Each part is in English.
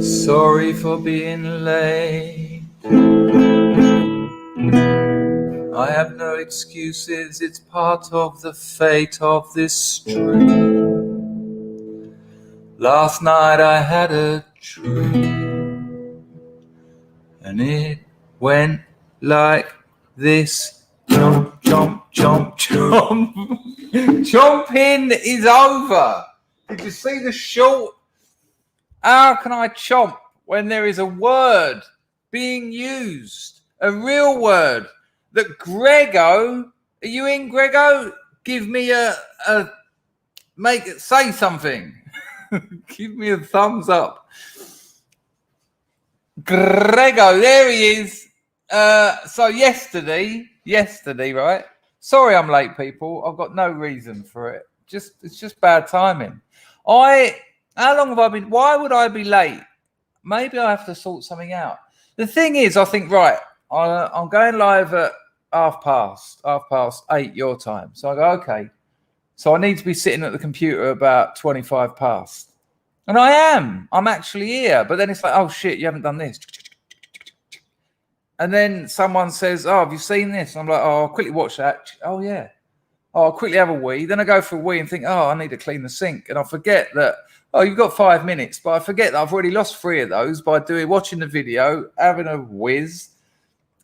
Sorry for being late. I have no excuses, it's part of the fate of this stream. Last night I had a dream, and it went like this. Chomp, chomp, chomp, chomp. Chomping is over. Did you see the short? How can I chomp when there is a word being used, a real word that Grego, are you in, Grego? Give me say something. Give me a thumbs up. Grego, there he is. So yesterday, right? Sorry I'm late, people. I've got no reason for it. It's just bad timing. How long have I been? Why would I be late? Maybe I have to sort something out. The thing is, I think, right, I'm going live at half past 8 your time. So I go, okay. So I need to be sitting at the computer about 25 past. And I am. I'm actually here. But then it's like, oh, shit, you haven't done this. And then someone says, oh, have you seen this? I'm like, oh, I'll quickly watch that. Oh, yeah. Oh, I'll quickly have a wee. Then I go for a wee and think, oh, I need to clean the sink. And I forget that, oh, you've got 5 minutes. But I forget that I've already lost 3 of those by watching the video, having a whiz.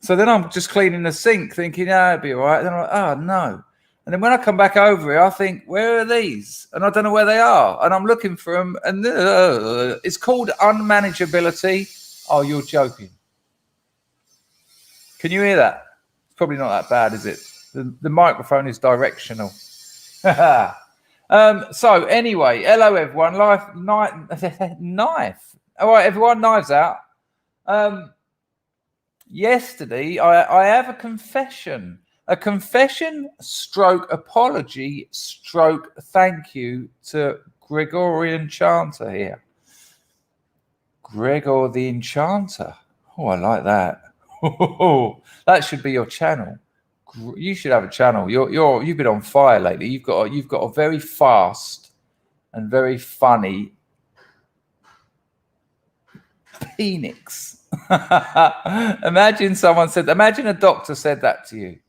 So then I'm just cleaning the sink thinking, oh, it'll be all right. Then I'm like, oh, no. And then when I come back over here, I think, where are these? And I don't know where they are. And I'm looking for them. And it's called unmanageability. Oh, you're joking. Can you hear that? It's probably not that bad, is it? The microphone is directional. So anyway, hello everyone. Knife. All right, everyone, knives out. Yesterday, I have a confession stroke apology stroke thank you to Gregorian Chanter here. Gregor the Enchanter. Oh, I like that. That should be your channel. You should have a channel. You've been on fire lately. You've got a very fast and very funny penis. Imagine a doctor said that to you.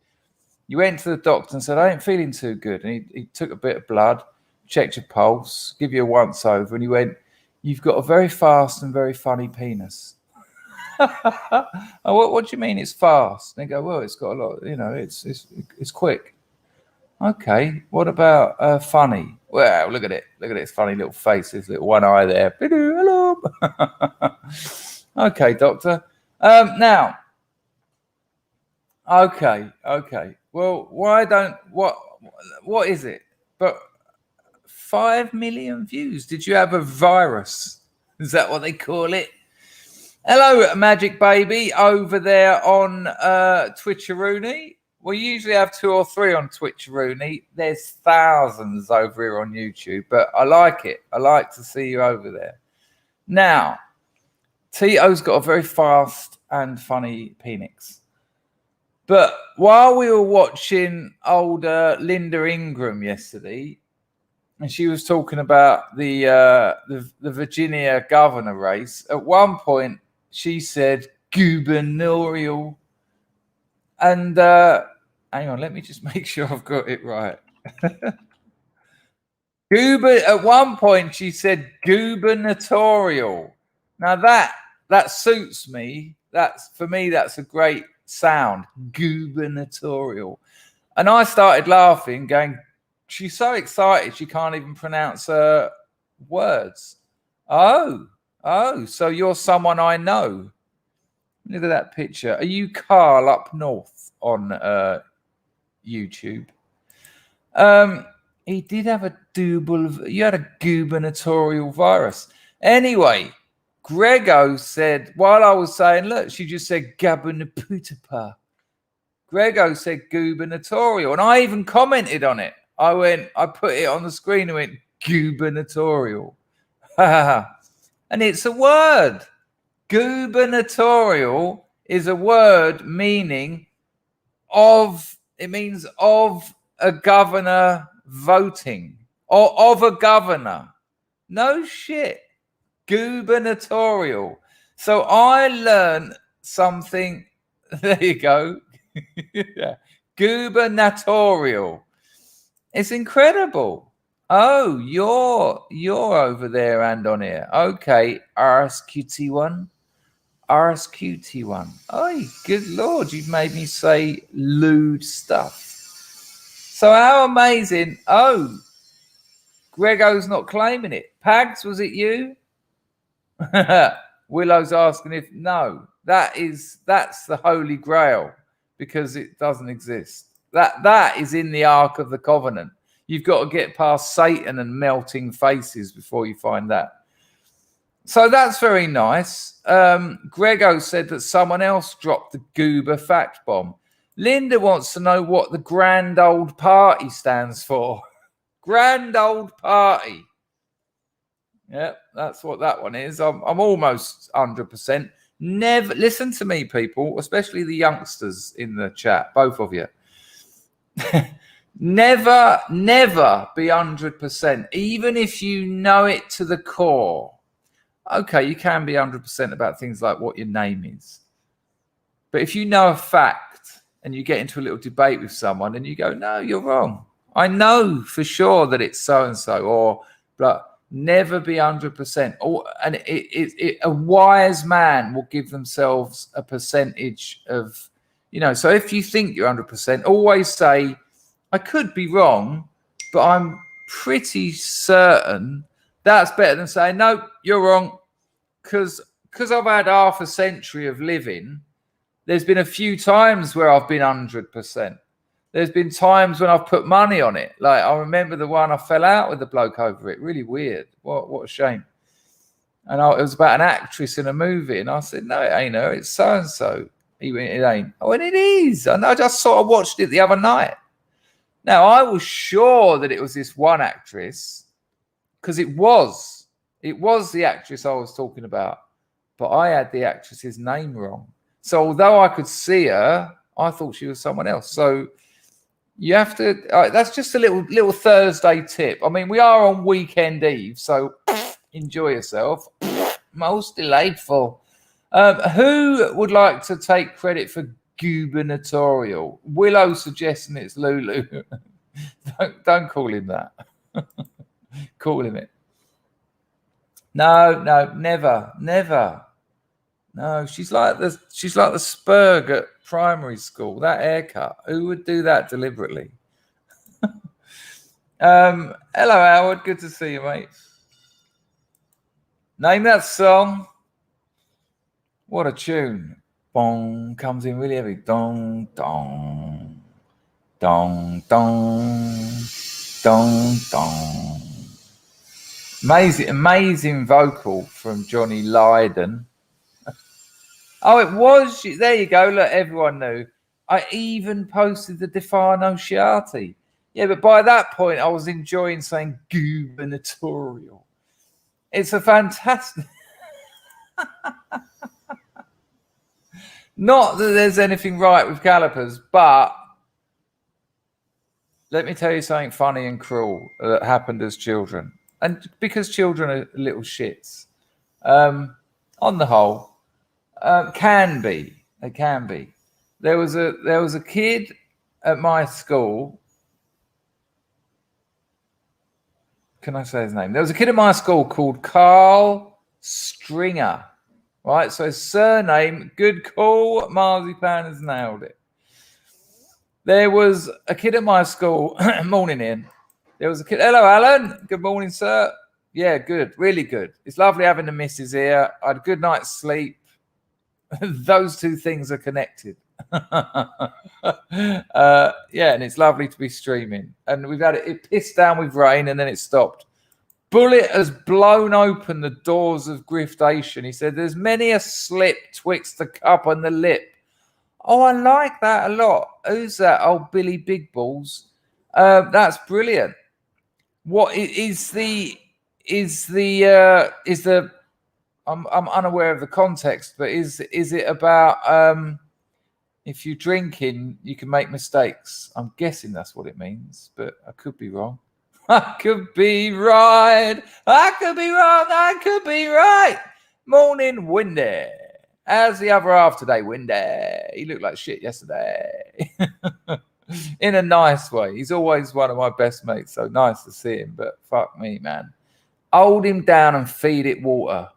You went to the doctor and said, I ain't feeling too good. And he took a bit of blood, checked your pulse, give you a once over, and he went, you've got a very fast and very funny penis. What do you mean it's fast? And they go, well, it's got a lot, it's quick. Okay, what about funny? Well, look at it. Look at its funny little face, this little one eye there. Hello. Okay, doctor. Now, okay. Well, what is it? But 5 million views. Did you have a virus? Is that what they call it? Hello, Magic Baby, over there on Twitcheroony. We usually have 2 or 3 on Twitcheroony. There's thousands over here on YouTube, but I like it. I like to see you over there. Now, Tito's got a very fast and funny penis. But while we were watching old Linda Ingram yesterday, and she was talking about the Virginia governor race, at one point she said gubernatorial. And hang on, let me just make sure I've got it right. At one point she said gubernatorial. Now that suits me. For me, that's a great sound. Gubernatorial. And I started laughing, going, she's so excited she can't even pronounce words. Oh, so you're someone I know. Look at that picture. Are you Carl up north on YouTube? He did have you had a gubernatorial virus. Anyway, Grego said, while I was saying, look, she just said gabernaputapa. Grego said gubernatorial, and I even commented on it. I put it on the screen and went, gubernatorial. And it's a word. Gubernatorial is a word meaning of a governor voting, or of a governor. No shit. Gubernatorial. So I learned something. There you go. Yeah. Gubernatorial. It's incredible. Oh, you're over there and on here. Okay, RSQT1. RSQT1. Oh, good Lord, you've made me say lewd stuff. So how amazing. Oh, Grego's not claiming it. Pags, was it you? Willow's asking if no. That's the Holy Grail because it doesn't exist. That is in the Ark of the Covenant. You've got to get past Satan and melting faces before you find that. So that's very nice. Grego said that someone else dropped the goober fact bomb. Linda wants to know what the Grand Old Party stands for. Grand Old Party. Yep, that's what that one is. I'm almost 100%. Never listen to me, people, especially the youngsters in the chat, both of you. Never be 100%, even if you know it to the core. Okay, you can be 100% about things like what your name is. But if you know a fact and you get into a little debate with someone and you go, no, you're wrong. I know for sure that it's so-and-so, or but never be 100%. And a wise man will give themselves a percentage of, so if you think you're 100%, always say, I could be wrong, but I'm pretty certain. That's better than saying, no, you're wrong. Because I've had half a century of living, there's been a few times where I've been 100%. There's been times when I've put money on it. Like I remember the one I fell out with the bloke over it. Really weird. What a shame. And it was about an actress in a movie. And I said, no, it ain't her. It's so-and-so. He went, it ain't. Oh, and it is. And I just sort of watched it the other night. Now, I was sure that it was this one actress because it was the actress I was talking about, but I had the actress's name wrong. So although I could see her, I thought she was someone else. So you have to, that's just a little Thursday tip. I mean, we are on weekend eve, so enjoy yourself. Most delightful. Who would like to take credit for gubernatorial? Willow suggesting it's Lulu. don't call him that. Call him it. No, never. No, she's like the Spurg at primary school. That haircut. Who would do that deliberately? Hello, Howard. Good to see you, mate. Name that song. What a tune. Bong comes in really heavy. Dong, dong. Dong, dong. Dong, dong. Amazing vocal from Johnny Lydon. Oh, it was. There you go. Look, everyone knew. I even posted the Defano Sciati. Yeah, but by that point, I was enjoying saying gubernatorial. It's a fantastic... Not that there's anything right with calipers, but let me tell you something funny and cruel that happened as children. And because children are little shits, on the whole, they can be. There was a kid at my school. Can I say his name? There was a kid at my school called Carl Stringer. Right, so his surname, good call, Marzipan has nailed it. There was a kid at my school, morning in. There was a kid, hello, Alan. Good morning, sir. Yeah, good, really good. It's lovely having the missus here. I had a good night's sleep. Those two things are connected. Yeah, and it's lovely to be streaming. And we've had it pissed down with rain and then it stopped. Bullet has blown open the doors of griftation. He said, there's many a slip twixt the cup and the lip. Oh, I like that a lot. Who's that? Oh, Billy Big Balls. That's brilliant. What is the I'm unaware of the context, but is it about if you're drinking, you can make mistakes? I'm guessing that's what it means, but I could be wrong. I could be right. I could be wrong. I could be right. Morning, Windy. How's the other half today, Windy? He looked like shit yesterday. In a nice way. He's always one of my best mates, so nice to see him. But fuck me, man. Hold him down and feed it water.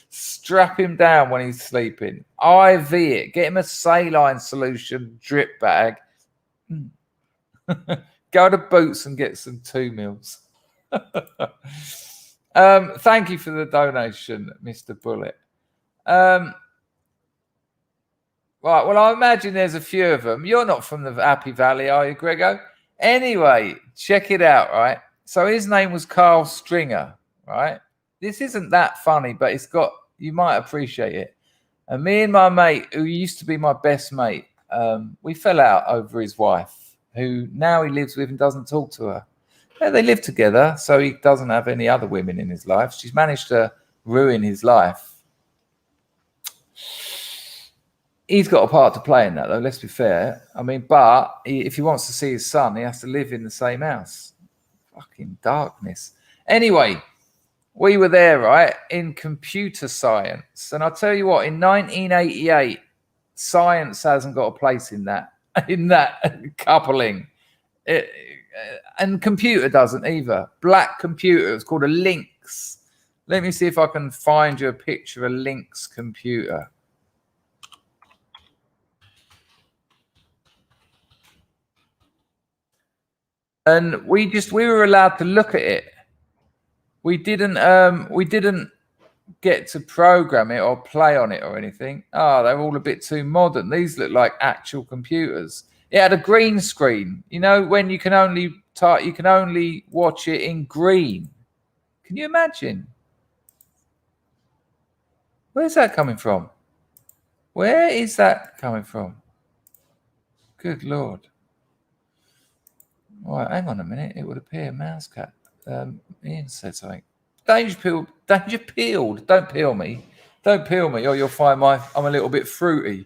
Strap him down when he's sleeping. IV it. Get him a saline solution drip bag. Go to Boots and get some 2 meals. Thank you for the donation, Mr. Bullet. Right, well, I imagine there's a few of them. You're not from the Happy Valley, are you, Grego? Anyway, check it out, right? So his name was Carl Stringer, right? This isn't that funny, but it's got, you might appreciate it. And me and my mate, who used to be my best mate, we fell out over his wife, who now he lives with and doesn't talk to her. Yeah, they live together, so he doesn't have any other women in his life. She's managed to ruin his life. He's got a part to play in that, though, let's be fair. I mean, but if he wants to see his son, he has to live in the same house. Fucking darkness. Anyway, we were there, right, in computer science. And I'll tell you what, in 1988, science hasn't got a place in that coupling. And computer doesn't either. Black computer, it's called a Lynx. Let me see if I can find you a picture of a Lynx computer. And we were allowed to look at it. We didn't get to program it or play on it or anything. Oh, they're all a bit too modern. These look like actual computers. It had a green screen. You know, when you can only watch it in green. Can you imagine? Where's that coming from? Where is that coming from? Good Lord. All right, hang on a minute. It would appear mouse cat. Ian said something. Danger peeled. Don't peel me. Don't peel me, or you'll find I'm a little bit fruity.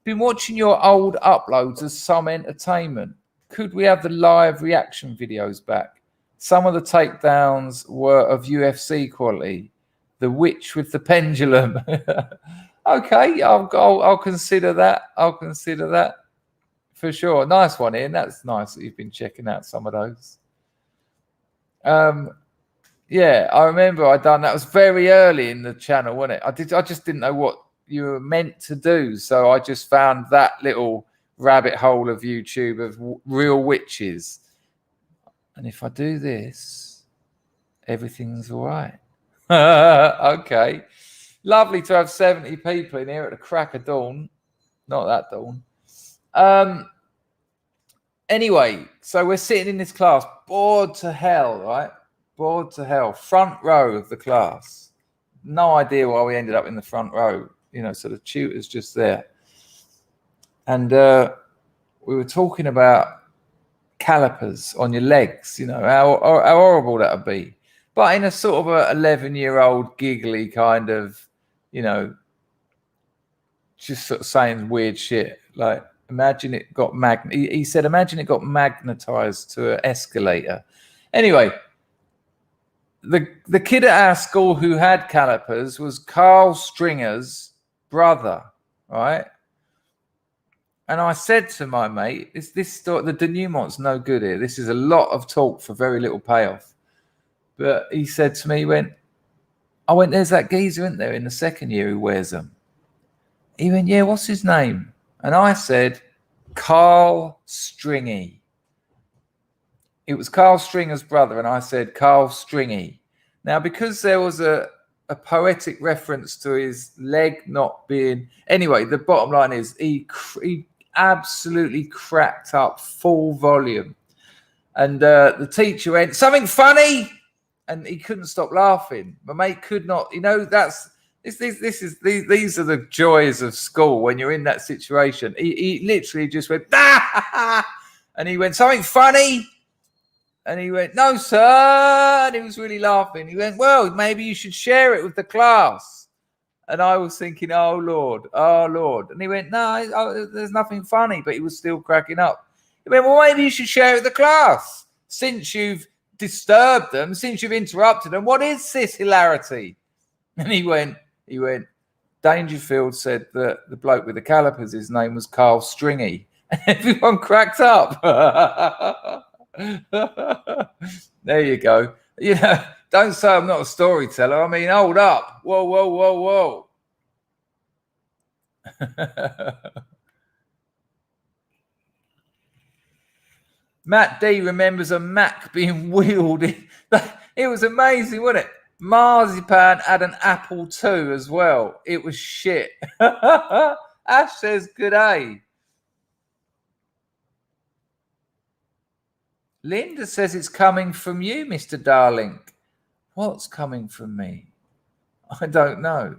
Been watching your old uploads as some entertainment. Could we have the live reaction videos back? Some of the takedowns were of UFC quality. The witch with the pendulum. Okay, I'll consider that. I'll consider that. For sure. Nice one, Ian. That's nice that you've been checking out some of those. Yeah, I remember I done that. It was very early in the channel, wasn't it? I just didn't know what you were meant to do. So I just found that little rabbit hole of YouTube of real witches. And if I do this, everything's all right. Okay. Lovely to have 70 people in here at the crack of dawn. Not that dawn. Anyway, so we're sitting in this class, bored to hell, right? Bored to hell. Front row of the class. No idea why we ended up in the front row. You know, so the tutor's just there. And we were talking about calipers on your legs, you know, how horrible that would be. But in a sort of a 11-year-old giggly kind of, you know, just sort of saying weird shit. Like, imagine it got he said, imagine it got magnetized to an escalator. Anyway, the kid at our school who had calipers was Carl Stringer's brother, right? And I said to my mate, this story, the denouement's no good here. This is a lot of talk for very little payoff. But he said to me, I went, there's that geezer, isn't there, in the second year who wears them? He went, yeah, what's his name? And I said, Carl Stringy. It was Carl Stringer's brother, and I said, Carl Stringy. Now, because there was a poetic reference to his leg not being... Anyway, the bottom line is he absolutely cracked up full volume. And the teacher went, something funny? And he couldn't stop laughing. My mate could not... You know, these are the joys of school when you're in that situation. He literally just went, ah! And he went, something funny? And he went, no, sir. And he was really laughing. He went, well, maybe you should share it with the class. And I was thinking, oh, Lord. And he went, no, there's nothing funny. But he was still cracking up. He went, well, maybe you should share it with the class. Since you've disturbed them, since you've interrupted them, what is this hilarity? And he went, Dangerfield said that the bloke with the calipers, his name was Carl Stringy. And everyone cracked up. There you go. You know, don't say I'm not a storyteller. I mean, hold up. Whoa, whoa, whoa, whoa. Matt D remembers a Mac being wheeled. It was amazing, wasn't it? Marzipan had an Apple II as well. It was shit. Ash says, good day. Linda says it's coming from you, Mr. Darling. What's coming from me? I don't know.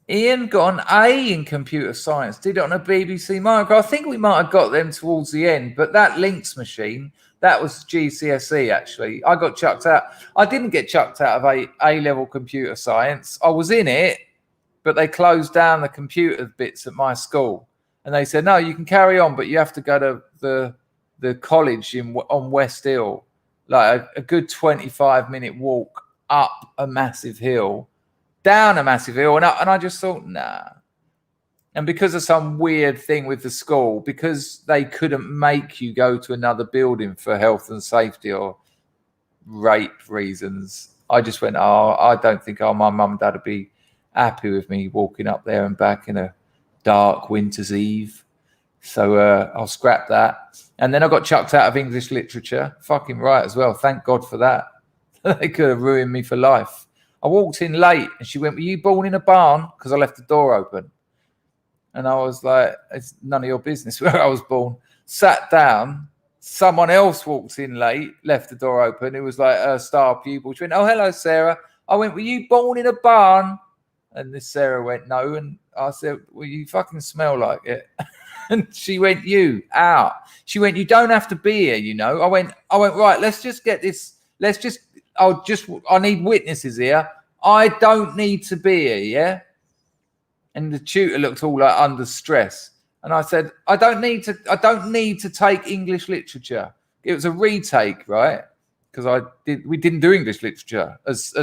Ian got an A in computer science, did it on a BBC micro. I think we might have got them towards the end, but that links machine, that was GCSE actually. I got chucked out. I didn't get chucked out of A-level computer science. I was in it, but they closed down the computer bits at my school. And they said, no, you can carry on, but you have to go to the college on West Hill, like a good 25-minute walk up a massive hill, down a massive hill, and I just thought, nah. And because of some weird thing with the school, because they couldn't make you go to another building for health and safety or rape reasons, I just went, oh, I don't think my mum and dad would be happy with me walking up there and back in a dark winter's eve. So I'll scrap that. And then I got chucked out of English literature. Fucking right as well. Thank God for that. They could have ruined me for life. I walked in late and she went, were you born in a barn? Because I left the door open. And I was like, it's none of your business where I was born. Sat down. Someone else walked in late, left the door open. It was like a star pupil. She went, oh, hello, Sarah. I went, were you born in a barn? And this Sarah went, no. And I said, well, you fucking smell like it. And she went, you out. She went, you don't have to be here, you know. I went, right, let's just get this. I need witnesses here. I don't need to be here, yeah? And the tutor looked all like under stress. And I said, I don't need to take English literature. It was a retake, right? Because we didn't do English literature as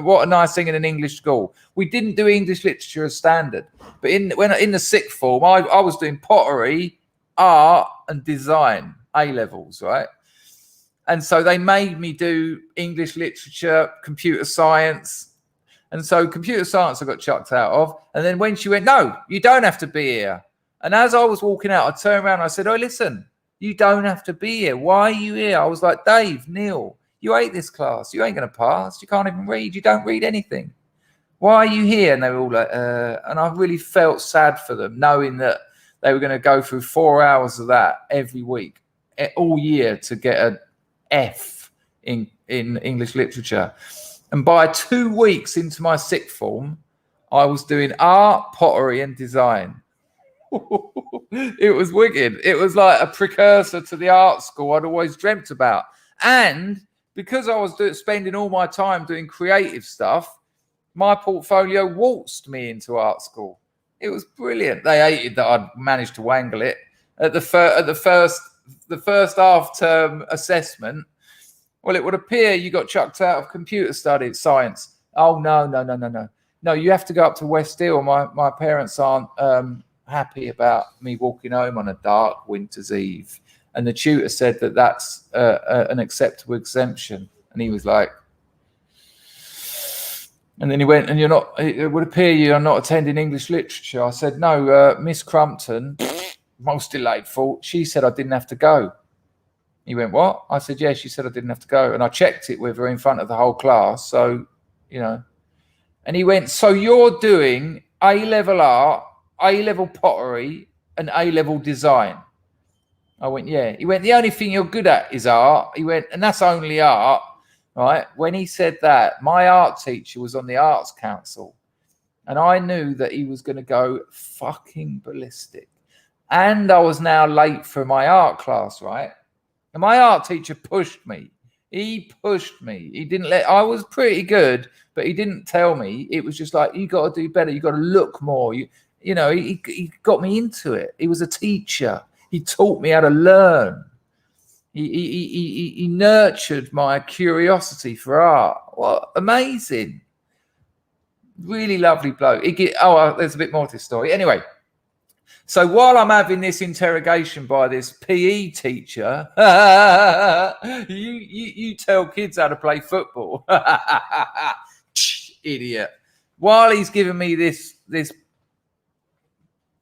what a nice thing in an English school. We didn't do English literature as standard. But in the sixth form, I was doing pottery, art, and design, A levels, right? And so they made me do English literature, computer science. And so computer science I got chucked out of. And then when she went, no, you don't have to be here. And as I was walking out, I turned around and I said, oh, listen, you don't have to be here. Why are you here? I was like, Dave, Neil, you hate this class. You ain't going to pass. You can't even read. You don't read anything. Why are you here? And they were all like, and I really felt sad for them, knowing that they were going to go through 4 hours of that every week, all year, to get an F in English literature. And by 2 weeks into my sixth form, I was doing art, pottery, and design. It was wicked. It was like a precursor to the art school I'd always dreamt about. And because I was spending all my time doing creative stuff, my portfolio waltzed me into art school. It was brilliant. They hated that I'd managed to wangle it. At the first half-term assessment, well, it would appear you got chucked out of computer studies, science. Oh, no. No, you have to go up to West Hill. My parents aren't happy about me walking home on a dark winter's eve. And the tutor said that that's an acceptable exemption. And he was like, and then he went, and it would appear you're not attending English literature. I said, no, Miss Crumpton, most delightful, she said I didn't have to go. He went, what? I said, yeah, she said I didn't have to go. And I checked it with her in front of the whole class. So, you know. And he went, so you're doing A-level art, A-level pottery, and A-level design? I went, yeah. He went, the only thing you're good at is art. He went, and that's only art, right? When he said that, my art teacher was on the Arts Council. And I knew that he was going to go fucking ballistic. And I was now late for my art class, right? And my art teacher pushed me. He pushed me. He didn't I was pretty good, but he didn't tell me. It was just like, you got to do better. You got to look more. You know, he got me into it. He was a teacher. He taught me how to learn. He nurtured my curiosity for art. What amazing. Really lovely bloke. There's a bit more to this story. Anyway, so while I'm having this interrogation by this PE teacher, you tell kids how to play football. Idiot. While he's giving me this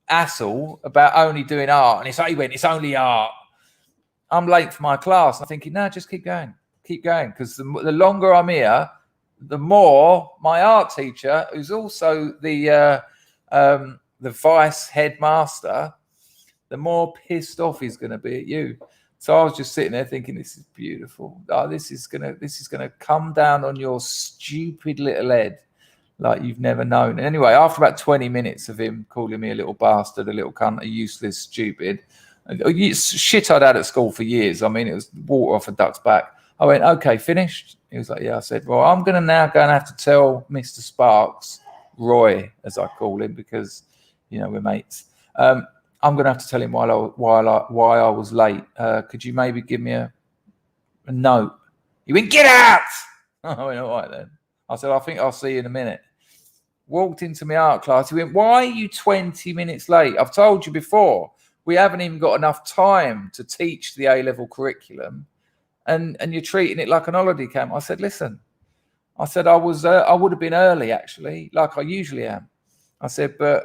hassle about only doing art, and it's only art. I'm late for my class. I'm thinking, no, just keep going, because the longer I'm here, the more my art teacher, who's also the vice headmaster, the more pissed off he's going to be at you. So I was just sitting there thinking, this is beautiful. Oh, this is gonna come down on your stupid little head like you've never known. And anyway, after about 20 minutes of him calling me a little bastard, a little cunt, a useless, stupid, shit I'd had at school for years. I mean, it was water off a duck's back. I went, okay, finished? He was like, yeah. I said, well, I'm going to now go and have to tell Mr. Sparks, Roy, as I call him, because, we're mates. I'm going to have to tell him why I was late. Could you maybe give me a note? He went, get out! I went, all right then. I said, I think I'll see you in a minute. Walked into my art class. He went, why are you 20 minutes late? I've told you before, we haven't even got enough time to teach the A-level curriculum, and you're treating it like an holiday camp. I said, listen, I would have been early, actually, like I usually am. I said, but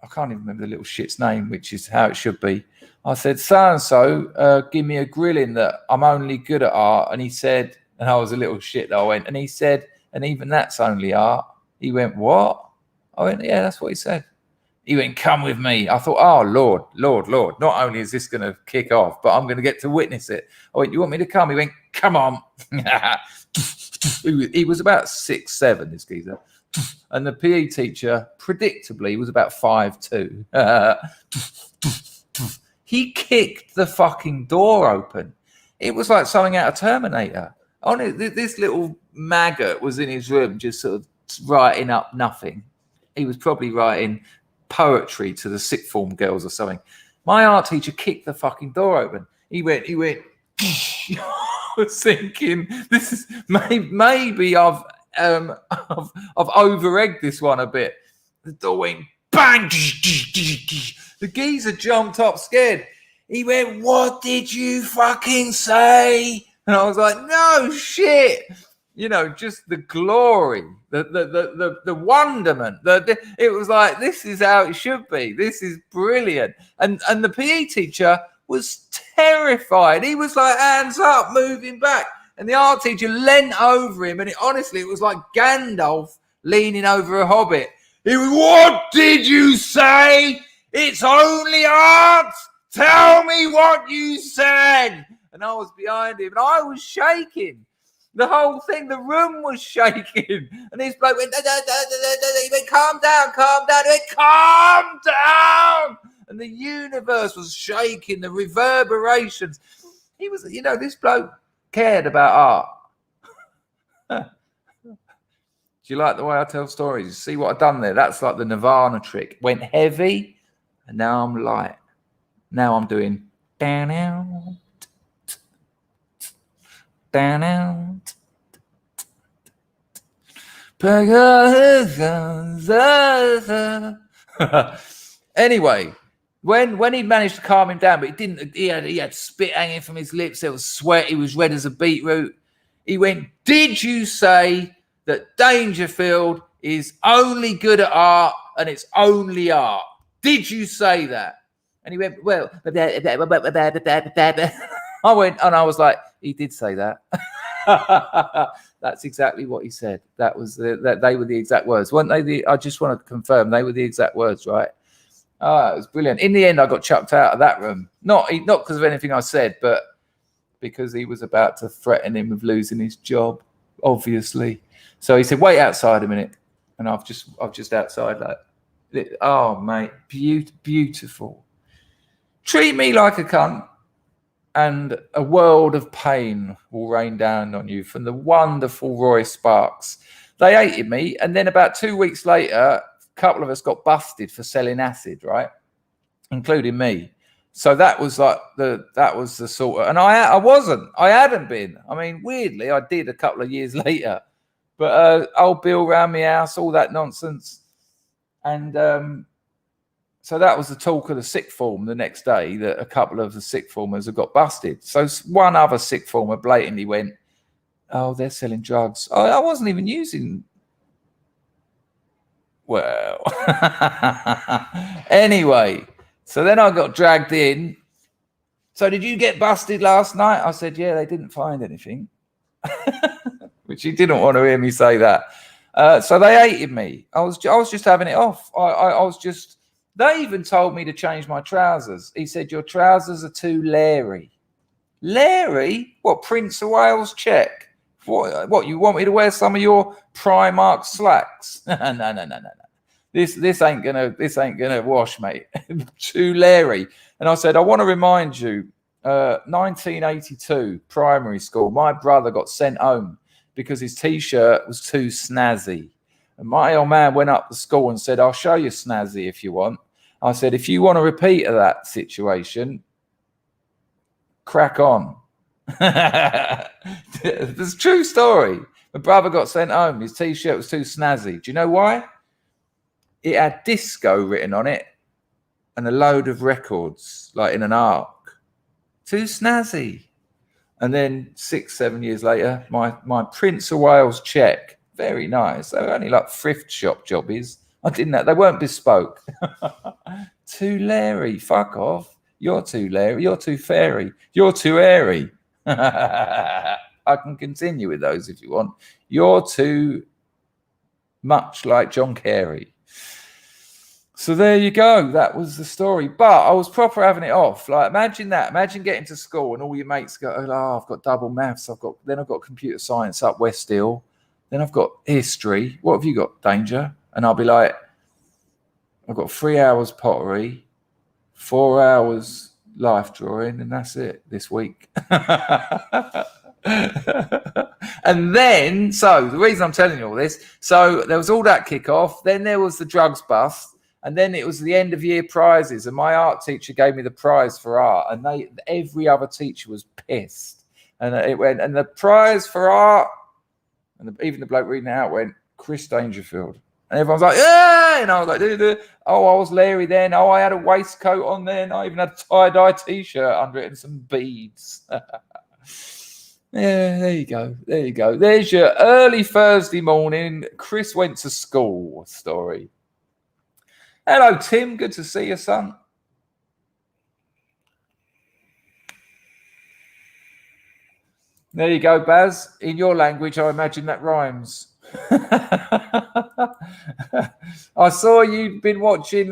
I can't even remember the little shit's name, which is how it should be. I said, so-and-so, give me a grilling that I'm only good at art. And he said, and I was a little shit that I went, and he said, and even that's only art. He went, what? I went, yeah, that's what he said. He went, come with me. I thought, oh, Lord. Not only is this going to kick off, but I'm going to get to witness it. I went, you want me to come? He went, come on. He was about 6'7", this geezer. And the PE teacher, predictably, was about 5'2". He kicked the fucking door open. It was like something out of Terminator. This little maggot was in his room just sort of writing up nothing. He was probably writing poetry to the sixth form girls or something. My art teacher kicked the fucking door open. He went. I was thinking, this is maybe I've over-egged this one a bit. The door went bang. The geezer jumped up scared. He went, what did you fucking say? And I was like, no shit. Just the glory, the wonderment. It was like, this is how it should be. This is brilliant. And the PE teacher was terrified. He was like, hands up, moving back. And the art teacher leant over him. And it was like Gandalf leaning over a hobbit. He was, what did you say? It's only art. Tell me what you said. And I was behind him and I was shaking. The whole thing, the room was shaking. And this bloke went, he went, calm down. He went, calm down. And the universe was shaking, the reverberations. He was, this bloke cared about art. Do you like the way I tell stories? You see what I've done there? That's like the Nirvana trick. Went heavy, and now I'm light. Now I'm doing down out. Down out. Anyway, when he managed to calm him down, but he had spit hanging from his lips, there was sweat, he was red as a beetroot. He went, did you say that Dangerfield is only good at art and it's only art? Did you say that? And he went, well, I went, and I was like, he did say that. That's exactly what he said. That was that they were the exact words, weren't they? I just want to confirm they were the exact words, right? Oh, it was brilliant. In the end, I got chucked out of that room. Not because of anything I said, but because he was about to threaten him with losing his job, obviously. So he said, wait outside a minute. And I've just outside like, oh, mate, beautiful. Treat me like a cunt, and a world of pain will rain down on you from the wonderful Roy Sparks. They hated me, and then about 2 weeks later, a couple of us got busted for selling acid, right? Including me. So that was like that was the sort of, and I hadn't been. I mean, weirdly, I did a couple of years later, but old Bill round my house, all that nonsense, and so that was the talk of the sixth form the next day, that a couple of the sixth formers had got busted. So one other sixth former blatantly went, "Oh, they're selling drugs." I wasn't even using. Well, anyway, so then I got dragged in. So did you get busted last night? I said, yeah, they didn't find anything. Which he didn't want to hear me say that. So they hated me. I was just having it off. I was just. They even told me to change my trousers. He said, your trousers are too Larry. Larry? What, Prince of Wales check? What, you want me to wear some of your Primark slacks? No. This ain't gonna wash, mate. Too Larry. And I said, I want to remind you, 1982, primary school, my brother got sent home because his T-shirt was too snazzy. And my old man went up to school and said, I'll show you snazzy if you want. I said, if you want a repeat of that situation, crack on. It's a true story. My brother got sent home. His T-shirt was too snazzy. Do you know why? It had disco written on it and a load of records, like in an arc. Too snazzy. And then 6-7 years later, my Prince of Wales check, very nice. They were only like thrift shop jobbies. I didn't know. They weren't bespoke. Too Larry. Fuck off. You're too Larry. You're too fairy. You're too airy. I can continue with those if you want. You're too much like John Kerry. So there you go. That was the story. But I was proper having it off. Like, imagine that. Imagine getting to school and all your mates go, oh, I've got double maths. I've got computer science up West Hill. Then I've got history. What have you got, Danger? And I'll be like, I've got 3 hours pottery, 4 hours life drawing, and that's it this week. And then, so the reason I'm telling you all this, so there was all that kick-off. Then there was the drugs bust. And then it was the end of year prizes. And my art teacher gave me the prize for art. And every other teacher was pissed. And it went, and the prize for art, and even the bloke reading it out went, Chris Dangerfield. And everyone's like, yeah. And I was like, oh, I was Larry then. Oh, I had a waistcoat on then. I even had a tie-dye T-shirt under it and some beads. Yeah, there you go. There you go. There's your early Thursday morning, Chris went to school story. Hello, Tim. Good to see you, son. There you go, Baz. In your language, I imagine that rhymes. I saw you'd been watching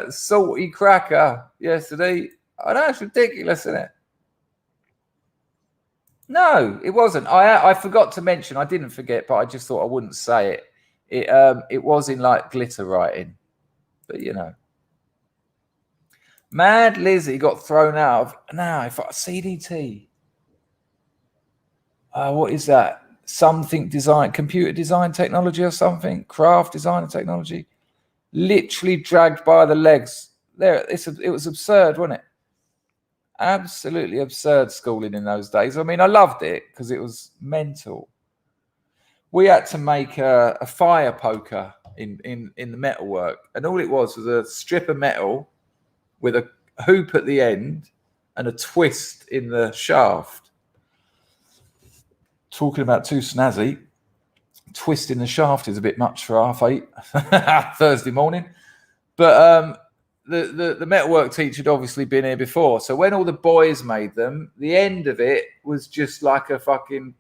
Salty Cracker yesterday. I know, it's ridiculous, isn't it? No, it wasn't. I forgot to mention. I didn't forget, but I just thought I wouldn't say it. It was in like glitter writing. But, you know, Mad Lizzie got thrown out of CDT. What is that? Something design, computer design technology or something? Craft design and technology. Literally dragged by the legs. It was absurd, wasn't it? Absolutely absurd schooling in those days. I mean, I loved it because it was mental. We had to make a fire poker in the metalwork, and all it was a strip of metal with a hoop at the end and a twist in the shaft. Talking about too snazzy, twisting the shaft is a bit much for 8:30 Thursday morning. But the metalwork teacher had obviously been here before, so when all the boys made them, the end of it was just like a fucking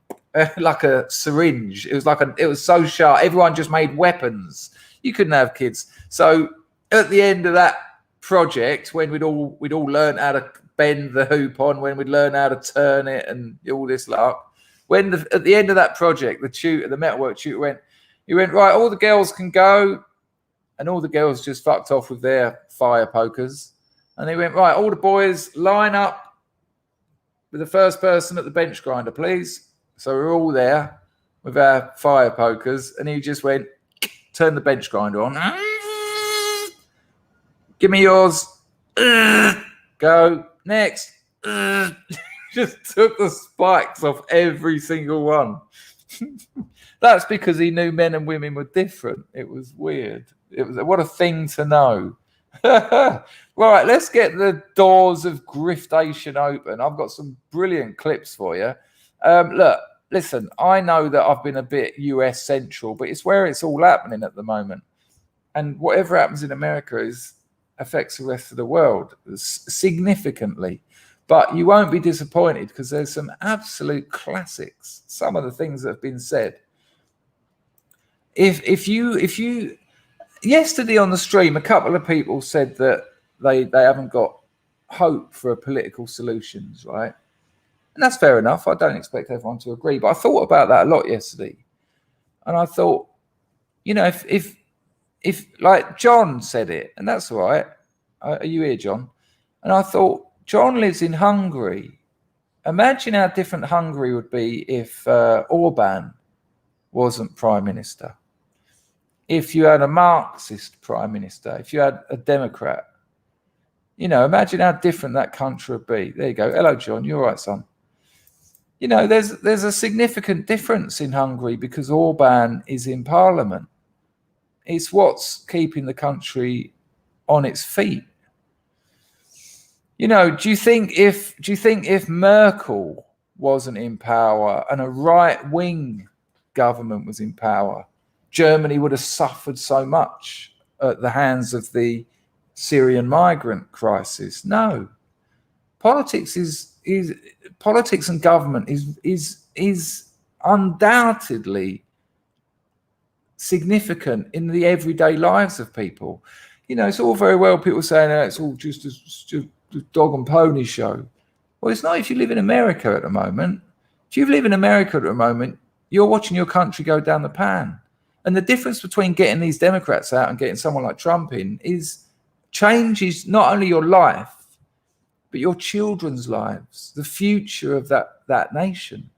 like a syringe. It was so sharp. Everyone just made weapons. You couldn't have kids. So at the end of that project, when we'd all learn how to bend the hoop on, when we'd learn how to turn it and all this luck, at the end of that project, the metalwork tutor he went, right, all the girls can go, and all the girls just fucked off with their fire pokers, and he went, right, all the boys line up with the first person at the bench grinder, please. So we're all there with our fire pokers, and he just went, turn the bench grinder on. Give me yours. Go. Next. Just took the spikes off every single one. That's because he knew men and women were different. It was weird. It was what a thing to know. Right, let's get the doors of griftation open. I've got some brilliant clips for you. Look, listen, I know that I've been a bit US central, but it's where it's all happening at the moment. And whatever happens in America affects the rest of the world significantly. But you won't be disappointed because there's some absolute classics. Some of the things that have been said. If you yesterday on the stream, a couple of people said that they haven't got hope for political solutions, right? And that's fair enough. I don't expect everyone to agree, but I thought about that a lot yesterday, and I thought, you know, if like John said it, and that's all right. Are you here, John? And I thought, John lives in Hungary. Imagine how different Hungary would be if Orban wasn't prime minister. If you had a Marxist prime minister, if you had a Democrat, you know, imagine how different that country would be. There you go. Hello, John. You're right, son. You know, there's a significant difference in Hungary because Orban is in parliament. It's what's keeping the country on its feet. You know, do you think if Merkel wasn't in power and a right-wing government was in power, Germany would have suffered so much at the hands of the Syrian migrant crisis? No. Politics politics and government is undoubtedly significant in the everyday lives of people. You know, it's all very well people saying it's all just a dog and pony show. Well, it's not if you live in America at the moment. If you live in America at the moment, you're watching your country go down the pan. And the difference between getting these Democrats out and getting someone like Trump in is changes not only your life, but your children's lives, the future of that nation.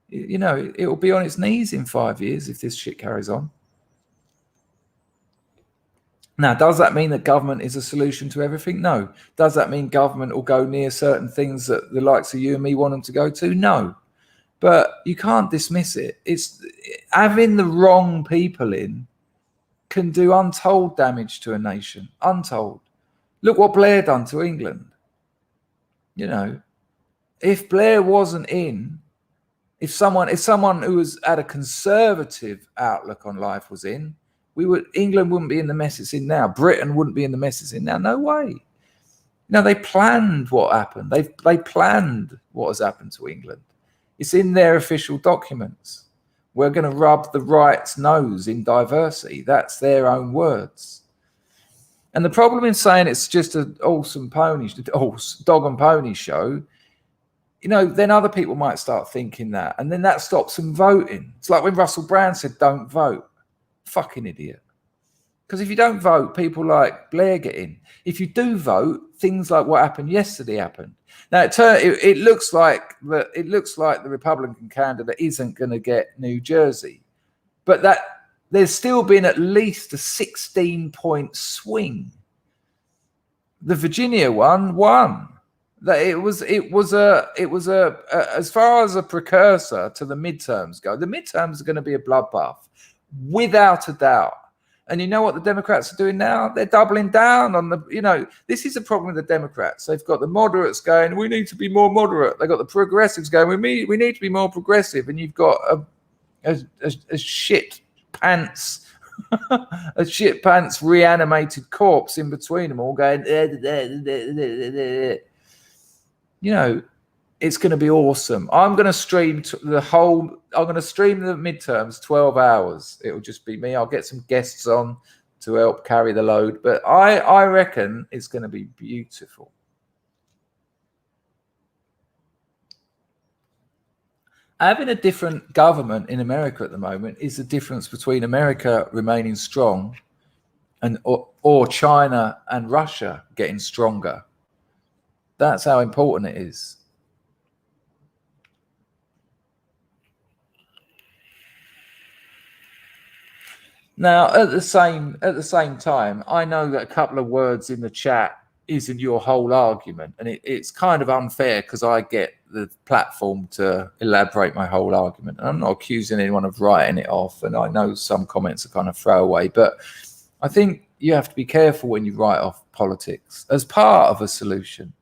You know, it will be on its knees in 5 years if this shit carries on. Now, does that mean that government is a solution to everything? No. Does that mean government will go near certain things that the likes of you and me want them to go to? No. But you can't dismiss it. It's having the wrong people in can do untold damage to a nation. Untold. Look what Blair done to England. You know, if Blair wasn't in, if someone who was had a conservative outlook on life was in, England wouldn't be in the mess it's in now. Britain wouldn't be in the mess it's in now. No way. No, they planned what happened. They planned what has happened to England. It's in their official documents. We're going to rub the right's nose in diversity. That's their own words. And the problem in saying it's just an awesome dog and pony show, you know, then other people might start thinking that, and then that stops them voting. It's like when Russell Brand said, "Don't vote." Fucking idiot. Because if you don't vote, people like Blair get in. If you do vote, things like what happened yesterday happen. Now it looks like the Republican candidate isn't going to get New Jersey, but that there's still been at least a 16-point swing. The Virginia one won. That it was as far as a precursor to the midterms go. The midterms are going to be a bloodbath, without a doubt. And you know what the Democrats are doing now? They're doubling down on this is a problem with the Democrats. They've got the moderates going, we need to be more moderate. They've got the progressives going, we need to be more progressive. And you've got a shit pants, a shit pants reanimated corpse in between them all going, you know, it's going to be awesome. I'm going to stream I'm going to stream the midterms 12 hours. It'll just be me. I'll get some guests on to help carry the load. But I reckon it's going to be beautiful. Having a different government in America at the moment is the difference between America remaining strong or China and Russia getting stronger. That's how important it is. Now, at the same time, I know that a couple of words in the chat isn't your whole argument. And it's kind of unfair because I get the platform to elaborate my whole argument. And I'm not accusing anyone of writing it off. And I know some comments are kind of throwaway, but I think you have to be careful when you write off politics as part of a solution,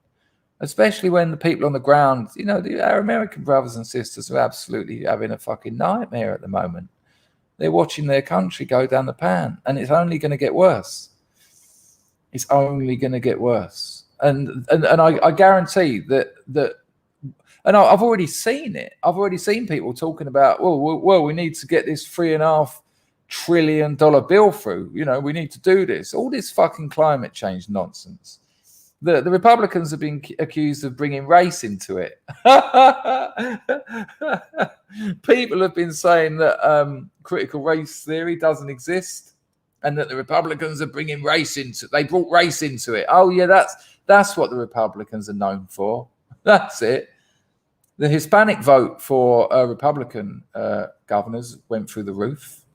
especially when the people on the ground, you know, our American brothers and sisters are absolutely having a fucking nightmare at the moment. They're watching their country go down the pan, and it's only going to get worse. It's only going to get worse. And I guarantee that, and I've already seen it. I've already seen people talking about, well, we need to get this $3.5 trillion bill through. You know, we need to do this. All this fucking climate change nonsense. The Republicans have been accused of bringing race into it. People have been saying that critical race theory doesn't exist, and that the Republicans are bringing race into it. They brought race into it. Oh yeah, that's what the Republicans are known for. That's it. The Hispanic vote for Republican governors went through the roof,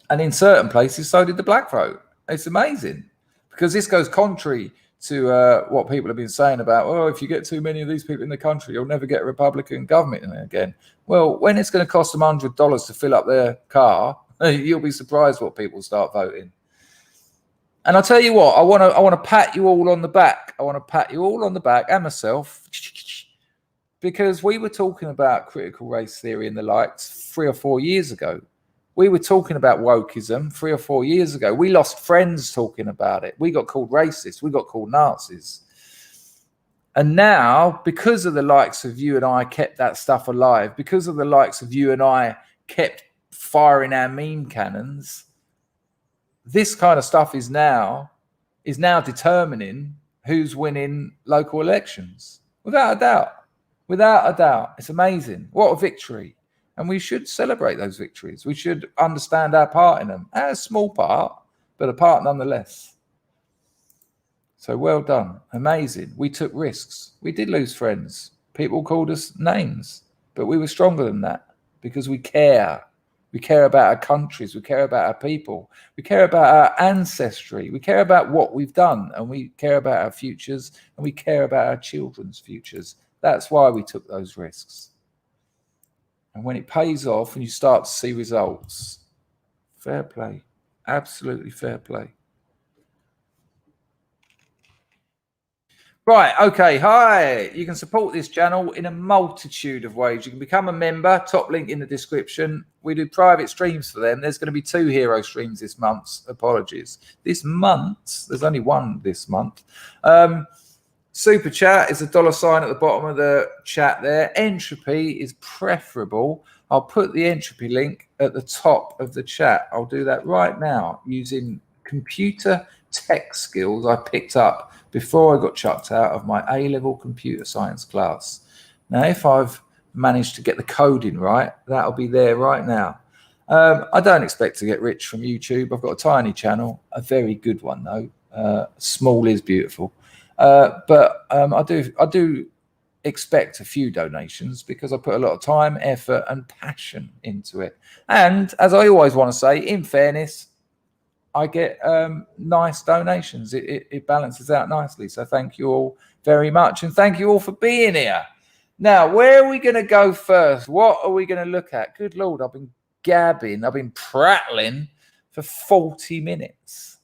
and in certain places, so did the black vote. It's amazing, because this goes contrary to what people have been saying about, oh, if you get too many of these people in the country, you'll never get a Republican government in it again. Well, when it's going to cost them $100 to fill up their car, you'll be surprised what people start voting. And I'll tell you what, I want to pat you all on the back. I want to pat you all on the back, and myself, because we were talking about critical race theory and the likes 3 or 4 years ago. We were talking about wokeism 3 or 4 years ago. We lost friends talking about it. We got called racist. We got called Nazis. And now, because of the likes of you and I kept that stuff alive, because of the likes of you and I kept firing our meme cannons, this kind of stuff is now determining who's winning local elections. Without a doubt. Without a doubt. It's amazing. What a victory. And we should celebrate those victories. We should understand our part in them. A small part, but a part nonetheless. So well done. Amazing. We took risks. We did lose friends. People called us names. But we were stronger than that because we care. We care about our countries. We care about our people. We care about our ancestry. We care about what we've done. And we care about our futures. And we care about our children's futures. That's why we took those risks. And when it pays off and you start to see results, fair play, absolutely fair play. Right, okay, hi. You can support this channel in a multitude of ways. You can become a member, top link in the description. We do private streams for them. There's going to be 2 hero streams this month. Apologies. This month, there's only one this month. Super chat is a $sign at the bottom of the chat there. Entropy is preferable. I'll put the entropy link at the top of the chat. I'll do that right now using computer tech skills I picked up before I got chucked out of my A-level computer science class. Now, if I've managed to get the coding right, that'll be there right now. I don't expect to get rich from YouTube. I've got a tiny channel, a very good one though. Small is beautiful. But I do expect a few donations because I put a lot of time, effort, and passion into it. And as I always want to say, in fairness, I get nice donations. It balances out nicely. So thank you all very much, and thank you all for being here. Now, where are we going to go first? What are we going to look at? Good Lord, I've been gabbing, I've been prattling for 40 minutes.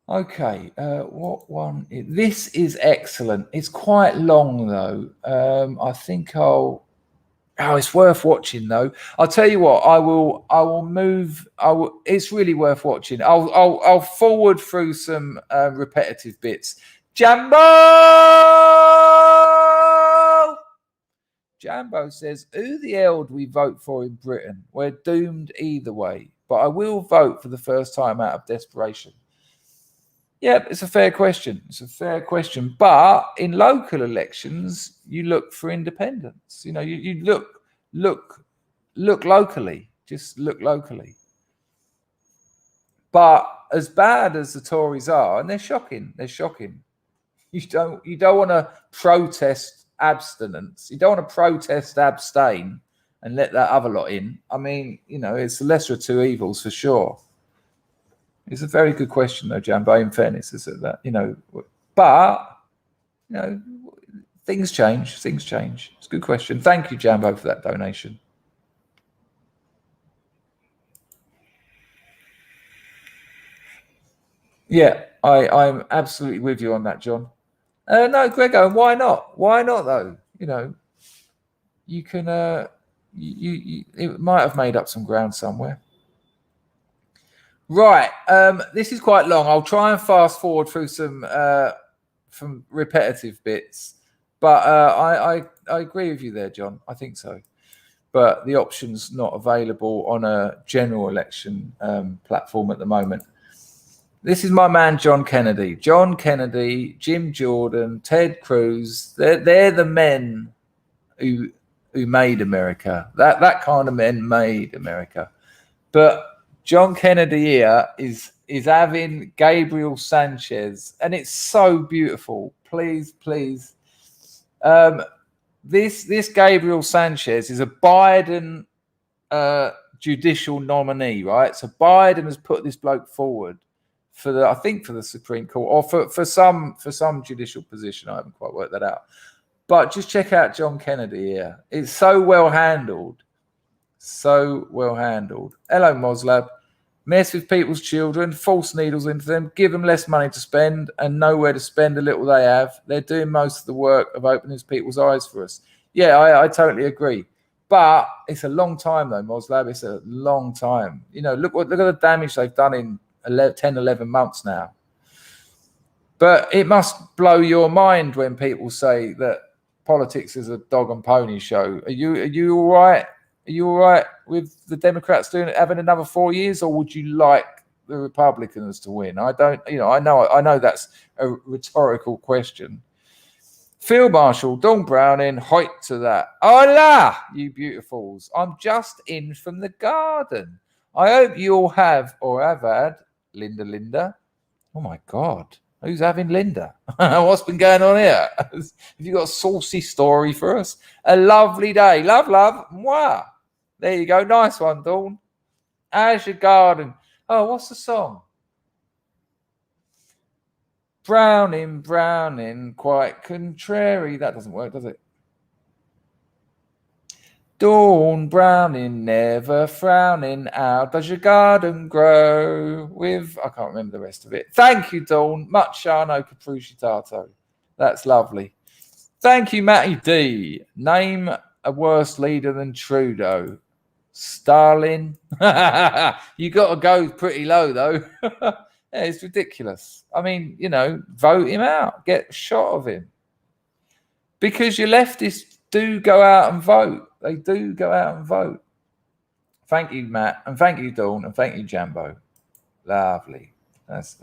Okay, what one? This is excellent. It's quite long though. I think I'll. Oh, it's worth watching though. I'll tell you what. I will move. It's really worth watching. I'll forward through some repetitive bits. Jambo says, "Who the hell do we vote for in Britain? We're doomed either way. But I will vote for the first time out of desperation." Yeah, it's a fair question. It's a fair question. But in local elections, you look for independence. You know, you look locally. Just look locally. But as bad as the Tories are, and they're shocking. They're shocking. You don't want to protest abstinence. You don't want to protest abstain and let that other lot in. I mean, you know, it's the lesser of two evils for sure. It's a very good question, though, Jambo. In fairness, is that but things change. Things change. It's a good question. Thank you, Jambo, for that donation. Yeah, I'm absolutely with you on that, John. No, Gregor, why not? Why not though? You can. It might have made up some ground somewhere. Right. This is quite long. I'll try and fast forward through some repetitive bits, but I agree with you there, John. I think so. But the option's not available on a general election platform at the moment. This is my man, John Kennedy. John Kennedy, Jim Jordan, Ted Cruz. They're the men who made America. That kind of men made America. But John Kennedy here is having Gabriel Sanchez, and it's so beautiful. Please. This Gabriel Sanchez is a Biden judicial nominee, right? So Biden has put this bloke forward for the Supreme Court or for some judicial position. I haven't quite worked that out. But just check out John Kennedy here. It's so well handled. So well handled. Hello, Moslab. Mess with people's children, force needles into them, give them less money to spend and nowhere to spend the little they have. They're doing most of the work of opening people's eyes for us. Yeah, I totally agree. But it's a long time, though, Moslab. It's a long time. Look at the damage they've done in 10, 11 months now. But it must blow your mind when people say that politics is a dog and pony show. Are you all right? Are you all right with the Democrats having another 4 years, or would you like the Republicans to win? I don't. I know that's a rhetorical question. Field Marshal Dawn Browning, hoit to that. Hola, you beautifuls! I'm just in from the garden. I hope you all have or have had Linda. Oh my God. Who's having Linda? What's been going on here? Have you got a saucy story for us? A lovely day. Love. Mwah. There you go. Nice one, Dawn. How's your garden? Oh, what's the song? Browning, quite contrary. That doesn't work, does it? Dawn Browning, never frowning. How does your garden grow? I can't remember the rest of it. Thank you, Dawn. Much Shano Capricitato. That's lovely. Thank you, Matty D. Name a worse leader than Trudeau. Stalin. You got to go pretty low, though. Yeah, it's ridiculous. I mean, vote him out. Get a shot of him. Because your leftists do go out and vote. They do go out and vote. Thank you, Matt, and thank you, Dawn, and thank you, Jambo. Lovely. That's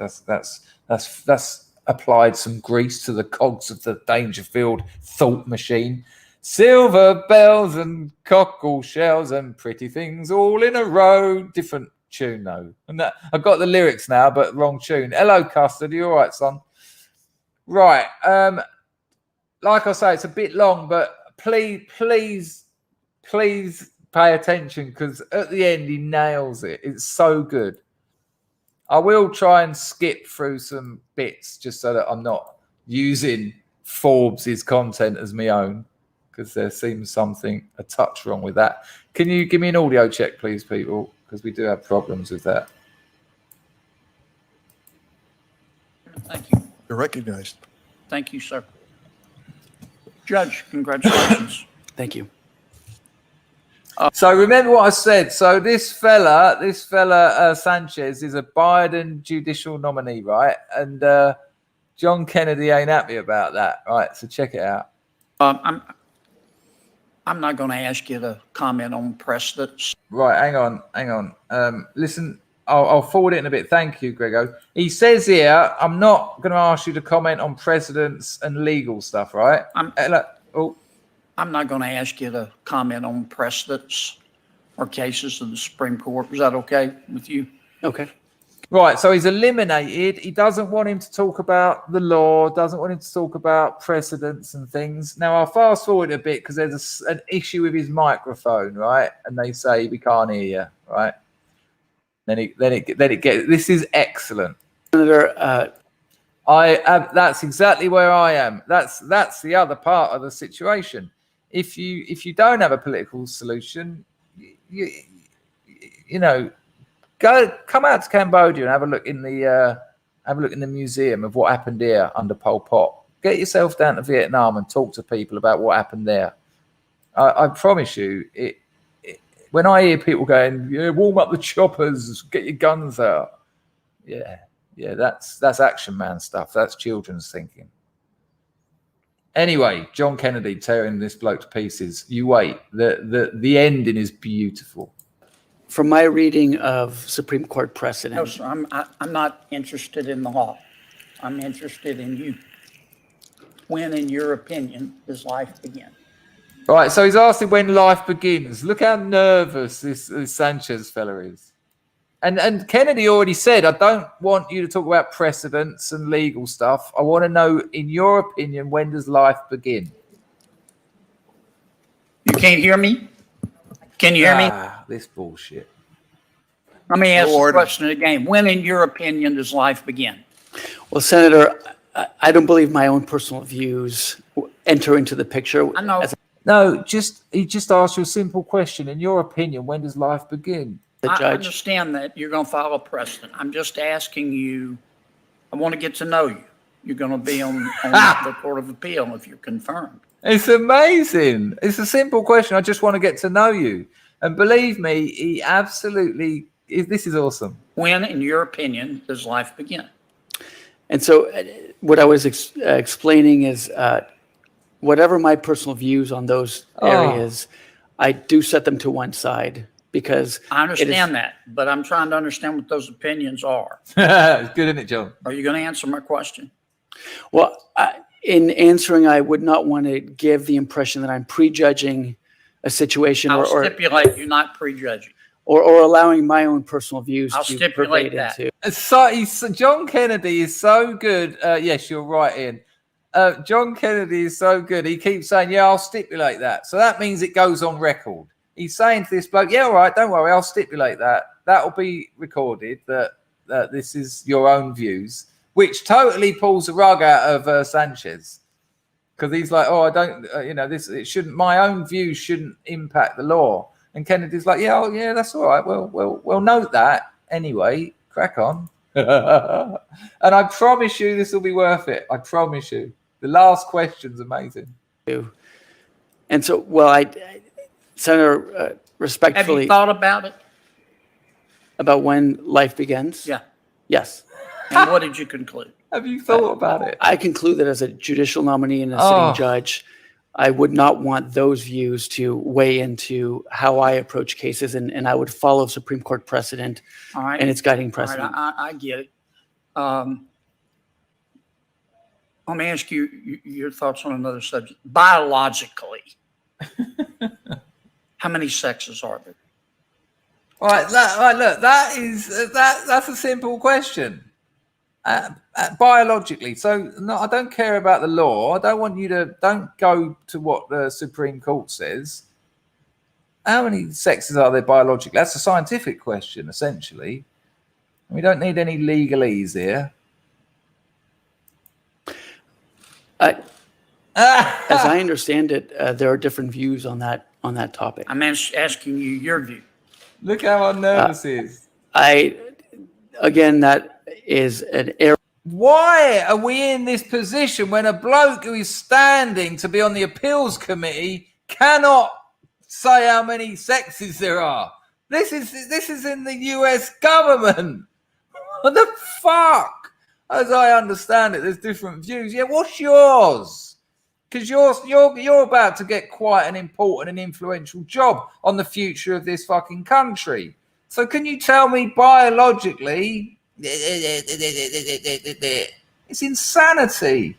applied some grease to the cogs of the Dangerfield thought machine. Silver bells and cockle shells and pretty things all in a row. Different tune though, and I've got the lyrics now, but wrong tune. Hello, Custard. You all right, son? Right. Like I say, it's a bit long, but please pay attention because at the end he nails it. It's so good. I will try and skip through some bits just so that I'm not using Forbes' content as my own because there seems a touch wrong with that. Can you give me an audio check, please, people? Because we do have problems with that. Thank you. You're recognized. Thank you, sir. Judge, congratulations. Thank you. So remember what I said. So this fella Sanchez is a Biden judicial nominee, right? And John Kennedy ain't happy about that, right? So check it out. I'm not going to ask you to comment on precedents. Right, hang on. Listen, I'll forward it in a bit. Thank you, Grego. He says here, I'm not going to ask you to comment on precedents and legal stuff, right? I'm not going to ask you to comment on precedents or cases of the Supreme Court. Is that okay with you? Okay. Right, so he's eliminated. He doesn't want him to talk about the law, doesn't want him to talk about precedents and things. Now, I'll fast forward a bit because there's an issue with his microphone, right? And they say we can't hear you, right? Then it gets. This is excellent. Senator, That's exactly where I am. That's the other part of the situation. If you don't have a political solution, you know, come out to Cambodia and have a look in the museum of what happened here under Pol Pot. Get yourself down to Vietnam and talk to people about what happened there. I promise you, when I hear people going, "Yeah, warm up the choppers, get your guns out," yeah, that's Action Man stuff. That's children's thinking. Anyway, John Kennedy tearing this bloke to pieces. You wait. The ending is beautiful. from my reading of Supreme Court precedent. No, sir, I'm not interested in the law. I'm interested in you. When, in your opinion, does life begin? Right, so he's asking when life begins. Look how nervous this Sanchez fella is. And Kennedy already said, I don't want you to talk about precedents and legal stuff. I want to know, in your opinion, when does life begin? You can't hear me? Can you hear me? This bullshit. Let me ask the question again. When, in your opinion, does life begin? Well, Senator, I don't believe my own personal views enter into the picture. I know. No, he just asked you a simple question. In your opinion, when does life begin? The I judge. understand that you're going to follow precedent. I'm just asking you, I want to get to know you. You're going to be on the Court of Appeal if you're confirmed. It's amazing. It's a simple question. I just want to get to know you. And believe me, he absolutely, this is awesome. When, in your opinion, does life begin? And so what I was explaining is whatever my personal views on those areas, I do set them to one side because I understand that, but I'm trying to understand what those opinions are. It's good, isn't it, John? Are you going to answer my question? Well, in answering, I would not want to give the impression that I'm prejudging a situation I'll stipulate you're not prejudging. or allowing my own personal views I'll to stipulate pervade that. into. John Kennedy is so good. Yes, you're right, Ian. John Kennedy is so good. He keeps saying, yeah, I'll stipulate that. So that means it goes on record. He's saying to this bloke, yeah, all right, don't worry, I'll stipulate that. That'll be recorded, that this is your own views, which totally pulls the rug out of Sanchez. Because he's like, oh, I don't, it shouldn't, my own views shouldn't impact the law. And Kennedy's like, yeah, that's all right. We'll note that anyway. Crack on. And I promise you this will be worth it. I promise you. The last question's amazing. And so, well, Senator, respectfully. Have you thought about it? About when life begins? Yeah. Yes. And what did you conclude? Have you thought about it? I conclude that as a judicial nominee and a sitting judge, I would not want those views to weigh into how I approach cases, and I would follow Supreme Court precedent and its guiding precedent. All right, I get it. Let me ask you your thoughts on another subject. Biologically, how many sexes are there? All right, look, that's a simple question. Biologically, so no, I don't care about the law. I don't want you to don't go to what the Supreme Court says. How many sexes are there biologically? That's a scientific question, essentially. We don't need any legalese here. As I understand it, there are different views on that topic. I'm asking you your view. Look how nervous he is. Again, that is an error. Why are we in this position when a bloke who is standing to be on the appeals committee cannot say how many sexes there are? This is in the US government. What the fuck? As I understand it, there's different views. Yeah, what's yours? Because you're about to get quite an important and influential job on the future of this fucking country. So can you tell me biologically? It's insanity.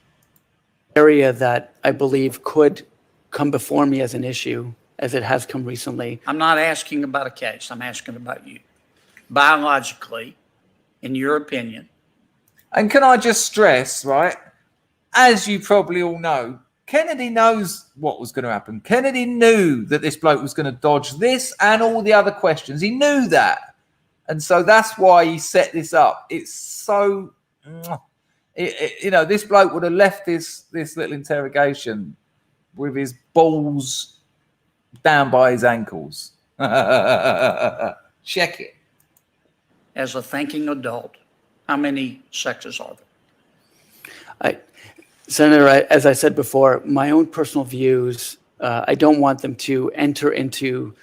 Area that I believe could come before me as an issue, as it has come recently. I'm not asking about a case. I'm asking about you. Biologically, in your opinion. And can I just stress, right, as you probably all know, Kennedy knows what was going to happen. Kennedy knew that this bloke was going to dodge this and all the other questions. He knew that. And so that's why he set this up. It's so, this bloke would have left this little interrogation with his balls down by his ankles. Check it. As a thinking adult, how many sexes are there? Senator, as I said before, my own personal views, I don't want them to enter into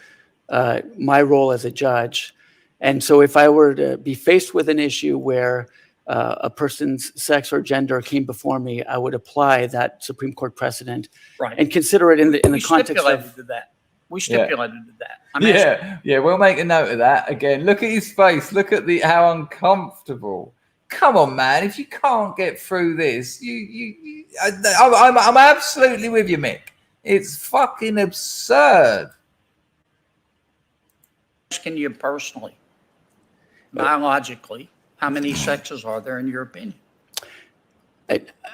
my role as a judge. And so if I were to be faced with an issue where a person's sex or gender came before me, I would apply that Supreme Court precedent and consider it in the context of that. We stipulated that. Yeah, we'll make a note of that. Again, look at his face. Look at how uncomfortable. Come on, man. If you can't get through this, I'm absolutely with you, Mick. It's fucking absurd. Asking you personally, biologically, how many sexes are there in your opinion?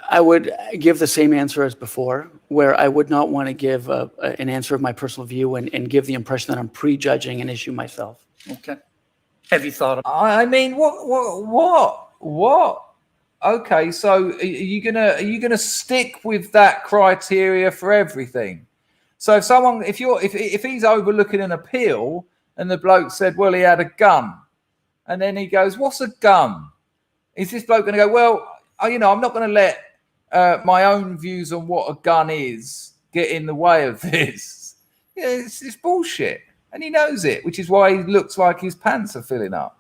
I would give the same answer as before, where I would not want to give an answer of my personal view and give the impression that I'm prejudging an issue myself. Okay. Have you thought of? I mean, what? Okay, so are you gonna stick with that criteria for everything? So if he's overlooking an appeal and the bloke said, well, he had a gun, and then he goes, what's a gun? Is this bloke going to go, well, I'm not going to let my own views on what a gun is get in the way of this. Yeah, it's bullshit. And he knows it, which is why he looks like his pants are filling up.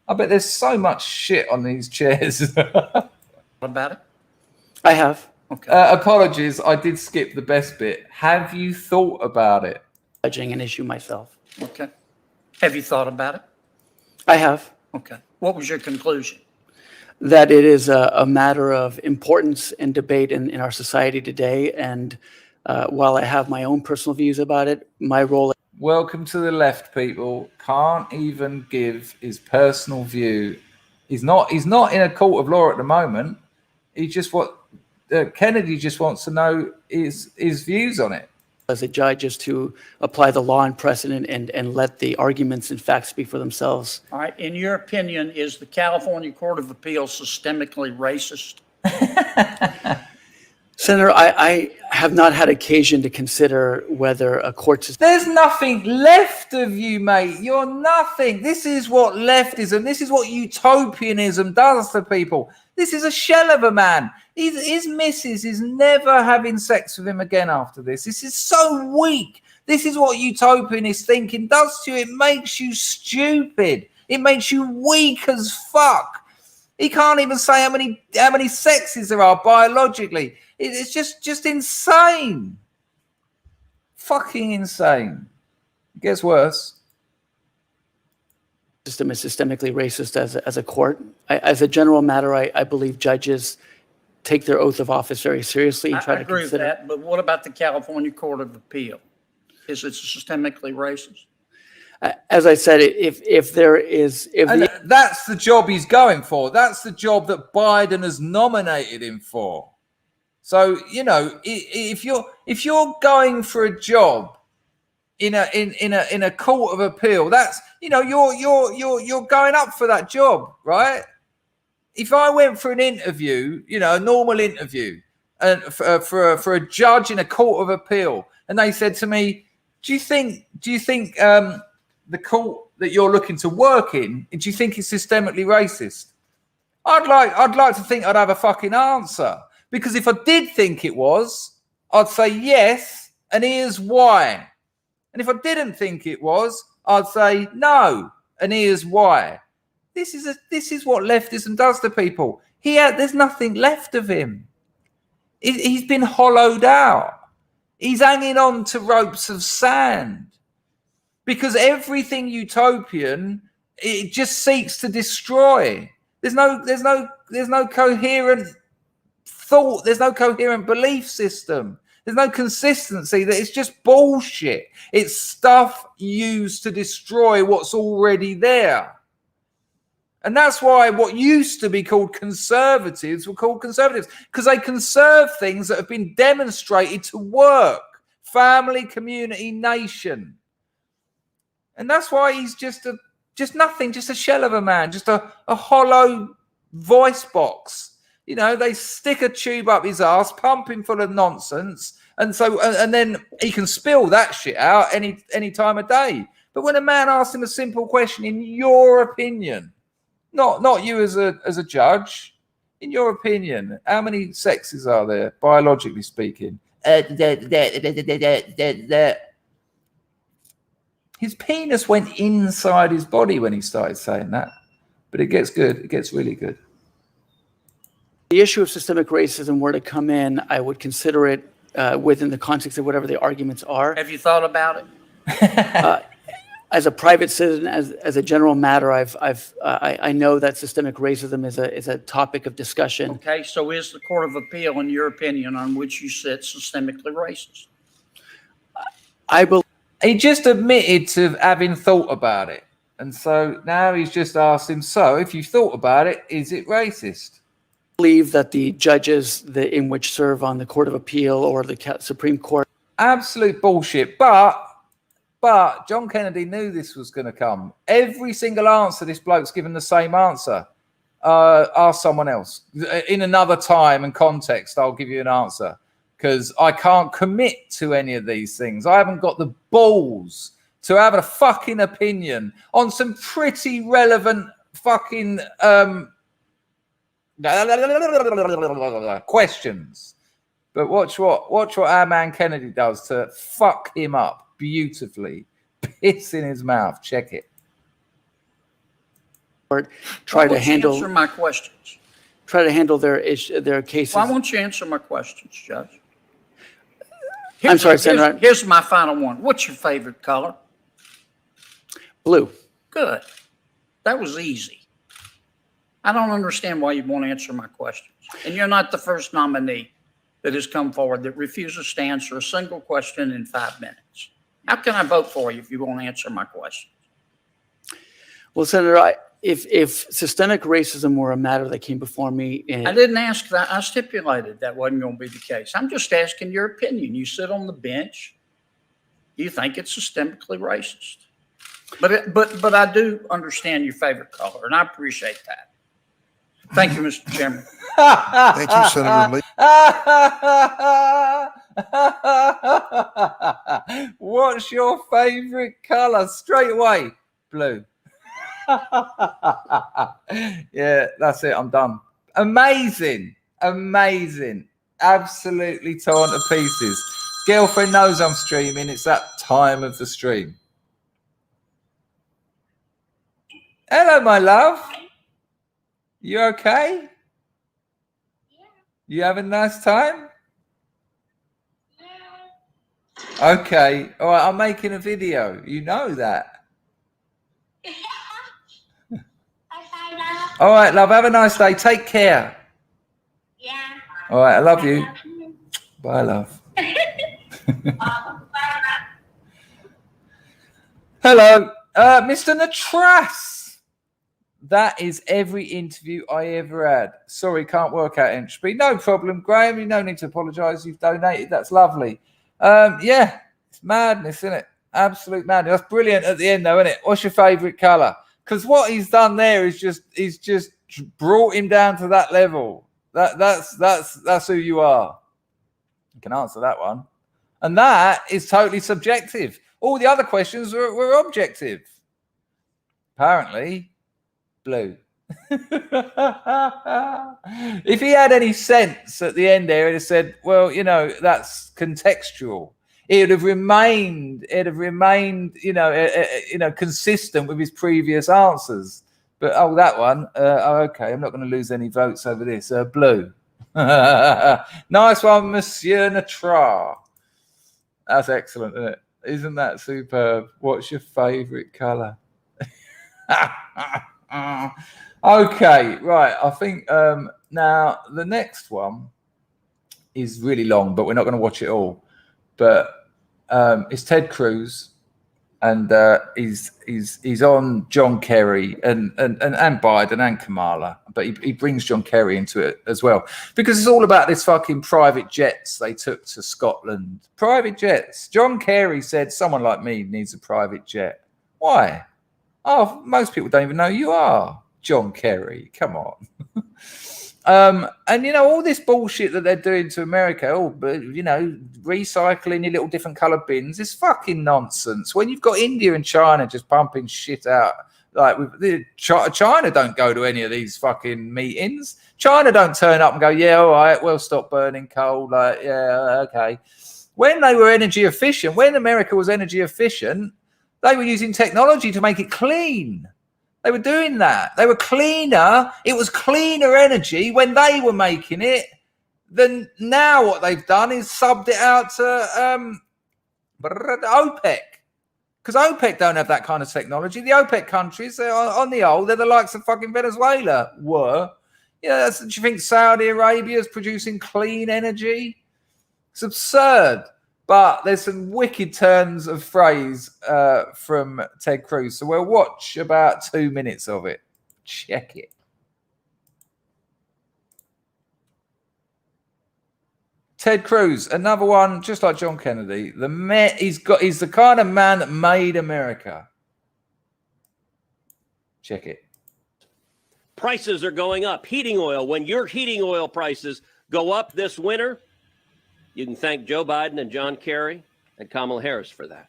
I bet there's so much shit on these chairs. What about it? I have. Okay. Apologies, I did skip the best bit. Have you thought about it? Judging an issue myself. Okay. Have you thought about it? I have. Okay. What was your conclusion? That it is a matter of importance and debate in our society today. And while I have my own personal views about it, my role. Welcome to the left, people. Can't even give his personal view. He's not in a court of law at the moment. Kennedy just wants to know his views on it. As a judge is to apply the law and precedent and let the arguments and facts speak for themselves. All right. In your opinion, is the California Court of Appeals systemically racist? Senator, I have not had occasion to consider whether a court system. There's nothing left of you, mate. You're nothing. This is what leftism, this is what utopianism does to people. This is a shell of a man. His missus is never having sex with him again after this. This is so weak. This is what utopianist thinking does to you. It makes you stupid. It makes you weak as fuck. He can't even say how many sexes there are biologically. It's just insane. Fucking insane. It gets worse. System is systemically racist as a court. As a general matter, I believe judges take their oath of office very seriously and try to agree consider. With that, but what about the California Court of Appeal? Is it systemically racist? As I said, if there is, that's the job he's going for. That's the job that Biden has nominated him for. So if you're going for a job in a court of appeal, that's you're going up for that job, right? If I went for an interview, a normal interview, and for a judge in a court of appeal, and they said to me, do you think the court that you're looking to work in, do you think it's systemically racist? I'd like to think I'd have a fucking answer, because if I did think it was, I'd say yes, and here's why. And if I didn't think it was, I'd say no, and here's why. This is what leftism does to people. There's nothing left of him. He's been hollowed out. He's hanging on to ropes of sand. Because everything utopian, it just seeks to destroy. There's no coherent thought. There's no coherent belief system. There's no consistency. That it's just bullshit. It's stuff used to destroy what's already there. And that's why what used to be called conservatives were called conservatives, because they conserve things that have been demonstrated to work. Family, community, nation. And that's why he's just Just nothing, just a shell of a man, just a hollow voice box. You know, they stick a tube up his ass, pump him full of nonsense, and then he can spill that shit out any time of day. But when a man asks him a simple question, in your opinion, not you as a judge, in your opinion, how many sexes are there, biologically speaking? His penis went inside his body when he started saying that. But it gets good. It gets really good. The issue of systemic racism were to come in, I would consider it within the context of whatever the arguments are. Have you thought about it? As a private citizen, as a general matter, I know that systemic racism is a topic of discussion. Okay, so is the Court of Appeal, in your opinion, on which you sit, systemically racist? I believe he just admitted to having thought about it, and so now he's just asked him. So, if you thought about it, is it racist? Believe that the judges in which serve on the Court of Appeal or the Supreme Court, absolute bullshit, But John Kennedy knew this was going to come. Every single answer this bloke's given the same answer. Ask someone else. In another time and context, I'll give you an answer. Because I can't commit to any of these things. I haven't got the balls to have a fucking opinion on some pretty relevant fucking questions. But watch what our man Kennedy does to fuck him up. Beautifully, piss in his mouth. Check it. Or try to handle answer my questions. Try to handle their cases. Why won't you answer my questions, Judge? I'm sorry, Senator. Here's my final one. What's your favorite color? Blue. Good. That was easy. I don't understand why you won't answer my questions. And you're not the first nominee that has come forward that refuses to answer a single question in 5 minutes. How can I vote for you if you won't answer my questions? Well, Senator, if systemic racism were a matter that came before me, I didn't ask that. I stipulated that wasn't going to be the case. I'm just asking your opinion. You sit on the bench. You think it's systemically racist, but I do understand your favorite color, and I appreciate that. Thank you, Mr. Chairman. Thank you, Senator Lee. What's your favorite color? Straight away, blue. Yeah, that's it. I'm done. Amazing. Absolutely torn to pieces. Girlfriend knows I'm streaming. It's that time of the stream. Hello, my love. You okay? Yeah. You having a nice time? Yeah. Okay. All right. I'm making a video. You know that. All right, love. Have a nice day. Take care. Yeah. All right. I love you. Bye, love. Hello, Mr. Natras. That is every interview I ever had. Sorry, can't work out entropy. No problem, Graham. You no need to apologise. You've donated. That's lovely. Yeah, it's madness, isn't it? Absolute madness. That's brilliant at the end, though, isn't it? What's your favourite colour? Because what he's done there is he's just brought him down to that level. That's who you are. You can answer that one, and that is totally subjective. All the other questions were objective. Apparently. Blue. If he had any sense at the end there, he'd have said, well, you know, that's contextual. It'd have remained, consistent with his previous answers. But, that one, okay, I'm not going to lose any votes over this. Blue. Nice one, Monsieur Natra. That's excellent, isn't it? Isn't that superb? What's your favourite colour? Okay, right. I think now the next one is really long, but we're not going to watch it all. But it's Ted Cruz, and he's on John Kerry and Biden and Kamala, but he brings John Kerry into it as well because it's all about this fucking private jets they took to Scotland. Private jets. John Kerry said someone like me needs a private jet. Why? Oh, most people don't even know who you are, John Kerry. Come on. And you know, all this bullshit that they're doing to America, recycling your little different colored bins is fucking nonsense. When you've got India and China just pumping shit out, like China don't go to any of these fucking meetings. China don't turn up and go, yeah, all right, we'll stop burning coal. Like, yeah, okay. When they were energy efficient, when America was energy efficient, they were using technology to make it clean. They were doing that. They were cleaner. It was cleaner energy when they were making it than now. What they've done is subbed it out to OPEC. Because OPEC don't have that kind of technology. The OPEC countries, on the whole, they're the likes of fucking Venezuela were. Yeah, do you think Saudi Arabia is producing clean energy? It's absurd. But there's some wicked turns of phrase from Ted Cruz. So we'll watch about 2 minutes of it. Check it. Ted Cruz, another one, just like John Kennedy. He's the kind of man that made America. Check it. Prices are going up. Heating oil. When your heating oil prices go up this winter, you can thank Joe Biden and John Kerry and Kamala Harris for that.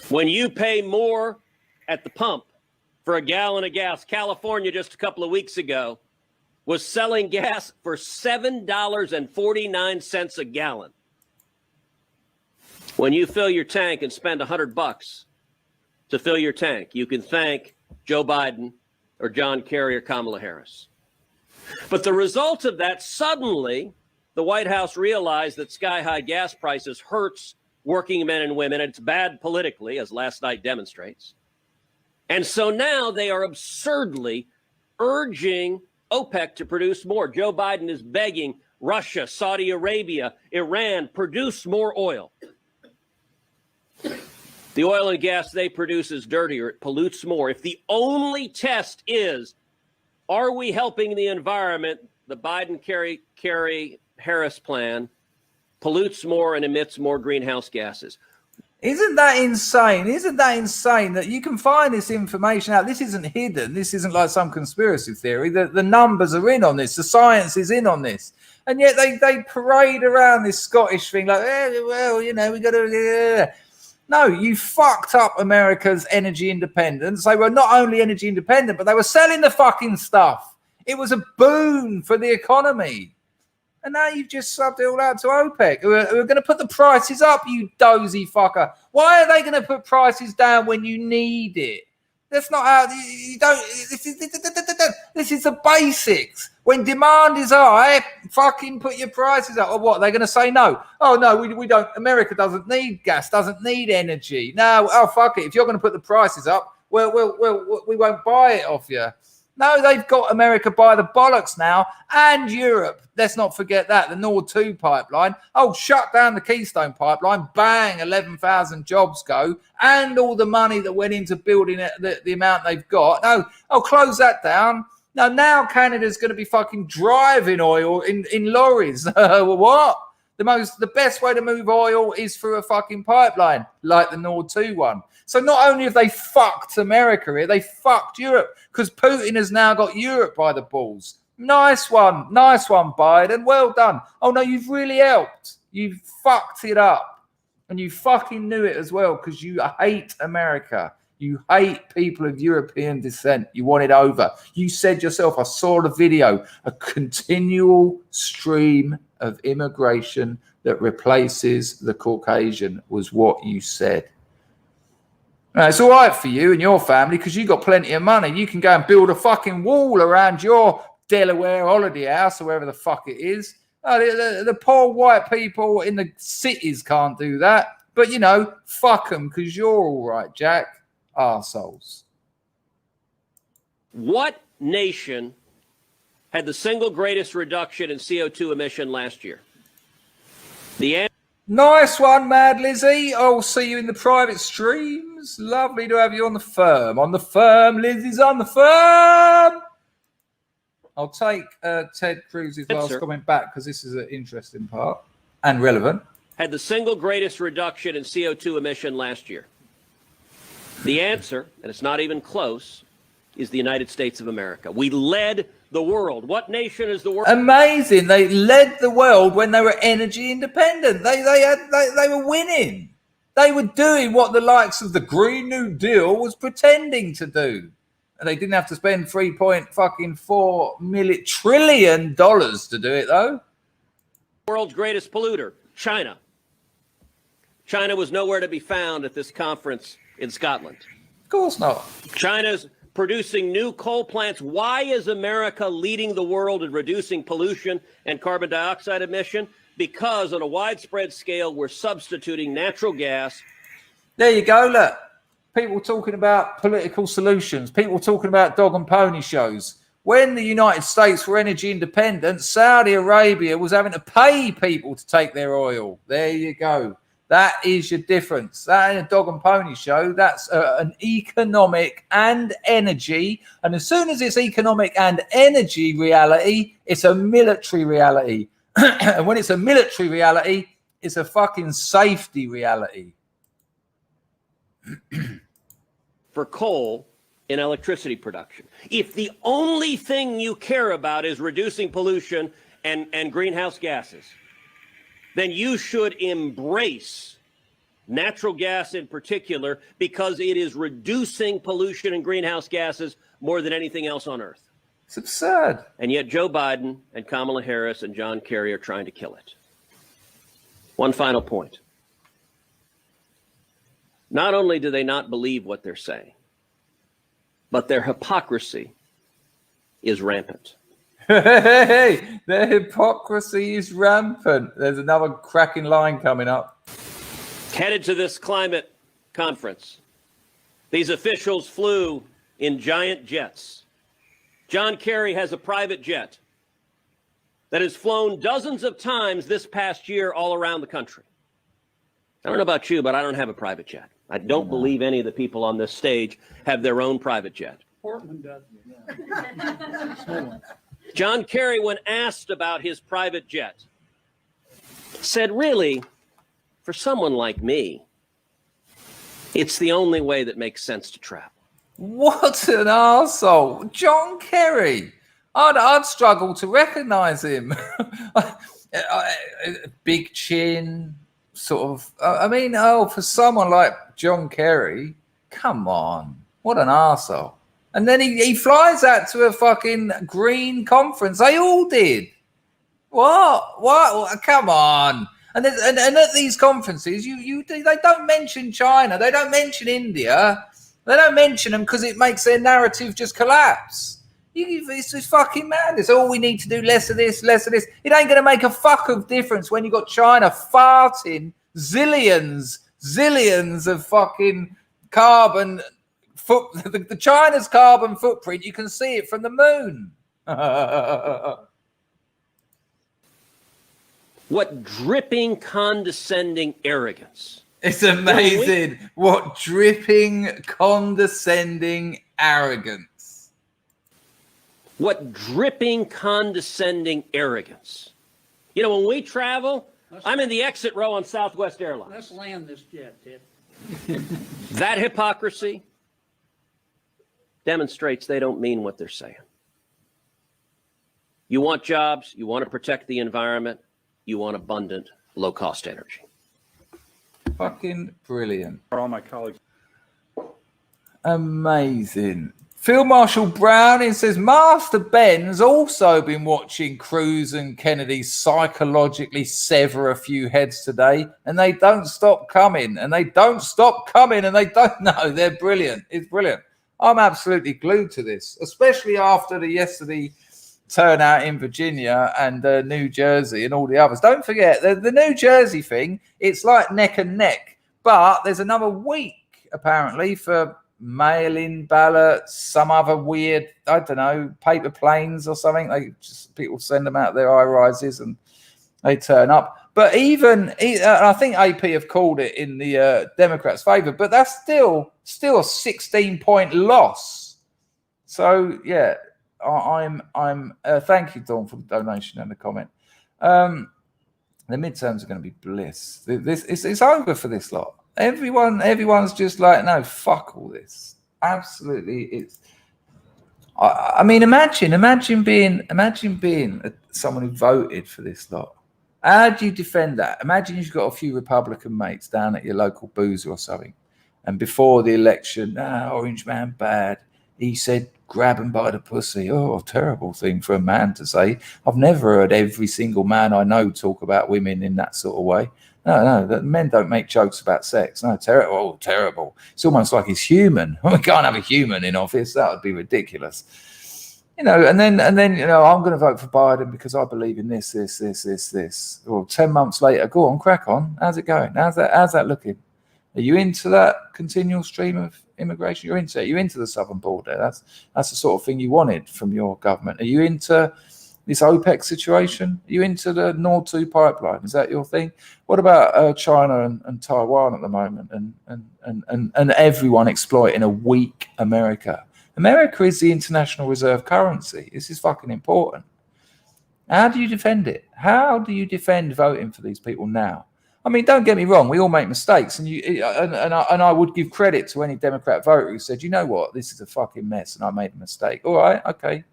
When you pay more at the pump for a gallon of gas, California just a couple of weeks ago was selling gas for $7.49 a gallon. When you fill your tank and spend $100 to fill your tank, you can thank Joe Biden or John Kerry or Kamala Harris. But the result of that, suddenly, the White House realized that sky-high gas prices hurts working men and women, and it's bad politically, as last night demonstrates. And so now they are absurdly urging OPEC to produce more. Joe Biden is begging Russia, Saudi Arabia, Iran, produce more oil. The oil and gas they produce is dirtier. It pollutes more. If the only test is, are we helping the environment, the Biden-Kerry-Harris plan pollutes more and emits more greenhouse gases. Isn't that insane? Isn't that insane that you can find this information out? This isn't hidden. This isn't like some conspiracy theory. The numbers are in on this. The science is in on this. And yet they parade around this Scottish thing like, well, we got to... No, you fucked up America's energy independence. They were not only energy independent, but they were selling the fucking stuff. It was a boon for the economy. And now you've just subbed it all out to OPEC, who are going to put the prices up, you dozy fucker. Why are they going to put prices down when you need it? That's not how you don't. This is the basics. When demand is high, fucking put your prices up. Or what? They're going to say no. Oh no, we don't. America doesn't need gas, doesn't need energy. No, oh fuck it. If you're going to put the prices up, well, we won't buy it off you. No, they've got America by the bollocks now, and Europe. Let's not forget that, the Nord 2 pipeline. Oh, shut down the Keystone pipeline. Bang, 11,000 jobs go, and all the money that went into building it, the amount they've got. No, close that down. No, now Canada's going to be fucking driving oil in lorries. What? The best way to move oil is through a fucking pipeline, like the Nord 2 one. So not only have they fucked America here, they fucked Europe, because Putin has now got Europe by the balls. Nice one, Biden. Well done. Oh no, you've really helped. You've fucked it up, and you fucking knew it as well, because you hate America. You hate people of European descent. You want it over. You said yourself, I saw the video, a continual stream of immigration that replaces the Caucasian was what you said. Now, it's all right for you and your family because you got plenty of money. You can go and build a fucking wall around your Delaware holiday house or wherever the fuck it is. The poor white people in the cities can't do that. But, fuck them because you're all right, Jack. Arseholes. What nation had the single greatest reduction in CO2 emission last year? Nice one, Mad Lizzie. I'll see you in the private streams. Lovely to have you on the firm. On the firm, Lizzie's on the firm. I'll take Ted Cruz's last comment back because this is an interesting part and relevant. Had the single greatest reduction in CO2 emission last year? The answer, and it's not even close, is the United States of America. We led the world. What nation is the world? Amazing. They led the world when they were energy independent. They were winning. They were doing what the likes of the Green New Deal was pretending to do. And they didn't have to spend $3.4 trillion to do it, though. World's greatest polluter, China. China was nowhere to be found at this conference in Scotland. Of course not. China's producing new coal plants. Why is America leading the world in reducing pollution and carbon dioxide emission? Because on a widespread scale, we're substituting natural gas. There you go, look. People talking about political solutions. People talking about dog and pony shows. When the United States were energy independent, Saudi Arabia was having to pay people to take their oil. There you go. That is your difference. That ain't a dog and pony show. That's an economic and energy. And as soon as it's economic and energy reality, it's a military reality. And when it's a military reality, it's a fucking safety reality. For coal in electricity production. If the only thing you care about is reducing pollution and greenhouse gases, then you should embrace natural gas in particular because it is reducing pollution and greenhouse gases more than anything else on Earth. It's absurd. And yet Joe Biden and Kamala Harris and John Kerry are trying to kill it. One final point. Not only do they not believe what they're saying, but their hypocrisy is rampant. Hey, their hypocrisy is rampant. There's another cracking line coming up. Headed to this climate conference, these officials flew in giant jets. John Kerry has a private jet that has flown dozens of times this past year all around the country. I don't know about you, but I don't have a private jet. I don't believe any of the people on this stage have their own private jet. Portland does. John Kerry, when asked about his private jet, said, really, for someone like me, it's the only way that makes sense to travel. What an arsehole. John Kerry. I'd struggle to recognize him. Big chin, sort of. I mean, for someone like John Kerry, come on. What an arsehole. And then he flies out to a fucking green conference. They all did. What? Come on. And at these conferences, they don't mention China. They don't mention India. They don't mention them because it makes their narrative just collapse. It's just fucking madness. All we need to do, less of this, less of this. It ain't going to make a fuck of difference when you got China farting zillions of fucking carbon. The China's carbon footprint, you can see it from the moon. What dripping, condescending arrogance. It's amazing. What dripping, condescending arrogance. What dripping, condescending arrogance. You know, when we travel, I'm in the exit row on Southwest Airlines. Let's land this jet, Ted. That hypocrisy demonstrates they don't mean what they're saying. You want jobs, you want to protect the environment, you want abundant, low-cost energy. Fucking brilliant. For all my colleagues. Amazing. Field Marshal Browning says Master Ben's also been watching Cruz and Kennedy psychologically sever a few heads today, and they don't stop coming, and they don't stop coming, and they don't know. They're brilliant. It's brilliant. I'm absolutely glued to this, especially after the yesterday turnout in Virginia and New Jersey and all the others. Don't forget, the New Jersey thing, it's like neck and neck, but there's another week, apparently, for mail-in ballots, some other weird, I don't know, paper planes or something. People send them out their high-rises and they turn up. But even I think AP have called it in the Democrats' favor, but that's still a 16-point loss. So yeah, I'm thank you, Dawn, for the donation and the comment. The midterms are going to be bliss. It's over for this lot. Everyone's just like, no, fuck all this. Absolutely, it's. I mean, imagine being someone who voted for this lot. How do you defend that? Imagine you've got a few Republican mates down at your local boozer or something, and before the election, Orange man bad. He said, grab him by the pussy. Oh, terrible thing for a man to say. I've never heard every single man I know talk about women in that sort of way. No, men don't make jokes about sex. No, terrible. Oh, terrible. It's almost like he's human. We can't have a human in office. That would be ridiculous. And then, I'm going to vote for Biden because I believe in this. Well, 10 months later, go on, crack on. How's it going? How's that looking? Are you into that continual stream of immigration? You're into it. You're into the southern border. That's the sort of thing you wanted from your government. Are you into this OPEC situation? Are you into the Nord 2 pipeline? Is that your thing? What about China and Taiwan at the moment and everyone exploiting a weak America? America is the international reserve currency. This is fucking important. How do you defend it? How do you defend voting for these people now? I mean, don't get me wrong. We all make mistakes, and I would give credit to any Democrat voter who said, "You know what? This is a fucking mess, and I made a mistake." All right, okay.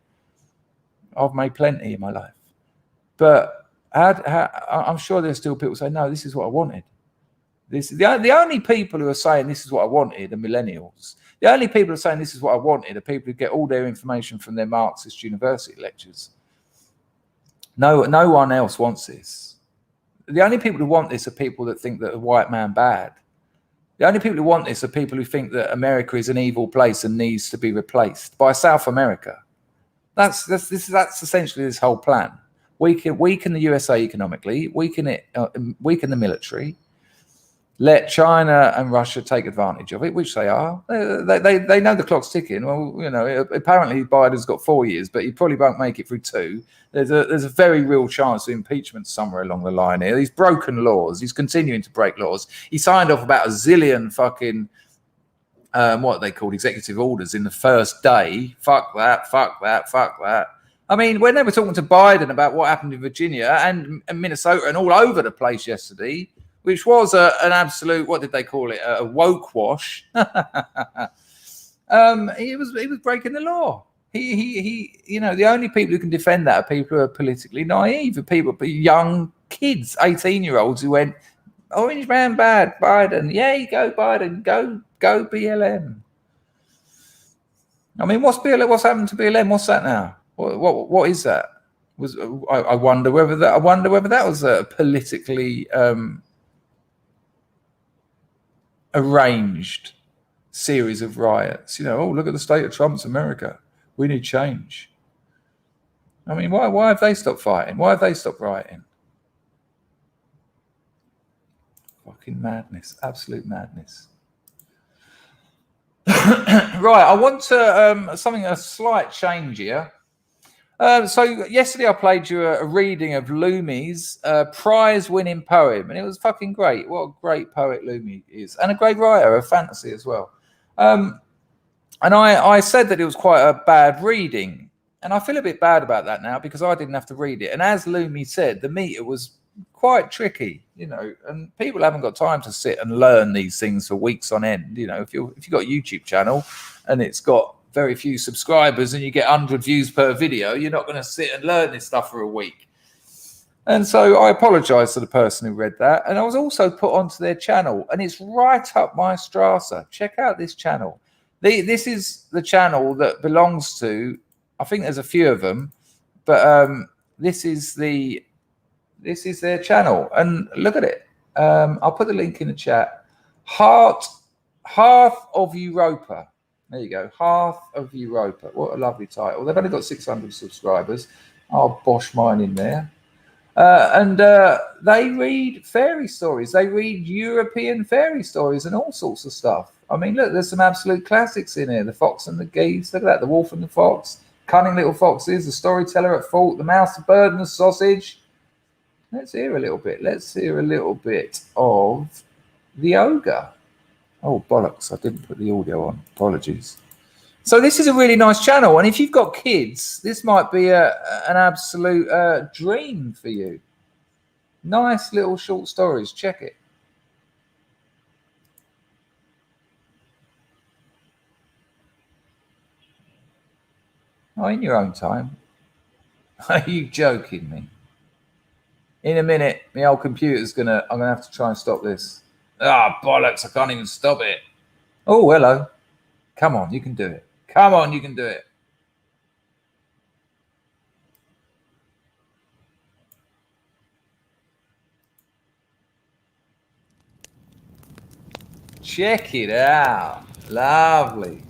I've made plenty in my life, but I'm sure there's still people who say, "No, this is what I wanted." The only people who are saying this is what I wanted are millennials. The only people who are saying this is what I wanted are people who get all their information from their Marxist university lectures. No one else wants this. The only people who want this are people that think that a white man bad. The only people who want this are people who think that America is an evil place and needs to be replaced by South America. That's essentially this whole plan. Weaken the USA economically, weaken the military, let China and Russia take advantage of it, which they are. They know the clock's ticking. Well, apparently Biden's got 4 years, but he probably won't make it through 2. There's a very real chance of impeachment somewhere along the line here. He's broken laws. He's continuing to break laws. He signed off about a zillion fucking what they called executive orders in the first day. Fuck that. I mean, when they were talking to Biden about what happened in Virginia and Minnesota and all over the place yesterday, which was an absolute, what did they call it? A woke wash. He was breaking the law. The only people who can defend that are people who are politically naive, young kids, 18-year-olds who went, Orange man bad, Biden. Yay, go Biden, go BLM. I mean, what's BLM? What's happened to BLM? What's that now? What is that? I wonder whether that was a politically arranged series of riots. Look at the state of Trump's America. We need change. I mean, why have they stopped fighting? Why have they stopped rioting? Fucking madness. Absolute madness. Right, I want to a slight change here. So yesterday I played you a reading of Lumi's prize-winning poem, and it was fucking great. What a great poet Lumi is, and a great writer of fantasy as well. And I said that it was quite a bad reading, and I feel a bit bad about that now because I didn't have to read it. And as Lumi said, the meter was quite tricky, and people haven't got time to sit and learn these things for weeks on end. If you've got a YouTube channel and it's got very few subscribers and you get 100 views per video, you're not going to sit and learn this stuff for a week. And so I apologize to the person who read that. And I was also put onto their channel, and it's right up my strata. Check out this channel. This is the channel that belongs to, I think there's a few of them, but this is their channel. And look at it. I'll put the link in the chat. Hearth of Europa. There you go. Hearth of Europa. What a lovely title. They've only got 600 subscribers. I'll bosh mine in there. And they read fairy stories. They read European fairy stories and all sorts of stuff. I mean, look, there's some absolute classics in here. The Fox and the Geese. Look at that. The Wolf and the Fox. Cunning Little Foxes. The Storyteller at Fault. The Mouse, the Bird, and the Sausage. Let's hear a little bit. Let's hear a little bit of the Ogre. Oh, bollocks. I didn't put the audio on. Apologies. So this is a really nice channel. And if you've got kids, this might be an absolute dream for you. Nice little short stories. Check it. Oh, in your own time. Are you joking me? In a minute, my old computer's I'm gonna have to try and stop this. Ah, bollocks, I can't even stop it. Oh, hello. Come on, you can do it. Come on, you can do it. Check it out. Lovely.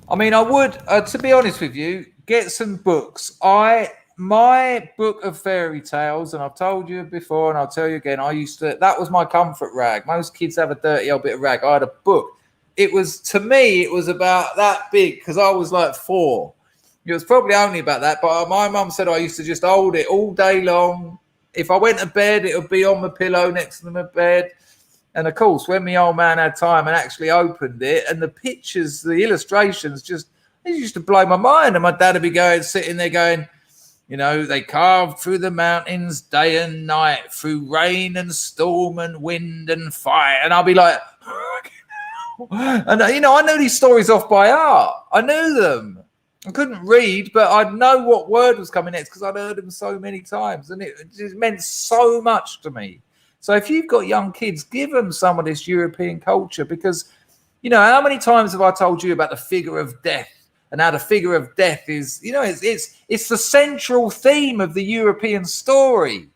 I mean, I would, to be honest with you, get some books. My book of fairy tales, and I've told you before, and I'll tell you again, that was my comfort rag. Most kids have a dirty old bit of rag. I had a book. To me, it was about that big because I was like 4. It was probably only about that, but my mum said I used to just hold it all day long. If I went to bed, it would be on my pillow next to my bed. And of course, when my old man had time and actually opened it, and the pictures, the illustrations, it used to blow my mind. And my dad would be sitting there going, you know, they carved through the mountains day and night, through rain and storm and wind and fire. And I'll be like, and you know, I knew these stories off by heart. I knew them. I couldn't read, but I'd know what word was coming next because I'd heard them so many times, and it just meant so much to me. So if you've got young kids, give them some of this European culture because, you know, how many times have I told you about the figure of death and how the figure of death is, you know, it's the central theme of the European story.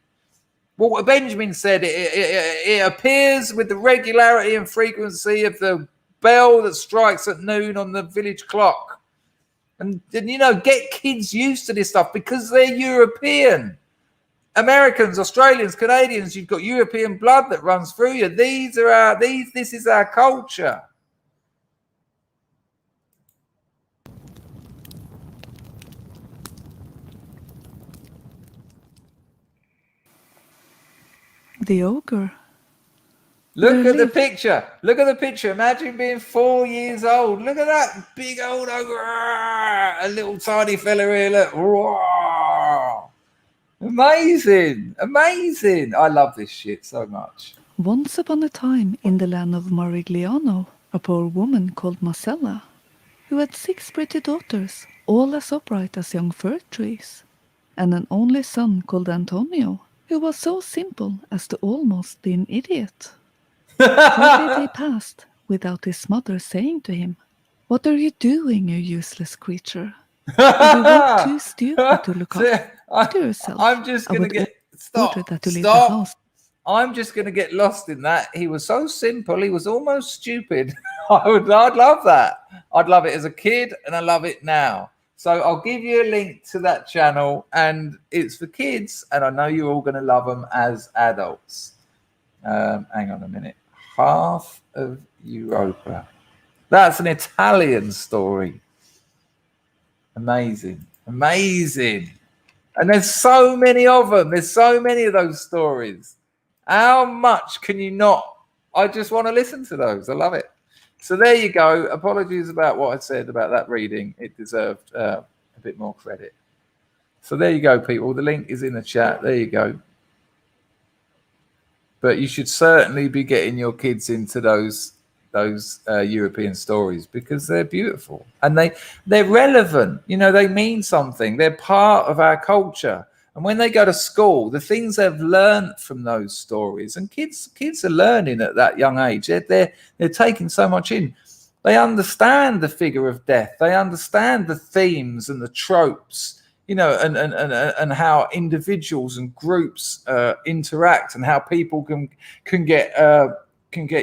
What Benjamin said, it appears with the regularity and frequency of the bell that strikes at noon on the village clock. And you know, get kids used to this stuff because they're European. Americans, Australians, Canadians, you've got European blood that runs through you. This is our culture. The ogre. Look at the picture. Look at the picture. Imagine being 4 years old. Look at that big old ogre. A little tiny fella here. Look. Amazing. Amazing. I love this shit so much. Once upon a time in the land of Marigliano, a poor woman called Marcella, who had 6 pretty daughters, all as upright as young fir trees, and an only son called Antonio, who was so simple as to almost be an idiot. Hardly a day passed without his mother saying to him, "What are you doing, you useless creature? You were too stupid to look after yourself. I'm just going to get... Stop. I'm just going to get lost in that. He was so simple. He was almost stupid. I'd love that. I'd love it as a kid, and I love it now. So I'll give you a link to that channel, and it's for kids, and I know you're all going to love them as adults. Hang on a minute. Half of Europa. That's an Italian story. Amazing. Amazing. And there's so many of them. There's so many of those stories. How much can you not? I just want to listen to those. I love it. So there you go. Apologies about what I said about that reading. It deserved a bit more credit. So there you go, people. The link is in the chat. There you go. But you should certainly be getting your kids into those European stories because they're beautiful and they're relevant. You know, they mean something. They're part of our culture. And when they go to school, the things they've learned from those stories, and kids are learning at that young age. They're taking so much in. They understand the figure of death. They understand the themes and the tropes. You know, and how individuals and groups interact, and how people can get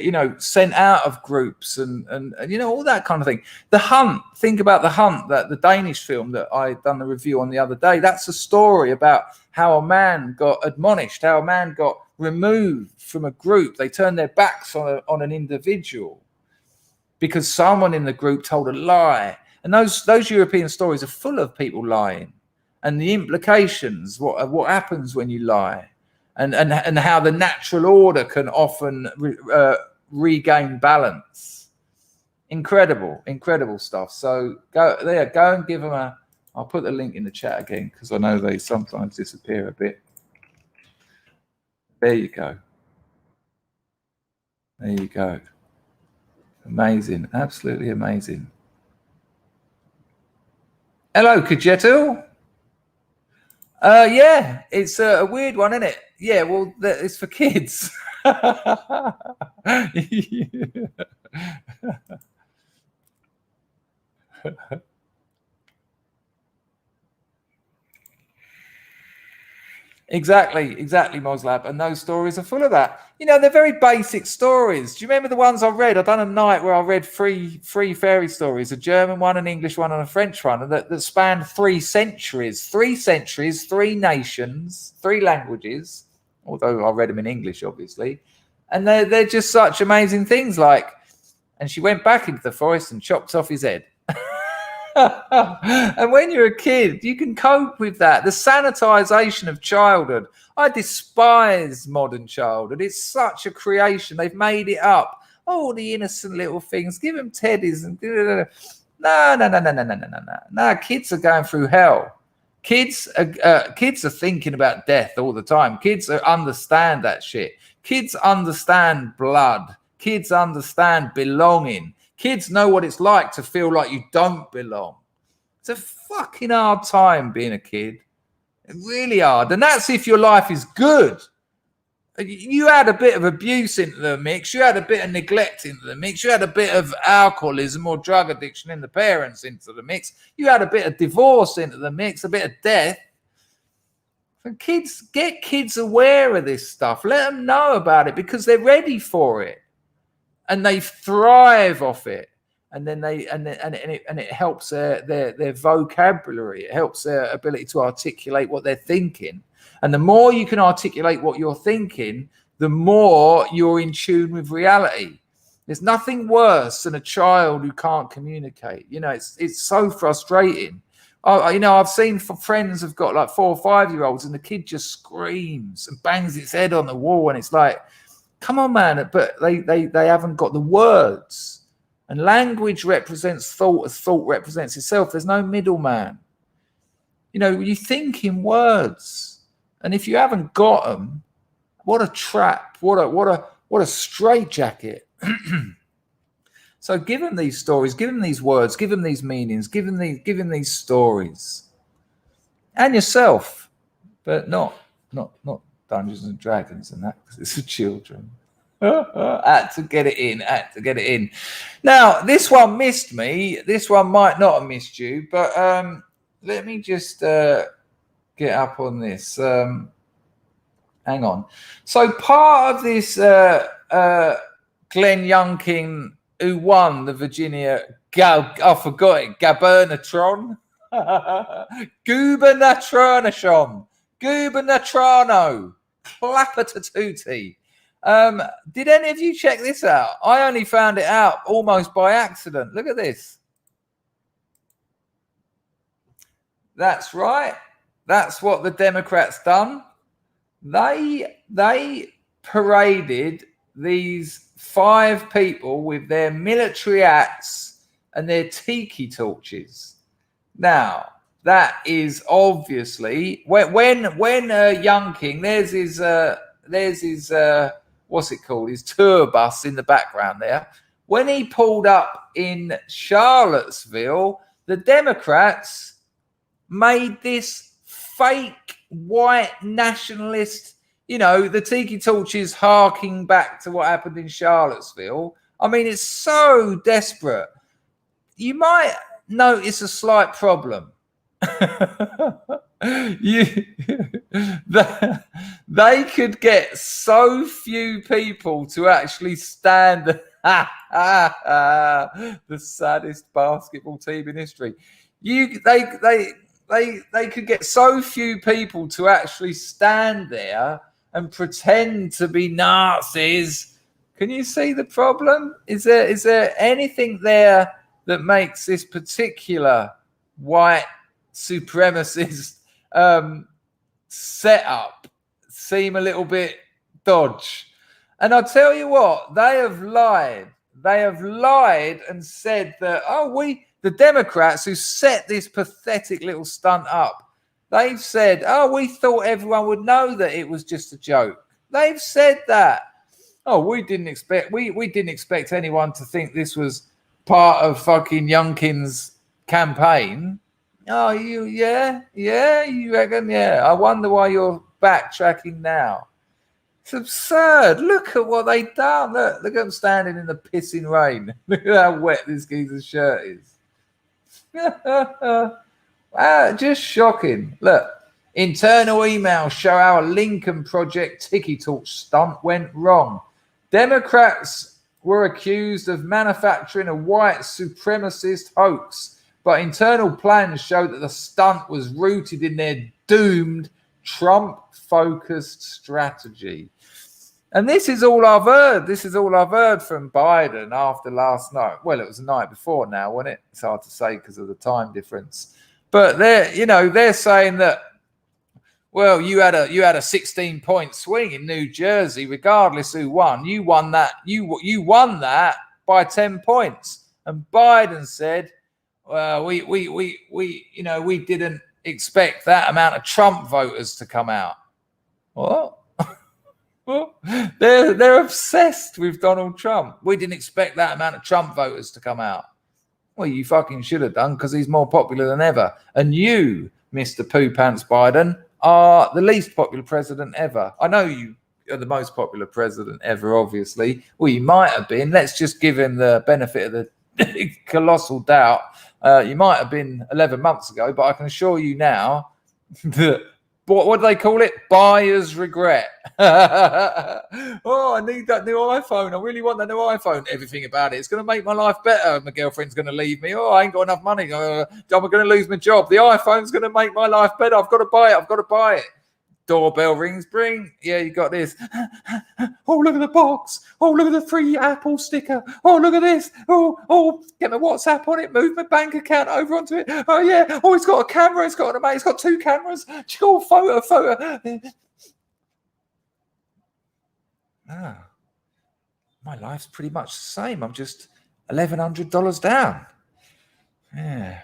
you know, sent out of groups, and you know, all that kind of thing. The Hunt. Think about The Hunt, that the Danish film that I done the review on the other day. That's a story about how a man got admonished, how a man got removed from a group. They turned their backs on an individual because someone in the group told a lie. And those European stories are full of people lying. And the implications, what happens when you lie, and how the natural order can often regain balance. Incredible stuff. So go and give them I'll put the link in the chat again because I know they sometimes disappear a bit. There you go. There you go. Amazing. Absolutely amazing. Hello, Kajetu. Yeah, it's a weird one, isn't it? Yeah, well, it's for kids. Exactly, Moslab. And those stories are full of that. You know, they're very basic stories. Do you remember the ones I read? I've done a night where I read three fairy stories, a German one, an English one, and a French one, and that spanned 3 centuries. 3 centuries, 3 nations, 3 languages, although I read them in English, obviously. And they're just such amazing things like, and she went back into the forest and chopped off his head. And when you're a kid, you can cope with that. The sanitization of childhood. I despise modern childhood. It's such a creation. They've made it up. Oh, the innocent little things. Give them teddies and no. Kids are going through hell. Kids are thinking about death all the time. Kids understand that shit. Kids understand blood. Kids understand belonging. Kids know what it's like to feel like you don't belong. It's a fucking hard time being a kid. Really hard. And that's if your life is good. You had a bit of abuse into the mix. You had a bit of neglect into the mix. You had a bit of alcoholism or drug addiction in the parents into the mix. You had a bit of divorce into the mix, a bit of death. And get kids aware of this stuff. Let them know about it because they're ready for it. And they thrive off it, and then it helps their vocabulary. It helps their ability to articulate what they're thinking. And the more you can articulate what you're thinking, the more you're in tune with reality. There's nothing worse than a child who can't communicate. You know, it's so frustrating. I've seen friends have got like 4 or 5 year olds, and the kid just screams and bangs its head on the wall, and it's like, come on, man, but they haven't got the words. And language represents thought as thought represents itself. There's no middleman. You know, you think in words. And if you haven't got them, what a trap. What a straitjacket. So give them these stories, give them these words, give them these meanings, give them these stories. And yourself, but not Dungeons and Dragons and that, because it's for children. Had to get it in. Now, this one missed me. This one might not have missed you, but let me just get up on this. Hang on. So part of this Glenn Youngkin, who won the Virginia, I forgot it, Gubernatron. Gubernatrano. Clapper-tutti. Did any of you check this out? I only found it out almost by accident. Look at this. That's right. That's what the Democrats done. They paraded these 5 people with their military hats and their tiki torches. Now, that is obviously when Youngkin, there's his what's it called? His tour bus in the background there. When he pulled up in Charlottesville, the Democrats made this fake white nationalist, you know, the tiki torches harking back to what happened in Charlottesville. I mean, it's so desperate. You might notice a slight problem. They could get so few people to actually stand the saddest basketball team in history. They could get so few people to actually stand there and pretend to be Nazis. Can you see the problem? Is there anything there that makes this particular white supremacist setup seem a little bit dodge? And I'll tell you what, they have lied and said that, the Democrats who set this pathetic little stunt up, they've said, we thought everyone would know that it was just a joke. They've said that. Oh, we didn't expect anyone to think this was part of fucking Youngkin's campaign. Oh, you reckon? Yeah. I wonder why you're backtracking now. It's absurd. Look at what they've done. Look at them standing in the pissing rain. Look at how wet this geezer's shirt is. Just shocking. Look, internal emails show how a Lincoln Project Tiki Talk stunt went wrong. Democrats were accused of manufacturing a white supremacist hoax, but internal plans show that the stunt was rooted in their doomed Trump-focused strategy. And this is all I've heard. This is all I've heard from Biden after last night. Well, it was the night before now, wasn't it? It's hard to say because of the time difference. But they're saying that, well, you had a 16-point swing in New Jersey, regardless who won. You won that. You won that by 10 points. And Biden said, well, we didn't expect that amount of Trump voters to come out. What? Well, they're obsessed with Donald Trump. We didn't expect that amount of Trump voters to come out. Well, you fucking should have done, because he's more popular than ever. And you, Mr. Poo Pants Biden, are the least popular president ever. I know you are the most popular president ever, obviously. Well, you might have been. Let's just give him the benefit of the colossal doubt. You might have been 11 months ago, but I can assure you now that what do they call it? Buyer's regret. Oh, I need that new iPhone. I really want that new iPhone. Everything about it. It's going to make my life better. My girlfriend's going to leave me. Oh, I ain't got enough money. I'm going to lose my job. The iPhone's going to make my life better. I've got to buy it. I've got to buy it. Doorbell rings. Bring. Yeah, you got this. Oh, look at the box. Oh, look at the free Apple sticker. Oh, look at this. Oh, get my WhatsApp on it. Move my bank account over onto it. Oh, yeah. Oh, it's got a camera. It's got two cameras. Oh, photo. My life's pretty much the same. I'm just $1,100 down. Yeah.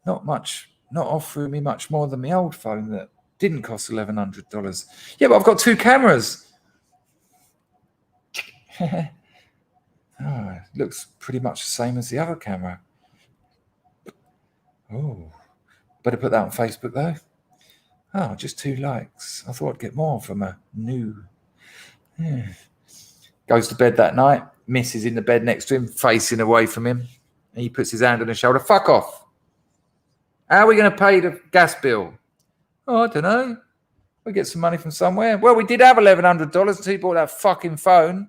Not much. Not offering me much more than my old phone that didn't cost $1,100. Yeah, but I've got two cameras. It looks pretty much the same as the other camera. Oh, better put that on Facebook though. Oh, just 2 likes. I thought I'd get more from a new. Yeah. Goes to bed that night. Miss is in the bed next to him, facing away from him. And he puts his hand on his shoulder. Fuck off. How are we going to pay the gas bill? Oh, I don't know. We'll get some money from somewhere. Well, we did have $1,100 until he bought that fucking phone.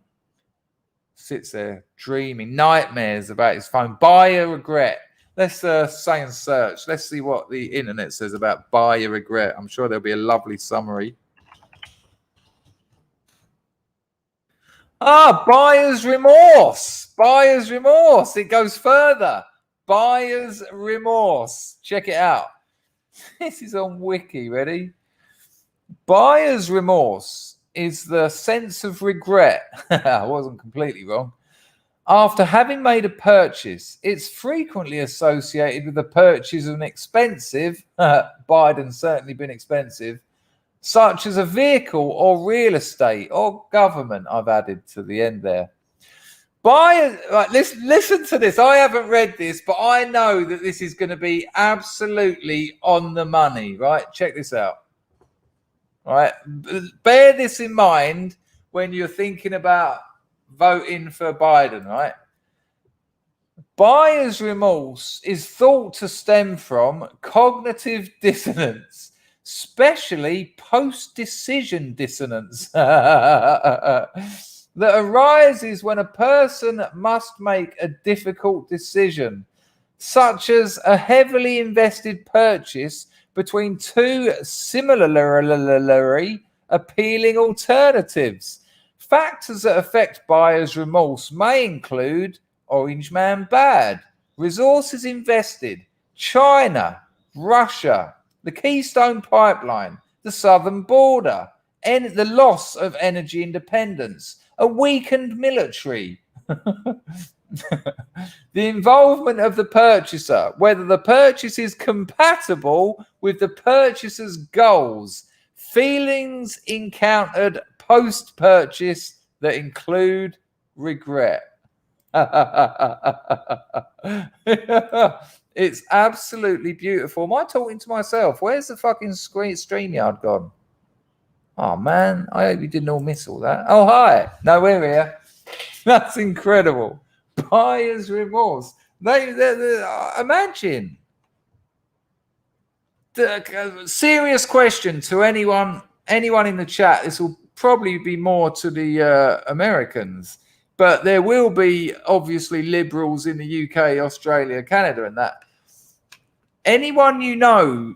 Sits there dreaming nightmares about his phone. Buyer regret. Let's say and search. Let's see what the internet says about buyer regret. I'm sure there'll be a lovely summary. Buyer's remorse. Buyer's remorse. It goes further. Buyer's remorse. Check it out. This is on Wiki. Ready? Buyer's remorse is the sense of regret. I wasn't completely wrong. After having made a purchase, it's frequently associated with the purchase of an expensive, Biden's certainly been expensive, such as a vehicle or real estate or government. I've added to the end there. Buyers, right, listen to this. I haven't read this, but I know that this is going to be absolutely on the money, right? Check this out. All right. Bear this in mind when you're thinking about voting for Biden, right? Buyer's remorse is thought to stem from cognitive dissonance, especially post-decision dissonance. That arises when a person must make a difficult decision, such as a heavily invested purchase between two similarly appealing alternatives. Factors that affect buyer's remorse may include Orange Man bad, resources invested, China, Russia, the Keystone Pipeline, the southern border, and the loss of energy independence, a weakened military, the involvement of the purchaser, whether the purchase is compatible with the purchaser's goals, feelings encountered post-purchase that include regret. It's absolutely beautiful. Am I talking to myself? Where's the fucking StreamYard gone? Oh man, I hope you didn't all miss all that. Oh hi, no, we're here. That's incredible. Buyer's remorse. They imagine. Serious question to anyone in the chat. This will probably be more to the Americans, but there will be obviously liberals in the UK, Australia, Canada, and that. Anyone you know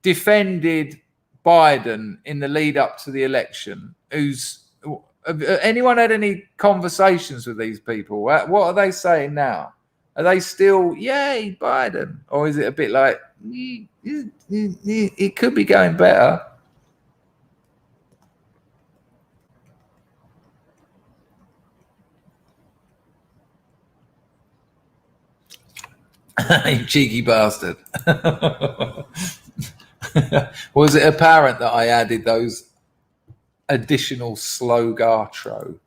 defended Biden in the lead up to the election? Anyone had any conversations with these people? What are they saying now? Are they still, yay, Biden? Or is it a bit like, it could be going better? You cheeky bastard. Was it apparent that I added those additional slogatro?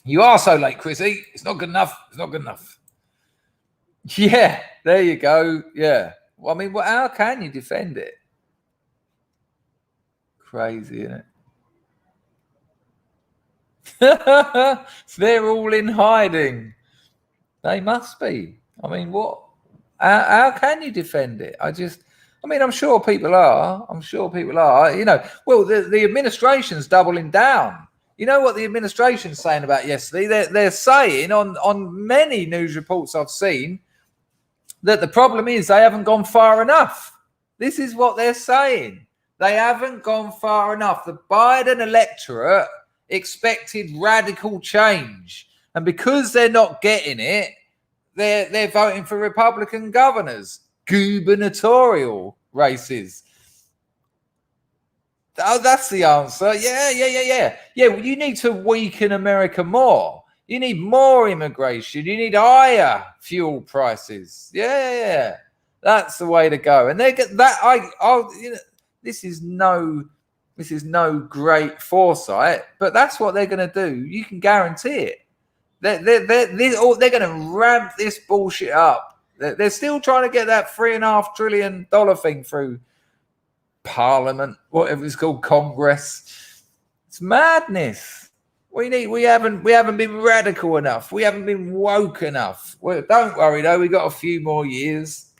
You are so late, Chrissy. It's not good enough. It's not good enough. Yeah, there you go. Yeah. Well, I mean, how can you defend it? Crazy, isn't it? They're all in hiding. They must be. I mean, what? How can you defend it? I mean, I'm sure people are. You know, well, the administration's doubling down. You know what the administration's saying about yesterday? They're saying on many news reports I've seen that the problem is they haven't gone far enough. This is what they're saying. They haven't gone far enough. The Biden electorate expected radical change. And because they're not getting it, they're voting for Republican governors, gubernatorial races. Oh, that's the answer. Yeah. Well, you need to weaken America more. You need more immigration. You need higher fuel prices. Yeah. That's the way to go. And they get that. You know, this is no great foresight, but that's what they're going to do. You can guarantee it. They're going to ramp this bullshit up. They're still trying to get that $3.5 trillion thing through Parliament, whatever it's called, Congress. It's madness. We haven't been radical enough. We haven't been woke enough. Well, don't worry though, we got a few more years.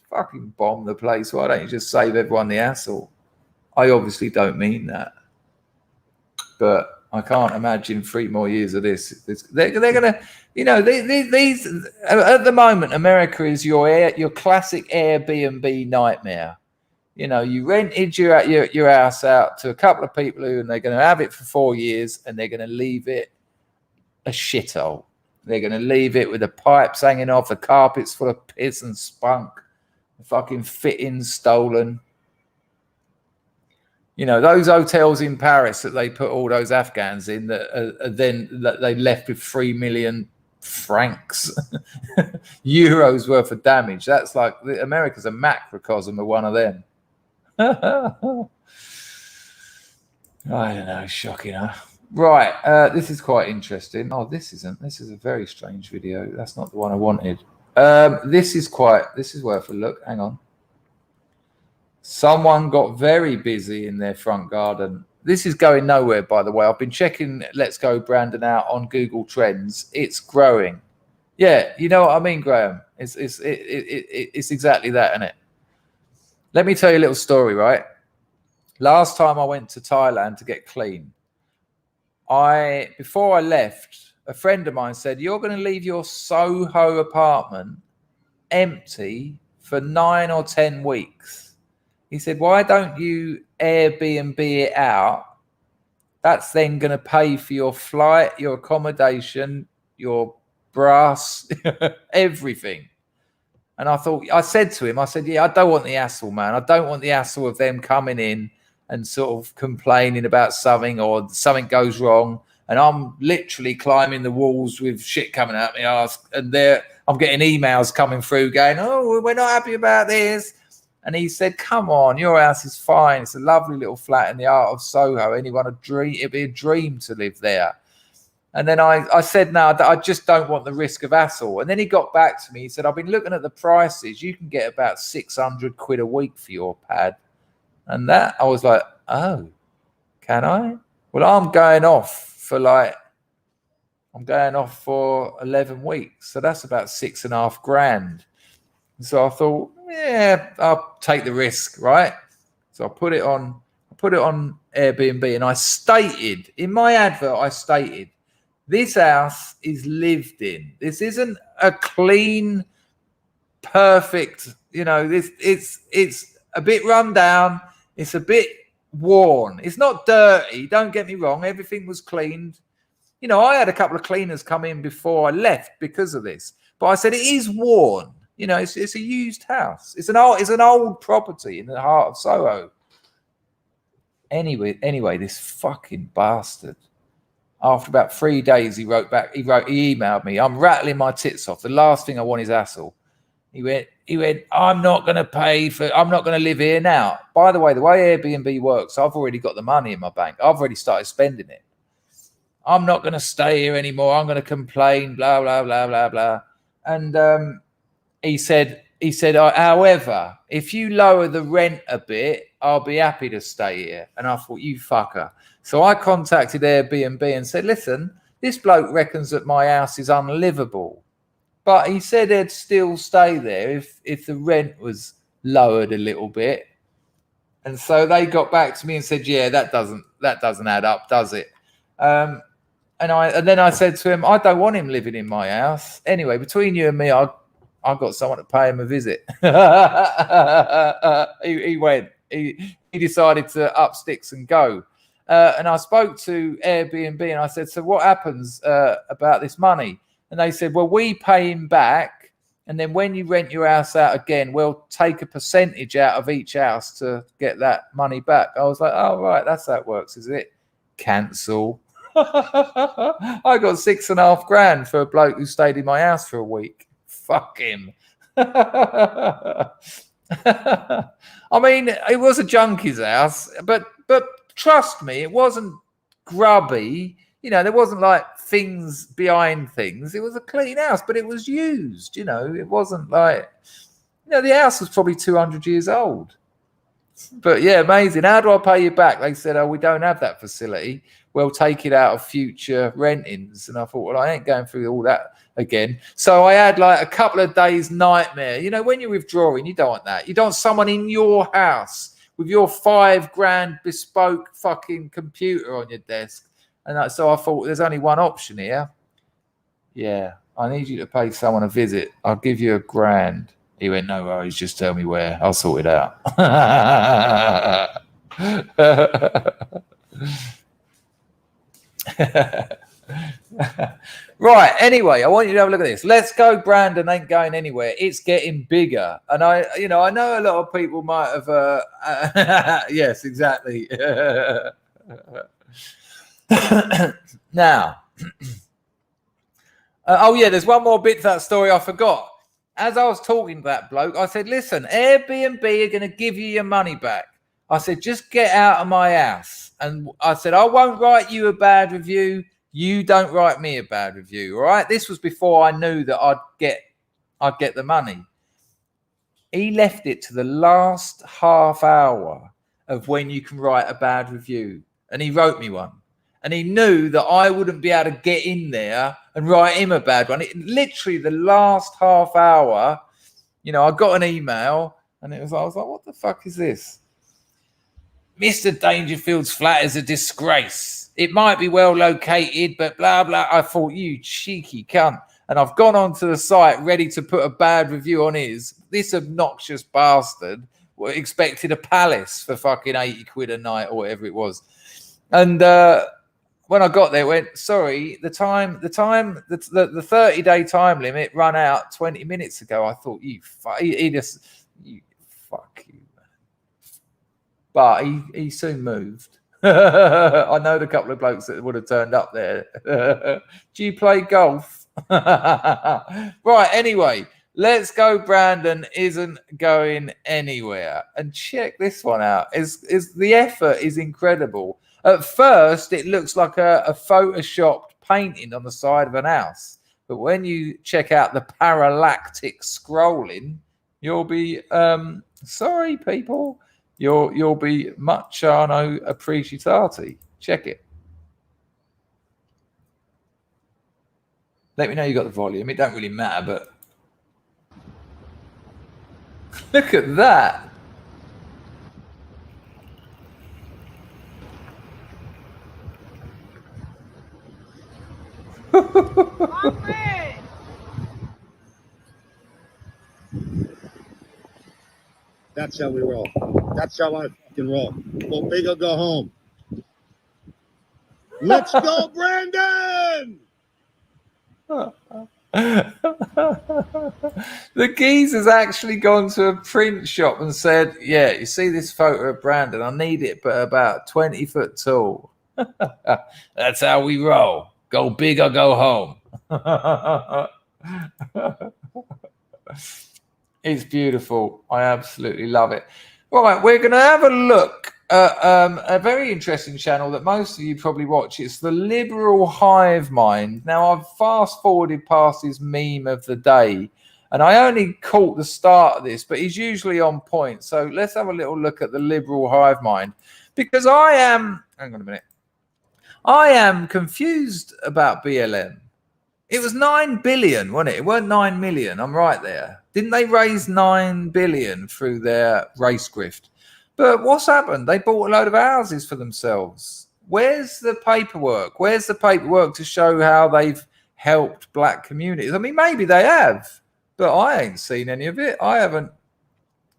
Fucking bomb the place. Why don't you just save everyone the hassle? I obviously don't mean that, but I can't imagine 3 more years of this. They're gonna, you know, these at the moment, America is your classic Airbnb nightmare. You know, you rented your house out to a couple of people and they're going to have it for 4 years and they're going to leave it a shithole. They're going to leave it with the pipes hanging off, the carpets full of piss and spunk, the fucking fittings stolen. You know, those hotels in Paris that they put all those Afghans in that they left with 3 million francs, euros worth of damage. That's like America's a macrocosm of one of them. I don't know, shocking, huh? Right, this is quite interesting. Oh, this is a very strange video. That's not the one I wanted. This is worth a look. Hang on. Someone got very busy in their front garden. This is going nowhere, by the way. I've been checking Let's Go Brandon out on Google Trends. It's growing. Yeah, you know what I mean, Graham? It's exactly that, isn't it? Let me tell you a little story, right? Last time I went to Thailand to get clean, before I left, a friend of mine said, "You're going to leave your Soho apartment empty for 9 or 10 weeks." He said, "Why don't you Airbnb it out? That's then going to pay for your flight, your accommodation, your brass, everything." And I said to him, "Yeah, I don't want the hassle, man. I don't want the hassle of them coming in and sort of complaining about something or something goes wrong. And I'm literally climbing the walls with shit coming out my ass. And I'm getting emails coming through going, oh, we're not happy about this." And he said, come on, your house is fine. It's a lovely little flat in the heart of Soho. Anyone would dream, it'd be a dream to live there. And then I said, no, I just don't want the risk of hassle. And then he got back to me. He said, I've been looking at the prices. You can get about 600 quid a week for your pad. And that, I was like, oh, can I? Well, I'm going off for 11 weeks. So that's about $6,500. So I thought, yeah, I'll take the risk, right? So I put it on Airbnb, and I stated in my advert, this house is lived in. This isn't a clean, perfect, it's a bit run down. It's a bit worn. It's not dirty. Don't get me wrong. Everything was cleaned. I had a couple of cleaners come in before I left because of this. But I said, it is worn. It's a used house. It's an old property in the heart of Soho. Anyway, this fucking bastard. After about 3 days, he wrote back. He emailed me. I'm rattling my tits off. The last thing I want is hassle. He went, I'm not going to live here now. By the way Airbnb works, I've already got the money in my bank. I've already started spending it. I'm not going to stay here anymore. I'm going to complain, blah, blah, blah, blah, blah. And he said, however, if you lower the rent a bit, I'll be happy to stay here. And I thought, you fucker. So I contacted Airbnb and said, listen, this bloke reckons that my house is unlivable. But he said he'd still stay there if the rent was lowered a little bit. And so they got back to me and said, yeah, that doesn't add up, does it? And then I said to him, I don't want him living in my house. Anyway, between you and me, I got someone to pay him a visit. He went. He decided to up sticks and go. And I spoke to Airbnb and I said, so what happens about this money? And they said, well, we pay him back. And then when you rent your house out again, we'll take a percentage out of each house to get that money back. I was like, oh, right, that's how it works, is it? Cancel. I got $6,500 for a bloke who stayed in my house for a week. Fuck him. I mean, it was a junkie's house, but trust me, it wasn't grubby. There wasn't like things behind things. It was a clean house, but it was used. It wasn't like, the house was probably 200 years old. But yeah, amazing. How do I pay you back? They said, oh, we don't have that facility. We'll take it out of future rentings. And I thought, well, I ain't going through all that again. So I had like a couple of days nightmare. When you're withdrawing, you don't want that. You don't want someone in your house with your $5,000 bespoke fucking computer on your desk. And so I thought, there's only one option here. Yeah, I need you to pay someone a visit. I'll give you $1,000. He went, no worries, just tell me where. I'll sort it out. Right, anyway, I want you to have a look at this. Let's Go Brandon ain't going anywhere. It's getting bigger. And I know a lot of people might have yes, exactly. Now, oh yeah, there's one more bit to that story I forgot. As I was talking to that bloke, I said, listen, Airbnb are going to give you your money back. I said, just get out of my house. And I said, I won't write you a bad review. You don't write me a bad review. All right. This was before I knew that I'd get the money. He left it to the last half hour of when you can write a bad review. And he wrote me one. And he knew that I wouldn't be able to get in there and write him a bad one. Literally the last half hour, I got an email and I was like, what the fuck is this? Mr. Dangerfield's flat is a disgrace. It might be well located, but blah, blah. I thought, you cheeky cunt. And I've gone onto the site ready to put a bad review on his. This obnoxious bastard expected a palace for fucking 80 quid a night or whatever it was. And when I got there, it went, sorry, the 30-day time limit ran out 20 minutes ago. I thought, you fuck you, man. But he soon moved. I know the couple of blokes that would have turned up there. Do you play golf? Right, anyway, Let's Go Brandon isn't going anywhere. And check this one out. Is the effort is incredible. At first, it looks like a photoshopped painting on the side of an house. But when you check out the parallactic scrolling, you'll be sorry, people. You'll be muchano appreciati. Check it. Let me know you got the volume. It don't really matter, but look at that. That's how we roll. That's how I fucking roll. Go big or go home. Let's go, Brandon! The geezer's actually gone to a print shop and said, yeah, you see this photo of Brandon? I need it, but about 20 foot tall. That's how we roll. Go big or go home. It's beautiful. I absolutely love it. All right, we're going to have a look at a very interesting channel that most of you probably watch. It's the Liberal Hive Mind. Now, I've fast forwarded past his meme of the day, and I only caught the start of this, but he's usually on point. So let's have a little look at the Liberal Hive Mind, because I am, hang on a minute, I am confused about BLM. It was 9 billion, wasn't it? It weren't 9 million. I'm right there. Didn't they raise 9 billion through their race grift? But what's happened? They bought a load of houses for themselves. Where's the paperwork? Where's the paperwork to show how they've helped black communities? I mean, maybe they have, but I ain't seen any of it. I haven't.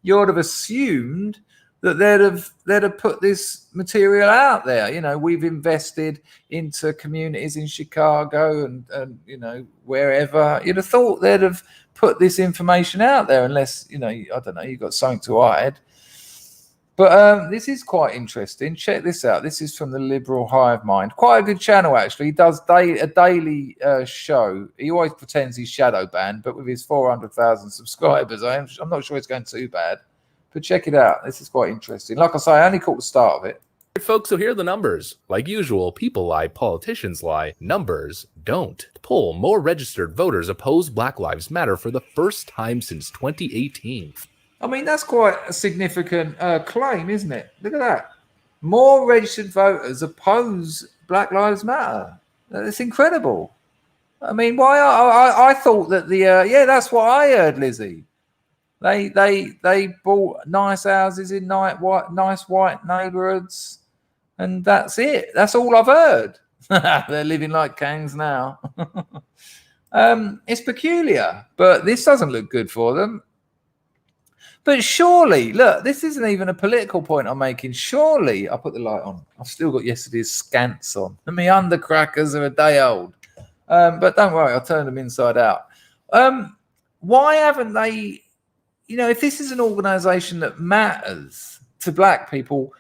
You would have assumed that they'd have put this material out there. You know, we've invested into communities in Chicago and you know, wherever. You'd have thought they'd have put this information out there, unless, you know, I don't know, you've got something to hide. But this is quite interesting. Check this out. This is from the Liberal Hive Mind. Quite a good channel, actually. He does a daily show. He always pretends he's shadow banned, but with his 400,000 subscribers, I'm not sure it's going too bad. But check it out. This is quite interesting. Like I say, I only caught the start of it. Folks, so here are the numbers. Like usual, people lie, politicians lie, numbers don't. Poll, more registered voters oppose Black Lives Matter for the first time since 2018. I mean, that's quite a significant claim, isn't it? Look at that. More registered voters oppose Black Lives Matter. It's incredible. I mean, why? I thought that the yeah, that's what I heard, Lizzie. They bought nice houses in nice white neighborhoods, and that's it. That's all I've heard. They're living like kings now. It's peculiar, but this doesn't look good for them. But surely, look, this isn't even a political point I'm making. Surely, I put the light on. I've still got yesterday's scants on. And my undercrackers are a day old. But don't worry, I'll turn them inside out. Why haven't they... You know, if this is an organization that matters to black people,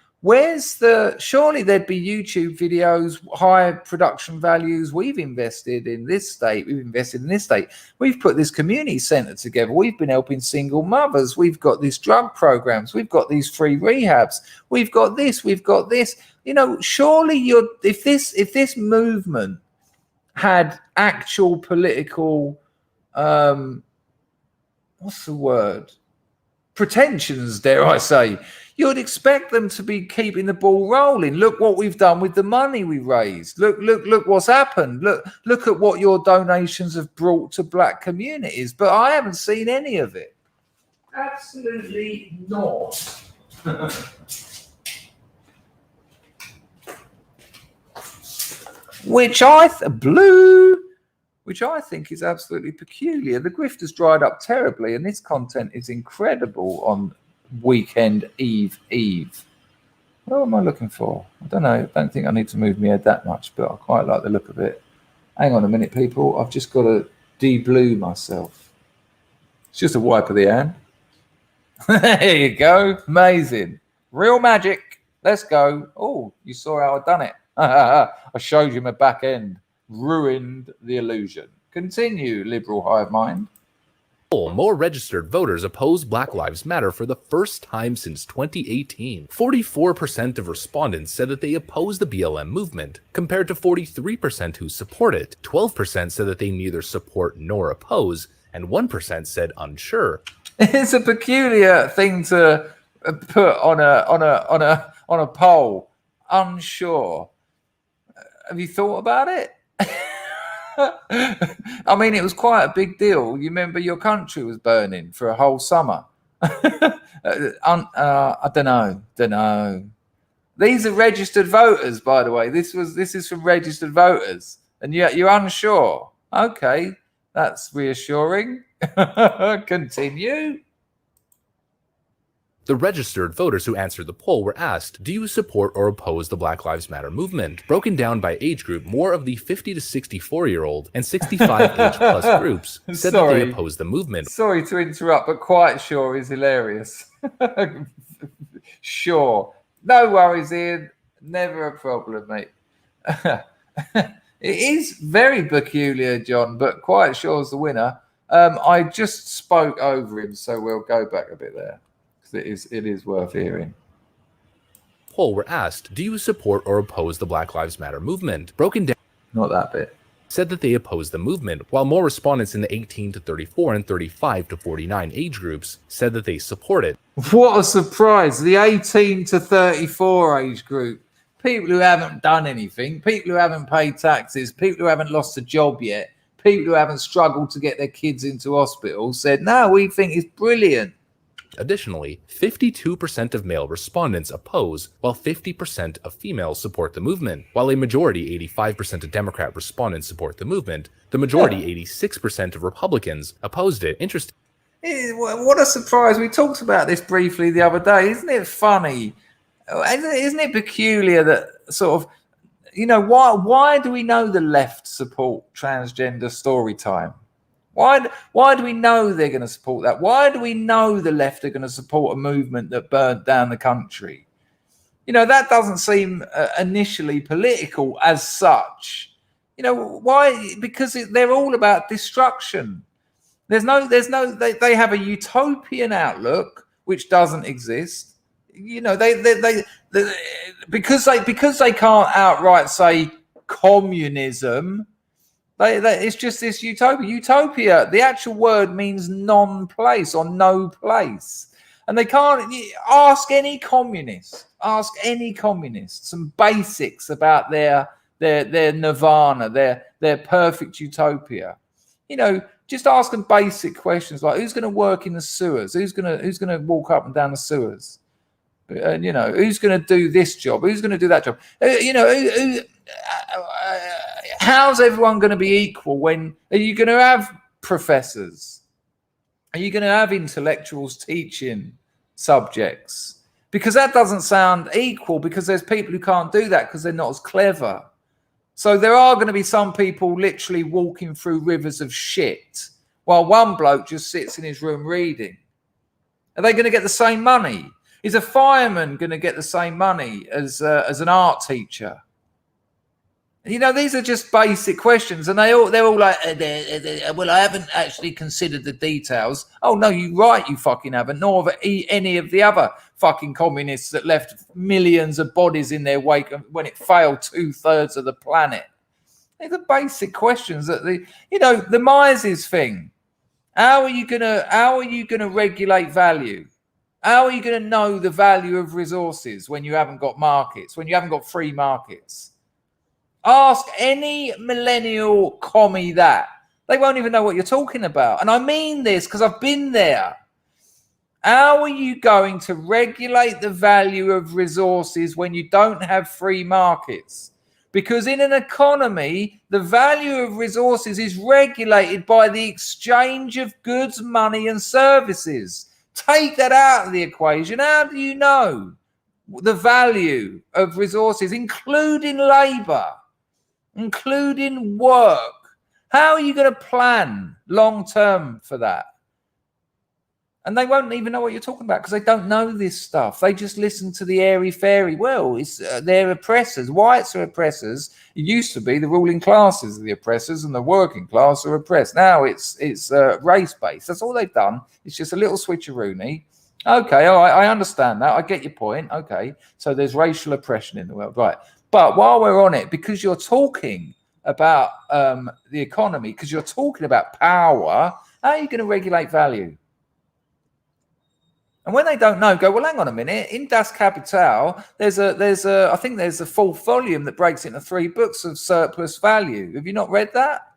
surely there'd be YouTube videos, high production values. We've invested in this state. We've invested in this state. We've put this community center together. We've been helping single mothers. We've got these drug programs. We've got these free rehabs. We've got this. We've got this. You know, surely if this movement had actual political, what's the word? Pretensions, dare I say, you'd expect them to be keeping the ball rolling. Look what we've done with the money we raised. Look what's happened. Look at what your donations have brought to black communities. But I haven't seen any of it. Absolutely not. Which I think is absolutely peculiar. The grift has dried up terribly, and this content is incredible on weekend eve. What am I looking for? I don't know. I don't think I need to move my head that much, but I quite like the look of it. Hang on a minute, people. I've just got to de-blue myself. It's just a wipe of the hand. There you go. Amazing. Real magic. Let's go. Oh, you saw how I've done it. I showed you my back end. Ruined the illusion. Continue, Liberal Hive Mind. More registered voters opposed Black Lives Matter for the first time since 2018. 44% of respondents said that they oppose the BLM movement, compared to 43% who support it. 12% said that they neither support nor oppose, and 1% said unsure. It's a peculiar thing to put on a poll. Unsure. Have you thought about it? I mean, it was quite a big deal. You remember your country was burning for a whole summer. I don't know. These are registered voters, by the way. This is from registered voters, and you're unsure. Okay, that's reassuring. Continue. The registered voters who answered the poll were asked, do you support or oppose the Black Lives Matter movement? Broken down by age group, more of the 50 to 64-year-old and 65 age plus groups said that they oppose the movement. Sorry to interrupt, but quite sure is hilarious. Sure. No worries, Ian. Never a problem, mate. It is very peculiar, John, but quite sure is the winner. I just spoke over him, so we'll go back a bit there. It is worth hearing. Poll were asked, do you support or oppose the Black Lives Matter movement? Broken down. Not that bit. Said that they oppose the movement, while more respondents in the 18 to 34 and 35 to 49 age groups said that they support it. What a surprise. The 18 to 34 age group. People who haven't done anything, people who haven't paid taxes, people who haven't lost a job yet, people who haven't struggled to get their kids into hospital said, no, we think it's brilliant. Additionally, 52% of male respondents oppose, while 50% of females support the movement. While a majority, 85% of Democrat respondents support the movement, the majority, 86% of Republicans, opposed it. Interesting. What a surprise. We talked about this briefly the other day. Isn't it funny? Isn't it peculiar that sort of, why do we know the left support transgender story time? Why do we know they're going to support that? Why do we know the left are going to support a movement that burned down the country? That doesn't seem initially political as such. Why? Because they're all about destruction. They have a utopian outlook which doesn't exist. Because they can't outright say communism. It's just this utopia. Utopia, the actual word means non-place or no place. And they can't ask any communist some basics about their nirvana, their perfect utopia. Just ask them basic questions like who's going to work in the sewers? Who's going to walk up and down the sewers? Who's going to do this job? Who's going to do that job? How's everyone going to be equal when are you going to have professors? Are you going to have intellectuals teaching subjects? Because that doesn't sound equal because there's people who can't do that because they're not as clever. So there are going to be some people literally walking through rivers of shit while one bloke just sits in his room reading. Are they going to get the same money? Is a fireman going to get the same money as an art teacher? These are just basic questions, and they're all like, well, I haven't actually considered the details. Oh no, you're right, you fucking haven't. Nor have any of the other fucking communists that left millions of bodies in their wake when it failed 2/3 of the planet. They're the basic questions that the Mises thing. How are you gonna regulate value? How are you going to know the value of resources when you haven't got markets, when you haven't got free markets? Ask any millennial commie that. They won't even know what you're talking about. And I mean this because I've been there. How are you going to regulate the value of resources when you don't have free markets? Because in an economy, the value of resources is regulated by the exchange of goods, money, and services. Take that out of the equation. How do you know the value of resources, including labor, including work? How are you going to plan long term for that? And they won't even know what you're talking about because they don't know this stuff. They just listen to the airy-fairy. Well, they're oppressors. Whites are oppressors. It used to be the ruling classes are the oppressors and the working class are oppressed. Now it's race-based. That's all they've done. It's just a little switcheroony. Okay, all right, I understand that. I get your point. Okay, so there's racial oppression in the world. Right. But while we're on it, because you're talking about the economy, because you're talking about power, how are you going to regulate value? And when they don't know, go, well, hang on a minute. In Das Kapital, I think there's a full volume that breaks into 3 books of surplus value. Have you not read that?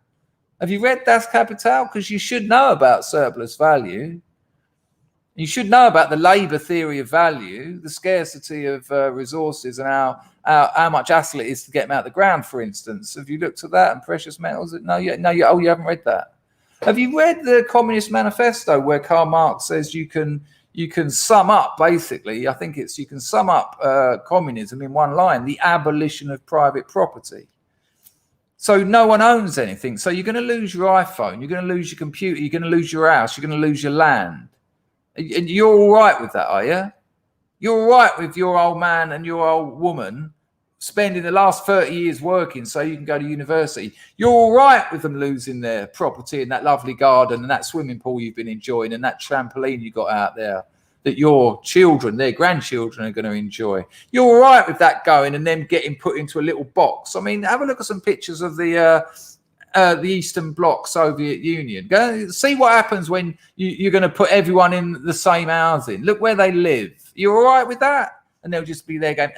Have you read Das Kapital? Because you should know about surplus value. You should know about the labor theory of value, the scarcity of resources, and how much hassle it is to get them out of the ground, for instance. Have you looked at that and precious metals? No, you haven't read that. Have you read the Communist Manifesto where Karl Marx says you can sum up, basically, I think you can sum up communism in one line, the abolition of private property. So no one owns anything. So you're going to lose your iPhone, you're going to lose your computer, you're going to lose your house, you're going to lose your land. And you're all right with that, are you? You're all right with your old man and your old woman spending the last 30 years working so you can go to university. You're all right with them losing their property and that lovely garden and that swimming pool you've been enjoying and that trampoline you got out there that your children, their grandchildren are going to enjoy. You're all right with that going and them getting put into a little box. I mean, have a look at some pictures of the Eastern Bloc Soviet Union. Go see what happens when you're going to put everyone in the same housing. Look where they live. You're all right with that? And they'll just be there going,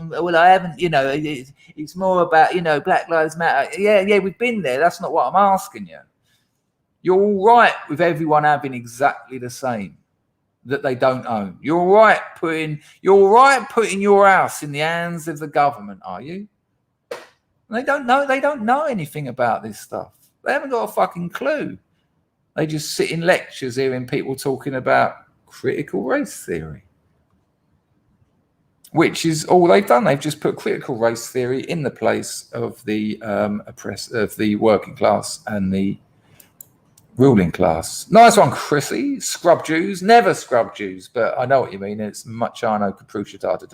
well, I haven't, it's more about, Black Lives Matter. Yeah, we've been there. That's not what I'm asking you. You're all right with everyone having exactly the same that they don't own. You're all right putting your house in the hands of the government, are you? And they don't know anything about this stuff. They haven't got a fucking clue. They just sit in lectures hearing people talking about critical race theory, which is all they've done. They've just put critical race theory in the place of the of the working class and the ruling class. Nice one, Chrissy. Scrub Jews, never scrub Jews, but I know what you mean. It's Machano Caprusciata.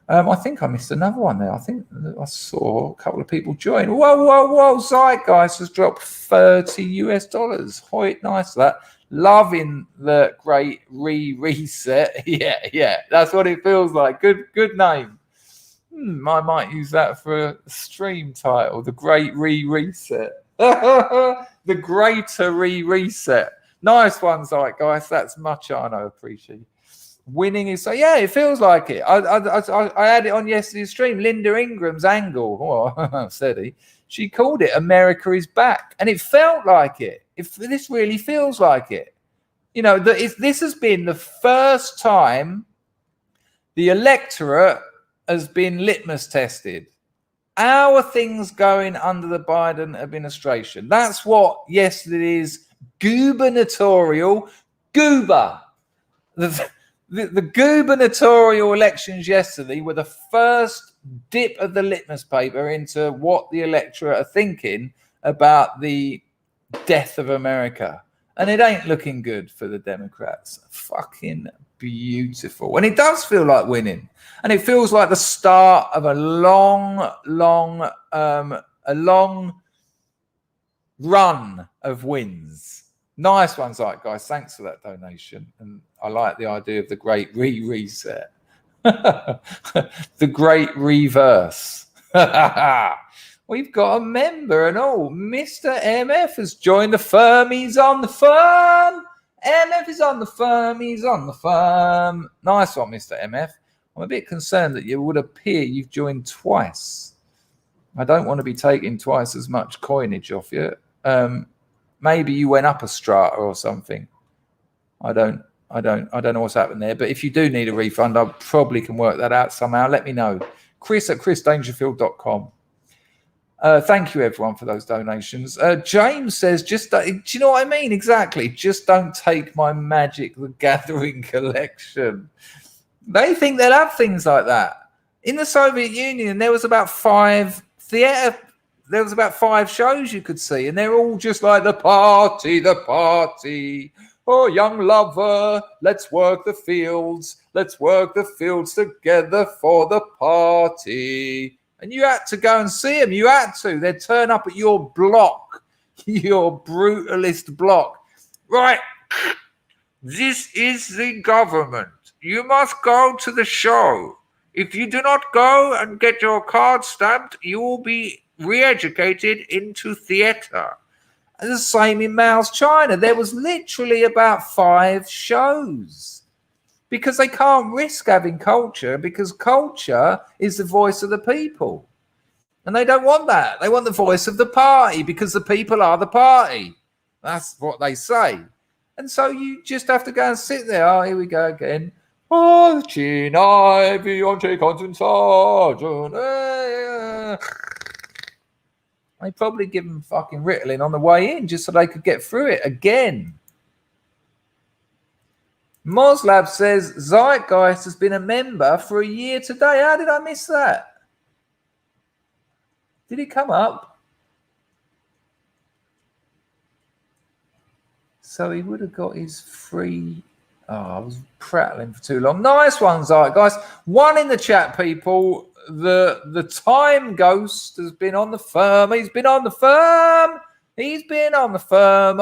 I think I missed another one there. I think I saw a couple of people join. Whoa! Zeitgeist has dropped $30. Hoyt, nice for that. Loving the great reset. Yeah, that's what it feels like. Good name. I might use that for a stream title. The Great Reset. The Greater Reset. Nice one, Zeitgeist. That's much I appreciate. Winning is so it feels like it. I had it on yesterday's stream. Linda Ingram's angle, steady. She called it "America is Back," and it felt like it. This really feels like it. This has been the first time the electorate has been litmus tested. How are things going under the Biden administration? That's what yesterday's gubernatorial goober. The gubernatorial elections yesterday were the first dip of the litmus paper into what the electorate are thinking about the death of America. And it ain't looking good for the Democrats. Fucking beautiful. And it does feel like winning. And it feels like the start of a long run of wins. Nice one, guys. Thanks for that donation. And I like the idea of the great reset. The great reverse. We've got a member and all. Mr. MF has joined the firm. He's on the firm. MF is on the firm. He's on the firm. Nice one, Mr. MF. I'm a bit concerned that you would appear you've joined twice. I don't want to be taking twice as much coinage off you. Maybe you went up a strata or something. I don't know what's happened there. But if you do need a refund, I probably can work that out somehow. Let me know. Chris@chrisdangerfield.com. Thank you, everyone, for those donations. James says, do you know what I mean? Exactly. Just don't take my Magic the Gathering collection. They think they'll have things like that. In the Soviet Union, there was about 5 theater there was about 5 shows you could see, and they're all just like the party. Oh, young lover, let's work the fields. Let's work the fields together for the party. And you had to go and see them. You had to. They'd turn up at your block, your brutalist block. Right. This is the government. You must go to the show. If you do not go and get your card stamped, you will be re-educated into theatre. And the same in Mao's China. There was literally about 5 shows because they can't risk having culture, because culture is the voice of the people. And they don't want that. They want the voice of the party because the people are the party. That's what they say. And so you just have to go and sit there. Oh, here we go again. Oh, China, Beyonce, Constant Sergeant. They probably give them fucking Ritalin on the way in just so they could get through it again. Moslab says Zeitgeist has been a member for a year today. How did I miss that? Did he come up? So he would have got his free... Oh, I was prattling for too long. Nice one, Zeitgeist. 1 in the chat, people. The time ghost has been on the firm. He's been on the firm. He's been on the firm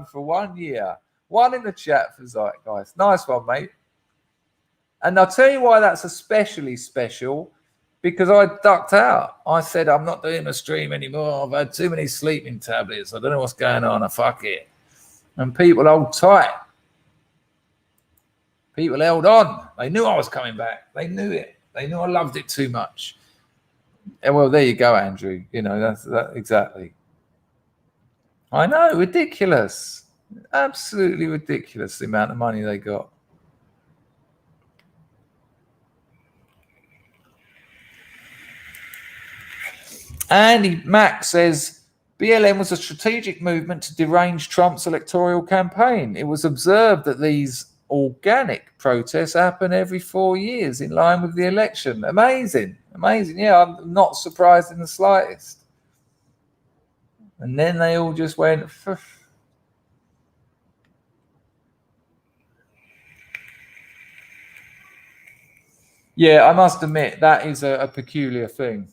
for 1 year. 1 in the chat for Zeitgeist. Nice one, mate. And I'll tell you why that's especially special, because I ducked out. I said, I'm not doing a stream anymore. I've had too many sleeping tablets. I don't know what's going on. Fuck it. And people hold tight. People held on. They knew I was coming back. They knew it. They knew I loved it too much. And well, there you go, Andrew. You know, that's that exactly. I know, ridiculous. Absolutely ridiculous, the amount of money they got. Andy Mack says, BLM was a strategic movement to derange Trump's electoral campaign. It was observed that these organic protests happen every 4 years in line with the election. Amazing. Yeah, I'm not surprised in the slightest. And then they all just went... Yeah, I must admit, that is a peculiar thing.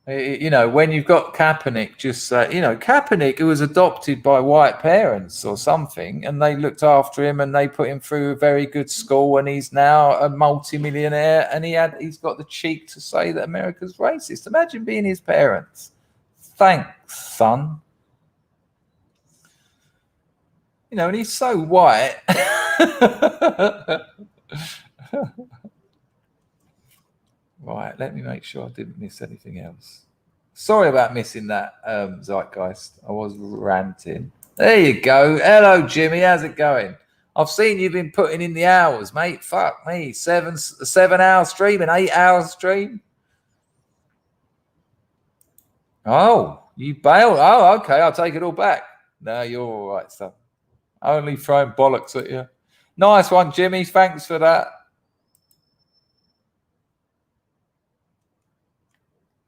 You know, when you've got Kaepernick, Kaepernick, who was adopted by white parents or something, and they looked after him and they put him through a very good school, and he's now a multimillionaire, and he's got the cheek to say that America's racist. Imagine being his parents. Thanks, son. You know, and he's so white. Right, let me make sure I didn't miss anything else. Sorry about missing that, Zeitgeist. I was ranting. There you go. Hello, Jimmy. How's it going? I've seen you've been putting in the hours, mate. Fuck me. 7-hour stream, an 8-hour stream. Oh, you bailed. Oh, okay. I'll take it all back. No, you're all right, son. Only throwing bollocks at you. Nice one, Jimmy. Thanks for that.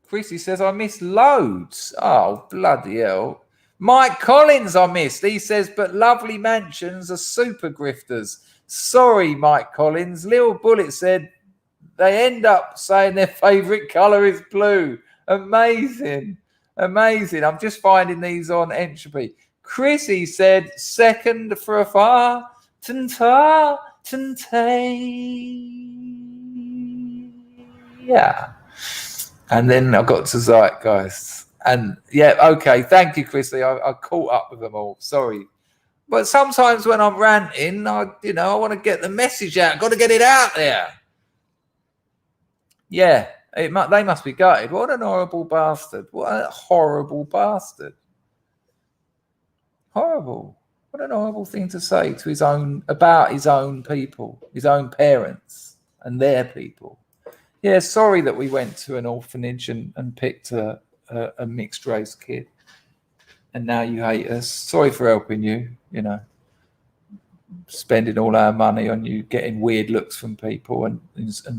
Chrissy says, I missed loads. Oh, bloody hell. Mike Collins, I missed. He says, but lovely mansions are super grifters. Sorry, Mike Collins. Lil Bullet said, they end up saying their favourite colour is blue. Amazing. I'm just finding these on Entropy. Chrissy said, second for a far. Tanta, yeah. And then I got to Zeitgeist. And yeah, okay. Thank you, Chrissy. I caught up with them all. Sorry. But sometimes when I'm ranting, I want to get the message out. Got to get it out there. Yeah, they must be gutted. What an horrible bastard. What a horrible bastard. Horrible. What an horrible thing to say to about his own people, his own parents and their people. Yeah, sorry that we went to an orphanage and picked a mixed race kid, and now you hate us. Sorry for helping you, spending all our money on you, getting weird looks from people and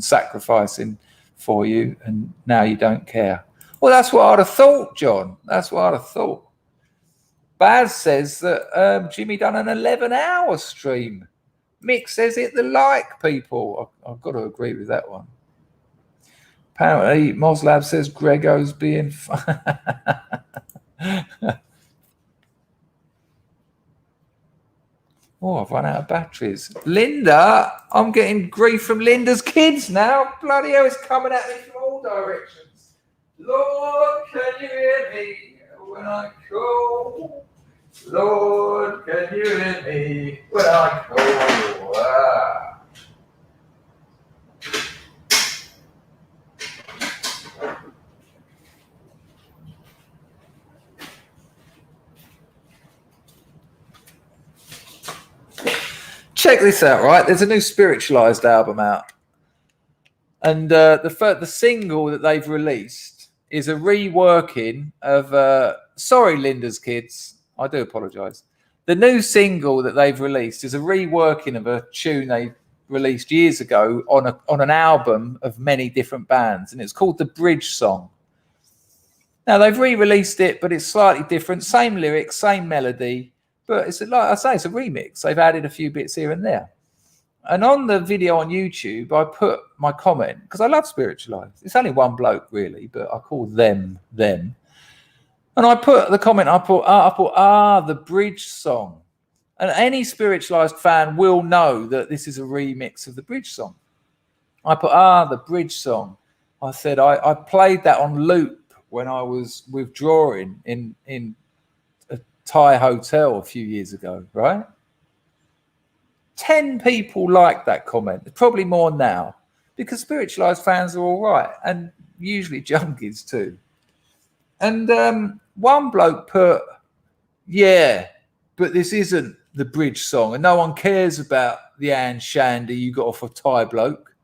sacrificing for you, and now you don't care. Well, that's what I'd have thought, John. That's what I'd have thought. Baz says that Jimmy done an 11-hour stream. Mick says it the like people. I've got to agree with that one. Apparently, Moslab says Grego's being fun. Oh, I've run out of batteries. Linda, I'm getting grief from Linda's kids now. Bloody hell, it's coming at me from all directions. Lord, can you hear me when I call? Lord, can you hear me when I call? Check this out, right? There's a new Spiritualized album out. And the single that they've released is a reworking of... sorry, Linda's kids. I do apologise. The new single that they've released is a reworking of a tune they released years ago on an album of many different bands. And it's called The Bridge Song. Now, they've re-released it, but it's slightly different. Same lyrics, same melody. But it's like I say, it's a remix. They've added a few bits here and there. And on the video on YouTube, I put my comment, because I love Spiritualized. It's only one bloke, really, but I call them. And I put the comment, I put, the Bridge Song. And any Spiritualized fan will know that this is a remix of the Bridge Song. I put, the Bridge Song. I said, I played that on loop when I was withdrawing in Thai hotel a few years ago, right? 10 people liked that comment, probably more now, because Spiritualized fans are all right, and usually junkies too. And one bloke put, yeah, but this isn't the Bridge Song, and no one cares about the Anne Shandy you got off a Thai bloke.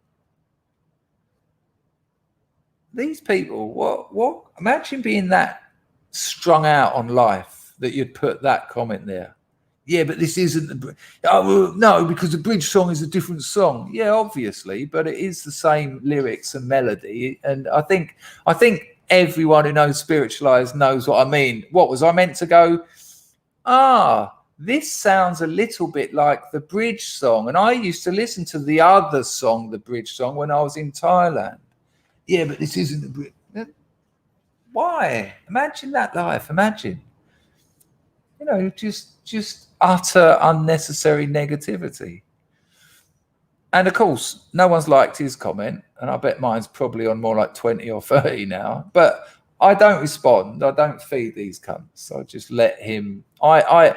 These people, what? Imagine being that strung out on life that you'd put that comment there. Yeah, but this isn't no, because the Bridge Song is a different song. Yeah, obviously, but it is the same lyrics and melody. And I think everyone who knows Spiritualized knows what I mean. What was I meant to go? This sounds a little bit like the Bridge Song. And I used to listen to the other song, the Bridge Song, when I was in Thailand. Yeah, but this isn't the Bridge. Why? Imagine that life. Imagine. You know, just utter unnecessary negativity. And of course, no one's liked his comment, and I bet mine's probably on more like 20 or 30 now. But I don't respond. I don't feed these cunts. I just let him. I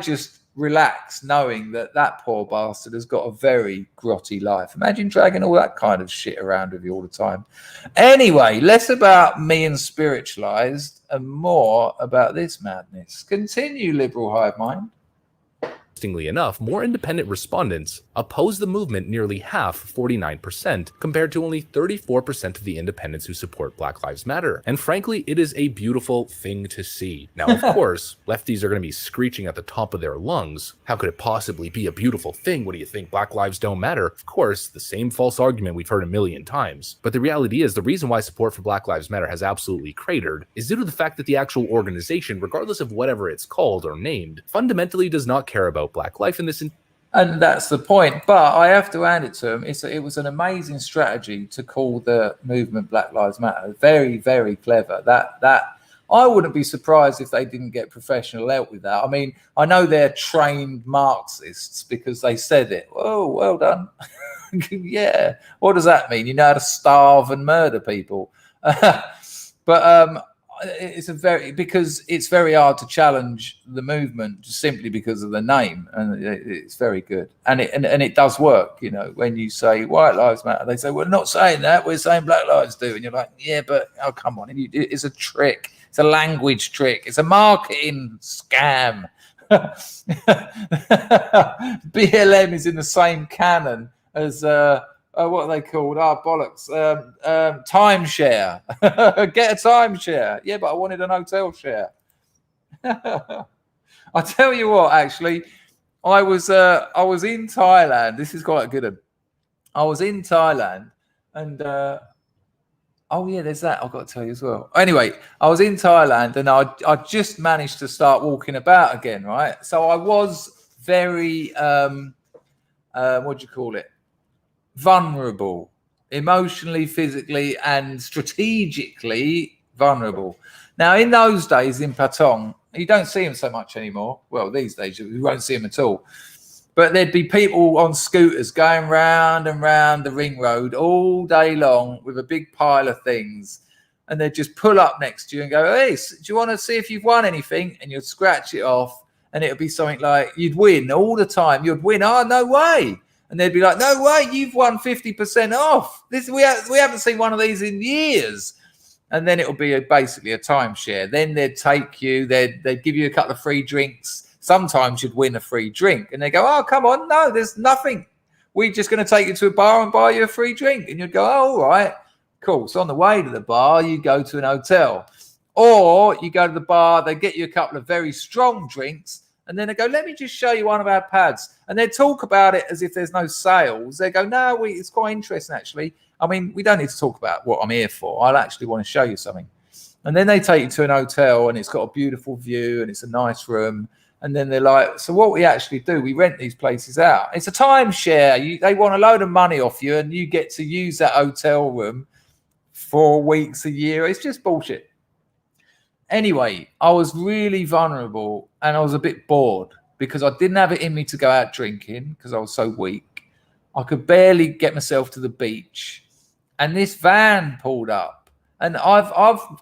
just relax, knowing that poor bastard has got a very grotty life. Imagine dragging all that kind of shit around with you all the time. Anyway, less about me and Spiritualized and more about this madness. Continue, liberal hive mind. Interestingly enough, more independent respondents oppose the movement, nearly half, 49%, compared to only 34% of the independents who support Black Lives Matter. And frankly, it is a beautiful thing to see. Now, of course, lefties are going to be screeching at the top of their lungs. How could it possibly be a beautiful thing? What do you think? Black lives don't matter? Of course, the same false argument we've heard a million times. But the reality is, the reason why support for Black Lives Matter has absolutely cratered is due to the fact that the actual organization, regardless of whatever it's called or named, fundamentally does not care about Black life in this. And that's the point. But I have to hand it to him. It was an amazing strategy to call the movement Black Lives Matter. Very, very clever. That I wouldn't be surprised if they didn't get professional help with that. I mean, I know they're trained Marxists because they said it. Oh, well done. Yeah. What does that mean? You know how to starve and murder people. But because it's very hard to challenge the movement just simply because of the name, and it's very good, and it does work. You know, when you say white lives matter, they say we're not saying that, we're saying black lives do, and you're like, yeah, but oh come on, it's a trick, it's a language trick, it's a marketing scam. BLM is in the same canon as what are they called? Bollocks. Timeshare. Get a timeshare. Yeah, but I wanted an hotel share. I tell you what, actually, I was in Thailand. This is quite a good one. I was in Thailand, and Oh yeah, there's that. I've got to tell you as well. Anyway, I was in Thailand and I just managed to start walking about again, right? So I was very what do you call it? Vulnerable, emotionally, physically, and strategically vulnerable. Now, in those days in Patong, you don't see them so much anymore. Well, these days you won't see them at all. But there'd be people on scooters going round and round the ring road all day long with a big pile of things. And they'd just pull up next to you and go, hey, do you want to see if you've won anything? And you'd scratch it off. And it would be something like, you'd win all the time. You'd win. Oh, no way. And they'd be like, no way, you've won 50% off. We haven't seen one of these in years. And then it'll be basically a timeshare. Then they'd take you, they'd give you a couple of free drinks. Sometimes you'd win a free drink. And they go, oh, come on. No, there's nothing. We're just going to take you to a bar and buy you a free drink. And you'd go, oh, all right, cool. So on the way to the bar, you go to an hotel. Or you go to the bar, they get you a couple of very strong drinks. And then they go, let me just show you one of our pads. And they talk about it as if there's no sales. They go, no, it's quite interesting, actually. I mean, we don't need to talk about what I'm here for. I'll actually want to show you something. And then they take you to an hotel and it's got a beautiful view and it's a nice room. And then they're like, so what we actually do, we rent these places out. It's a timeshare. They want a load of money off you and you get to use that hotel room 4 weeks a year. It's just bullshit. Anyway, I was really vulnerable and I was a bit bored because I didn't have it in me to go out drinking because I was so weak. I could barely get myself to the beach. And this van pulled up. And I've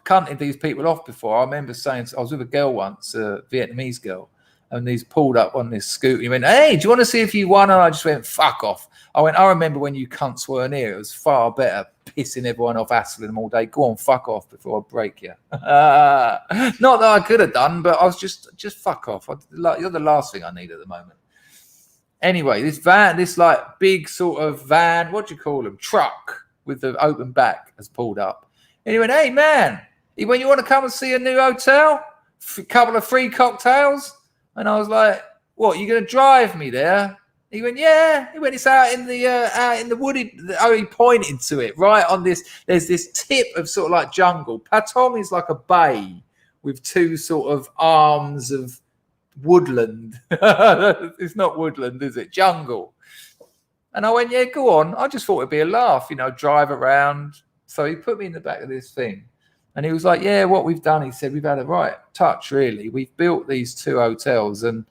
cunted these people off before. I remember saying, I was with a girl once, a Vietnamese girl, and these pulled up on this scooter. He went, hey, do you want to see if you won? And I just went, fuck off. I went, I remember when you cunts weren't here. It was far better pissing everyone off, hassling them all day. Go on, fuck off before I break you. Not that I could have done, but I was just fuck off. You're the last thing I need at the moment. Anyway, this van, this like big sort of van, what do you call them? Truck with the open back has pulled up. And he went, hey, man, when you want to come and see a new hotel? A couple of free cocktails? And I was like, what, you going to drive me there? He went, yeah. He went, it's out in the wooded. Oh, he pointed to it right on this. There's this tip of sort of like jungle. Patong is like a bay with two sort of arms of woodland. It's not woodland, is it? Jungle. And I went, yeah, go on. I just thought it'd be a laugh, drive around. So he put me in the back of this thing. And he was like, yeah, what we've done, he said, we've had a right touch, really. We've built these 2 hotels and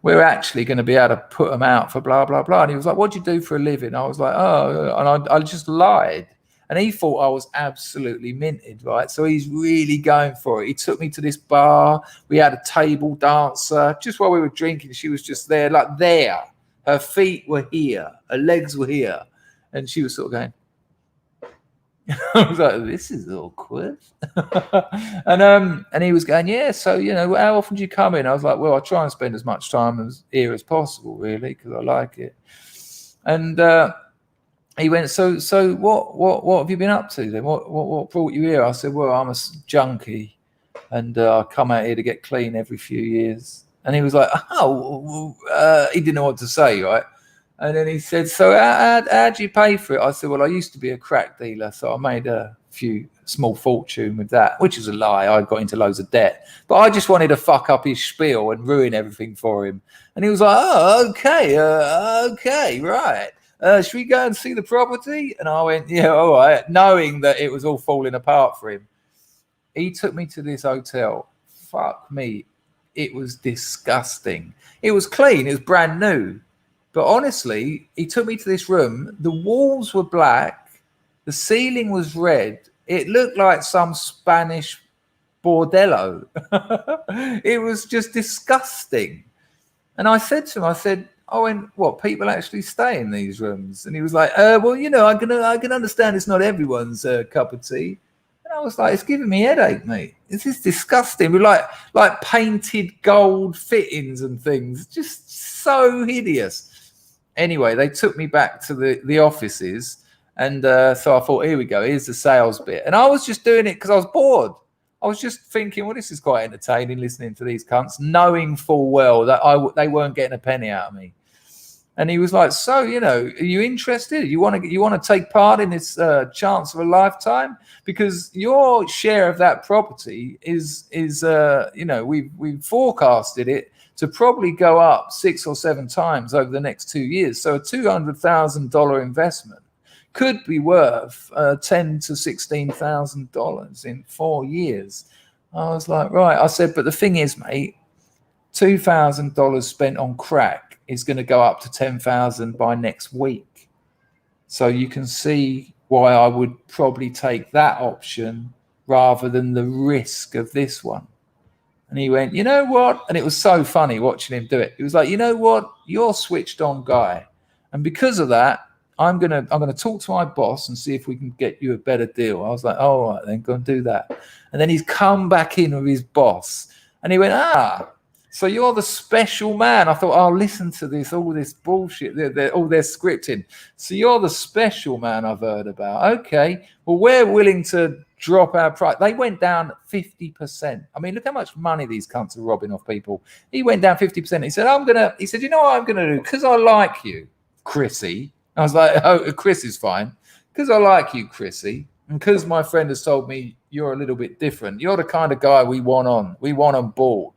we're actually going to be able to put them out for blah, blah, blah. And he was like, what do you do for a living? I was like, oh, and I just lied. And he thought I was absolutely minted, right? So he's really going for it. He took me to this bar. We had a table dancer. Just while we were drinking, she was just there, like there. Her feet were here. Her legs were here. And she was sort of going, I was like, this is awkward. and he was going, yeah, so, how often do you come in? I was like, well, I try and spend as much time here as possible, really, because I like it. And he went, so what have you been up to then? What brought you here? I said, well, I'm a junkie and I come out here to get clean every few years. And he was like, he didn't know what to say, right? And then he said, so how do you pay for it? I said, well, I used to be a crack dealer, so I made a small fortune with that, which is a lie. I got into loads of debt. But I just wanted to fuck up his spiel and ruin everything for him. And he was like, oh, okay, right. Should we go and see the property? And I went, yeah, all right, knowing that it was all falling apart for him. He took me to this hotel. Fuck me. It was disgusting. It was clean. It was brand new. But honestly, he took me to this room. The walls were black. The ceiling was red. It looked like some Spanish bordello. It was just disgusting. And I said to him, what, people actually stay in these rooms? And he was like, well, I can understand it's not everyone's cup of tea. And I was like, it's giving me a headache, mate. This is disgusting. With like painted gold fittings and things. Just so hideous. Anyway, they took me back to the offices. And so I thought, here we go. Here's the sales bit. And I was just doing it because I was bored. I was just thinking, well, this is quite entertaining listening to these cunts, knowing full well that they weren't getting a penny out of me. And he was like, so, you know, are you interested? You want to take part in this chance of a lifetime? Because your share of that property is you know, we've forecasted it to probably go up 6 or 7 times over the next 2 years. So a $200,000 investment could be worth $10,000 to $16,000 in 4 years. I was like, right. I said, but the thing is, mate, $2,000 spent on crack is going to go up to 10,000 by next week. So you can see why I would probably take that option rather than the risk of this one. And he went, you know what? And it was so funny watching him do it. He was like, you know what? You're a switched on guy. And because of that, I'm gonna talk to my boss and see if we can get you a better deal. I was like, oh, all right, then go and do that. And then he's come back in with his boss and he went, so you're the special man. I thought, I'll listen to this, all this bullshit, all their scripting. So you're the special man I've heard about. Okay, well, we're willing to drop our price. They went down 50%. I mean, look how much money these cunts are robbing off people. He went down 50%. He said, you know what I'm going to do? Because I like you, Chrissy. I was like, oh, Chris is fine. Because I like you, Chrissy. And because my friend has told me you're a little bit different. You're the kind of guy we want on board.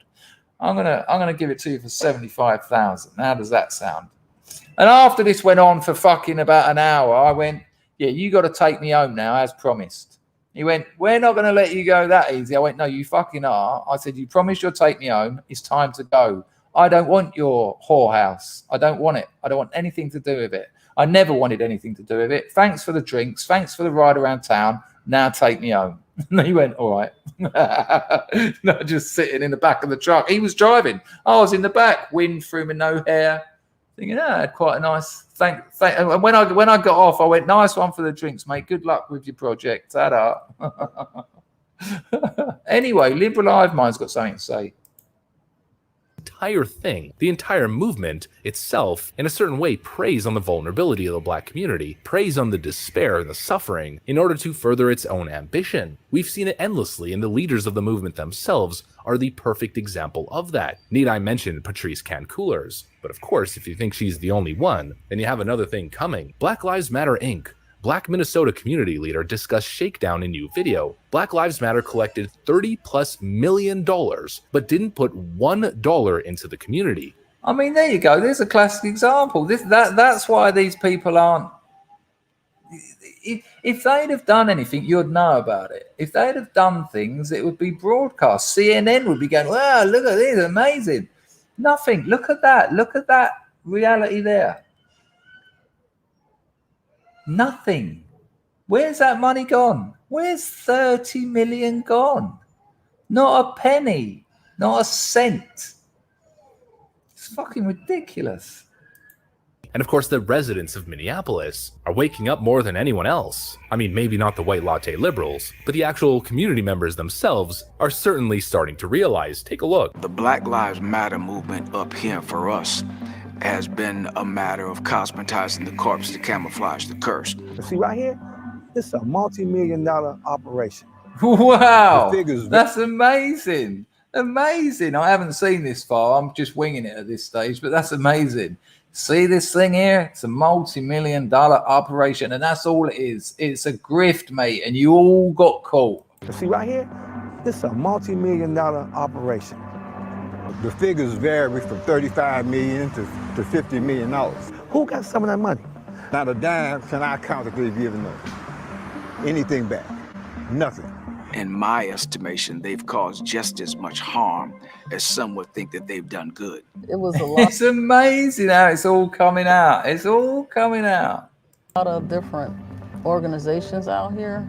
I'm gonna give it to you for 75,000. How does that sound? And after this went on for fucking about an hour, I went, yeah, you got to take me home now, as promised. He went, we're not going to let you go that easy. I went, no, you fucking are. I said, you promised you'll take me home. It's time to go. I don't want your whorehouse. I don't want it. I don't want anything to do with it. I never wanted anything to do with it. Thanks for the drinks. Thanks for the ride around town. Now take me home. And he went, all right. Not just sitting in the back of the truck. He was driving. I was in the back, wind through me, no hair. Thinking, I had quite a nice thank. And when I got off, I went, nice one for the drinks, mate. Good luck with your project. Ta-da. Anyway, Liberal Hive Mind's got something to say. Entire thing, the entire movement itself, in a certain way, preys on the vulnerability of the black community, preys on the despair and the suffering in order to further its own ambition. We've seen it endlessly, and the leaders of the movement themselves are the perfect example of that. Need I mention Patrice Cancoulers? But of course, if you think she's the only one, then you have another thing coming. Black Lives Matter Inc. Black Minnesota community leader discussed shakedown in new video. Black Lives Matter collected $30+ million, but didn't put $1 into the community. I mean, there you go. There's a classic example. That's why these people aren't. If they'd have done anything, you'd know about it. If they'd have done things, it would be broadcast. CNN would be going, wow, look at this, amazing. Nothing. Look at that. Look at that reality there. Nothing. Where's that money gone? Where's 30 million gone? Not a penny. Not a cent. It's fucking ridiculous. And of course, the residents of Minneapolis are waking up more than anyone else. I mean, maybe not the white latte liberals, but the actual community members themselves are certainly starting to realize. Take a look. The Black Lives Matter movement up here for us has been a matter of cosmetizing the corpse to camouflage the curse. See right here, it's a multi-million-dollar operation. Wow, that's amazing. Amazing. I haven't seen this far. I'm just winging it at this stage, but that's amazing. See this thing here? It's a multi-million-dollar operation, and that's all it is. It's a grift, mate, and you all got caught. See right here, it's a multi-million-dollar operation. The figures vary from 35 million to $50 million. Who got some of that money? Not a dime can our counterfeit giving us anything back. Nothing. In my estimation, they've caused just as much harm as some would think that they've done good. It was a lot. It's amazing how it's all coming out. It's all coming out. A lot of different organizations out here.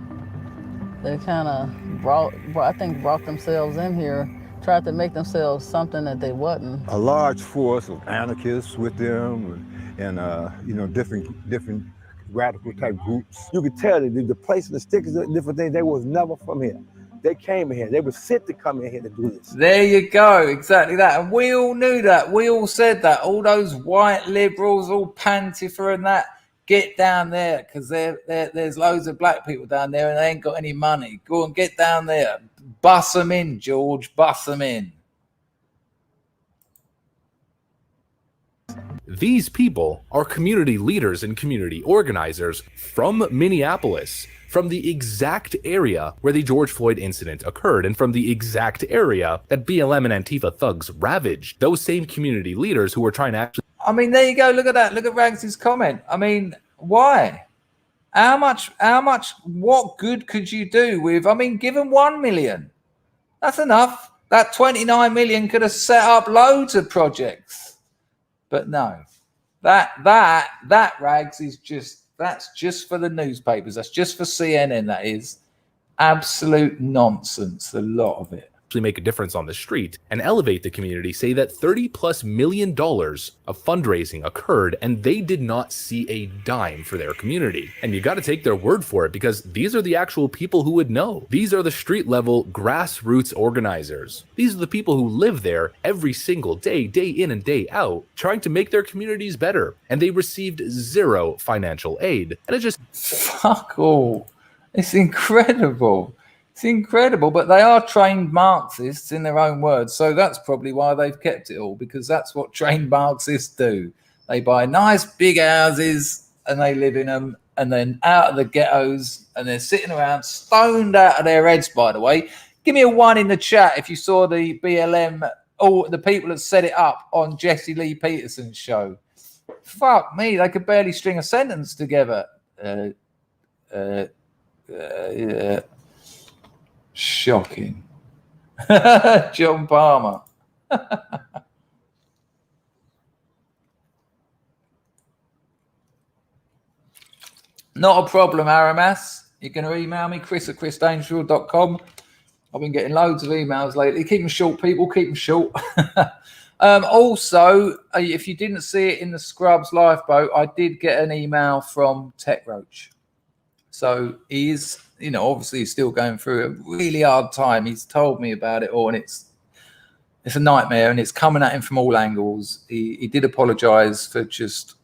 They kind of brought themselves in here, tried to make themselves something that they wasn't. A large force of anarchists with them, and different radical type groups. You could tell that the place and the stickers and different things, they was never from here. They came in here. They were sent to come in here to do this. There you go. Exactly that. And we all knew that. We all said that. All those white liberals, all Pantifa and that, get down there because there's loads of black people down there and they ain't got any money. Go and get down there. Bus them in, George. Bus them in. These people are community leaders and community organizers from Minneapolis, from the exact area where the George Floyd incident occurred, and from the exact area that BLM and Antifa thugs ravaged. Those same community leaders who were trying to actually... I mean, there you go. Look at that. Look at Rags' comment. I mean, why? How much, what good could you do with, I mean, give them 1 million. That's enough. That 29 million could have set up loads of projects. But no, that Rags is that's just for the newspapers. That's just for CNN. That is absolute nonsense. A lot of it. Make a difference on the street and elevate the community say that $30+ million of fundraising occurred and they did not see a dime for their community. And you got to take their word for it, because these are the actual people who would know. These are the street level grassroots organizers. These are the people who live there every single day, day in and day out, trying to make their communities better. And they received zero financial aid. And it just... Fuck all. It's incredible. It's incredible, but they are trained Marxists in their own words. So that's probably why they've kept it all, because that's what trained Marxists do. They buy nice big houses and they live in them, and then out of the ghettos, and they're sitting around stoned out of their heads, by the way. Give me a 1 in the chat if you saw the BLM, or the people that set it up on Jesse Lee Peterson's show. Fuck me, they could barely string a sentence together. Shocking. John Palmer. Not a problem, Aramas. You're going to email me, chris@chrisdangerfield.com. I've been getting loads of emails lately. Keep them short, people. Keep them short. Also, if you didn't see it in the Scrubs lifeboat, I did get an email from Tech Roach. So he's, obviously he's still going through a really hard time. He's told me about it all, and it's a nightmare, and it's coming at him from all angles. He did apologize for just,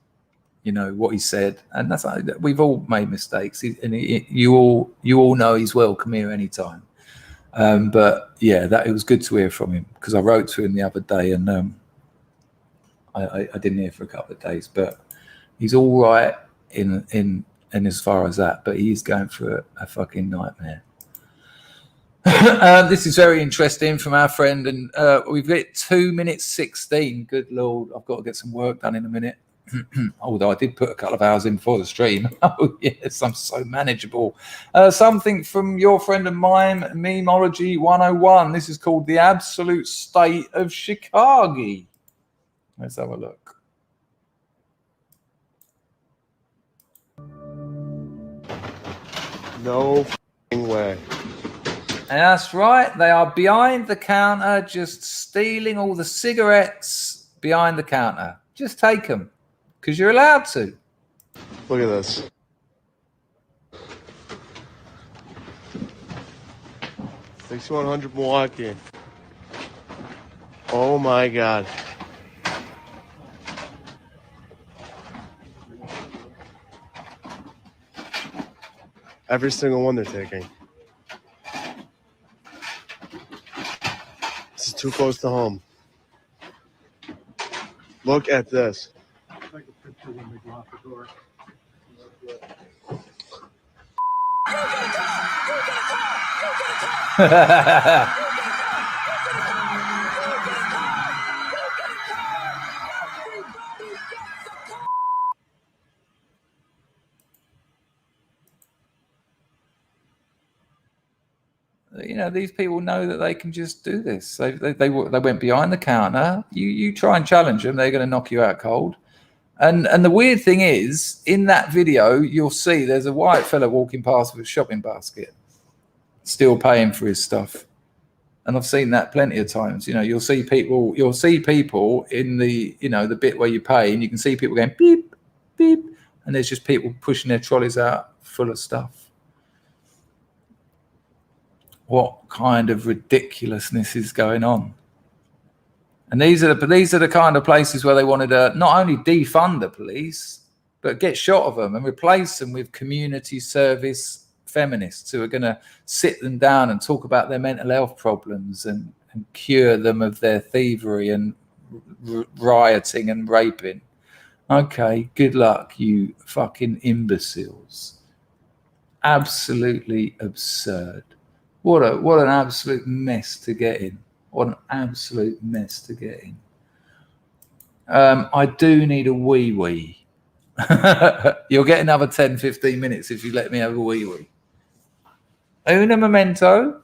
what he said, and that's we've all made mistakes. You all know he's welcome here anytime. But yeah, it was good to hear from him, because I wrote to him the other day, and I didn't hear for a couple of days, but he's all right in as far as that, but he's going through a fucking nightmare. This is very interesting from our friend, and we've got 2 minutes 16. Good Lord, I've got to get some work done in a minute. Although I did put a couple of hours in before the stream. Oh yes, I'm so manageable. Something from your friend of mine, Memeology 101. This is called The Absolute State of Chicago. Let's have a look. No way. And that's right. They are behind the counter, just stealing all the cigarettes behind the counter. Just take them, because you're allowed to. Look at this. $6,100 Milwaukee. Oh my God. Every single one they're taking. This is too close to home. Look at this. Take a picture when they go out the door. These people know that they can just do this. They went behind the counter. You try and challenge them, they're going to knock you out cold. And the weird thing is, in that video, you'll see there's a white fella walking past with a shopping basket, still paying for his stuff. And I've seen that plenty of times. You'll see people in the, the bit where you pay, and you can see people going beep, beep, and there's just people pushing their trolleys out full of stuff. What kind of ridiculousness is going on? And these are the kind of places where they wanted to not only defund the police, but get shot of them and replace them with community service feminists who are going to sit them down and talk about their mental health problems and cure them of their thievery and rioting and raping. Okay, good luck, you fucking imbeciles. Absolutely absurd. What an absolute mess to get in. What an absolute mess to get in. I do need a wee-wee. You'll get another 10, 15 minutes if you let me have a wee-wee. Una memento.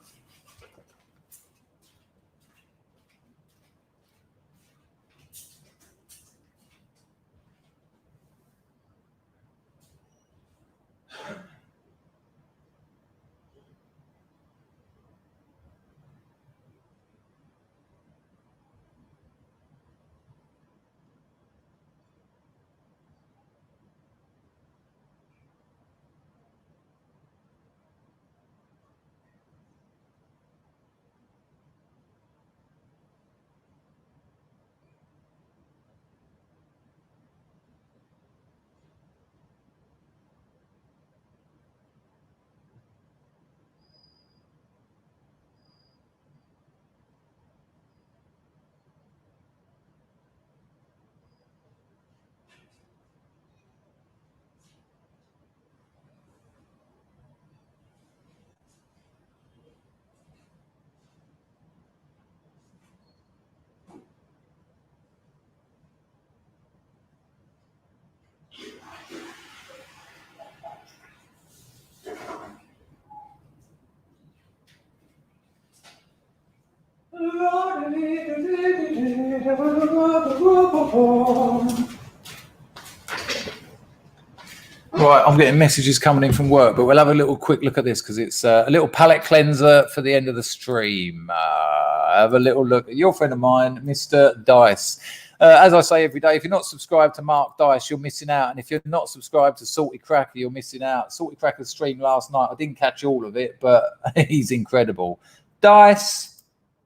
Right, I'm getting messages coming in from work, but we'll have a little quick look at this because it's a little palate cleanser for the end of the stream. Have a little look at your friend of mine, Mr. Dice. As I say every day, if you're not subscribed to Mark Dice, you're missing out. And if you're not subscribed to Salty Cracker, you're missing out. Salty Cracker's stream last night. I didn't catch all of it, but he's incredible. Dice.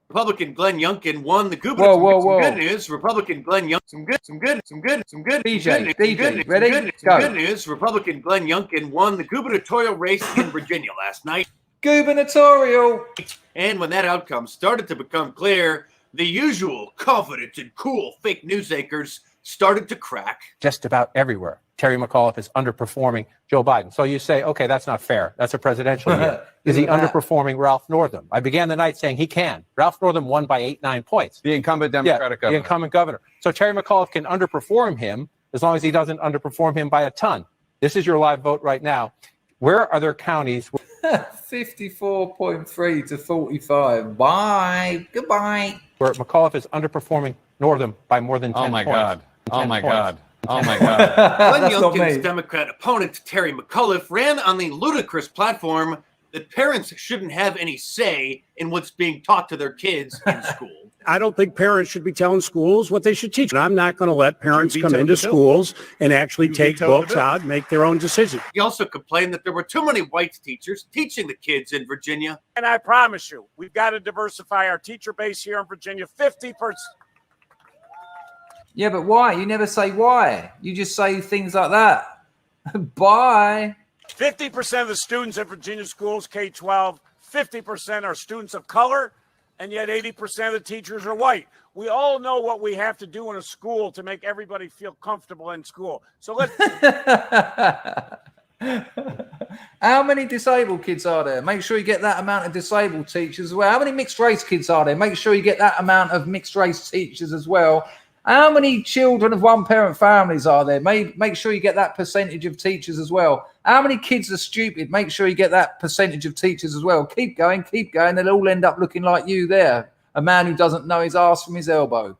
Republican Glenn Youngkin won the gubernatorial. Whoa. Some good news. Republican Glenn Youngkin. Some good. DJ, ready? Go. Good news. Republican Glenn Youngkin won the gubernatorial race in Virginia last night. Gubernatorial. And when that outcome started to become clear, the usual confident and cool fake news anchors started to crack. Just about everywhere, Terry McAuliffe is underperforming Joe Biden. So you say, okay, that's not fair. That's a presidential year. Is he underperforming Ralph Northam? I began the night saying he can. Ralph Northam won by 8-9 points. The incumbent Democratic governor. The incumbent governor. So Terry McAuliffe can underperform him as long as he doesn't underperform him by a ton. This is your live vote right now. Where are there counties? 54.3 to 45. Bye. Goodbye. Where McAuliffe is underperforming Northam by more than 10 points. Oh, my God. Oh, my God. Glenn Youngkin's Democrat opponent, Terry McAuliffe, ran on the ludicrous platform that parents shouldn't have any say in what's being taught to their kids in school. I don't think parents should be telling schools what they should teach. And I'm not going to let parents come into schools and actually take books out and make their own decisions. He also complained that there were too many white teachers teaching the kids in Virginia. And I promise you, we've got to diversify our teacher base here in Virginia. 50%. Yeah, but why? You never say why. You just say things like that. Bye. 50% of the students at Virginia schools, K-12, 50% are students of color, and yet 80% of the teachers are white. We all know what we have to do in a school to make everybody feel comfortable in school. So let's... How many disabled kids are there? Make sure you get that amount of disabled teachers as well. How many mixed race kids are there? Make sure you get that amount of mixed race teachers as well. How many children of one-parent families are there? Make sure you get that percentage of teachers as well. How many kids are stupid? Make sure you get that percentage of teachers as well. Keep going. They'll all end up looking like you there, a man who doesn't know his ass from his elbow.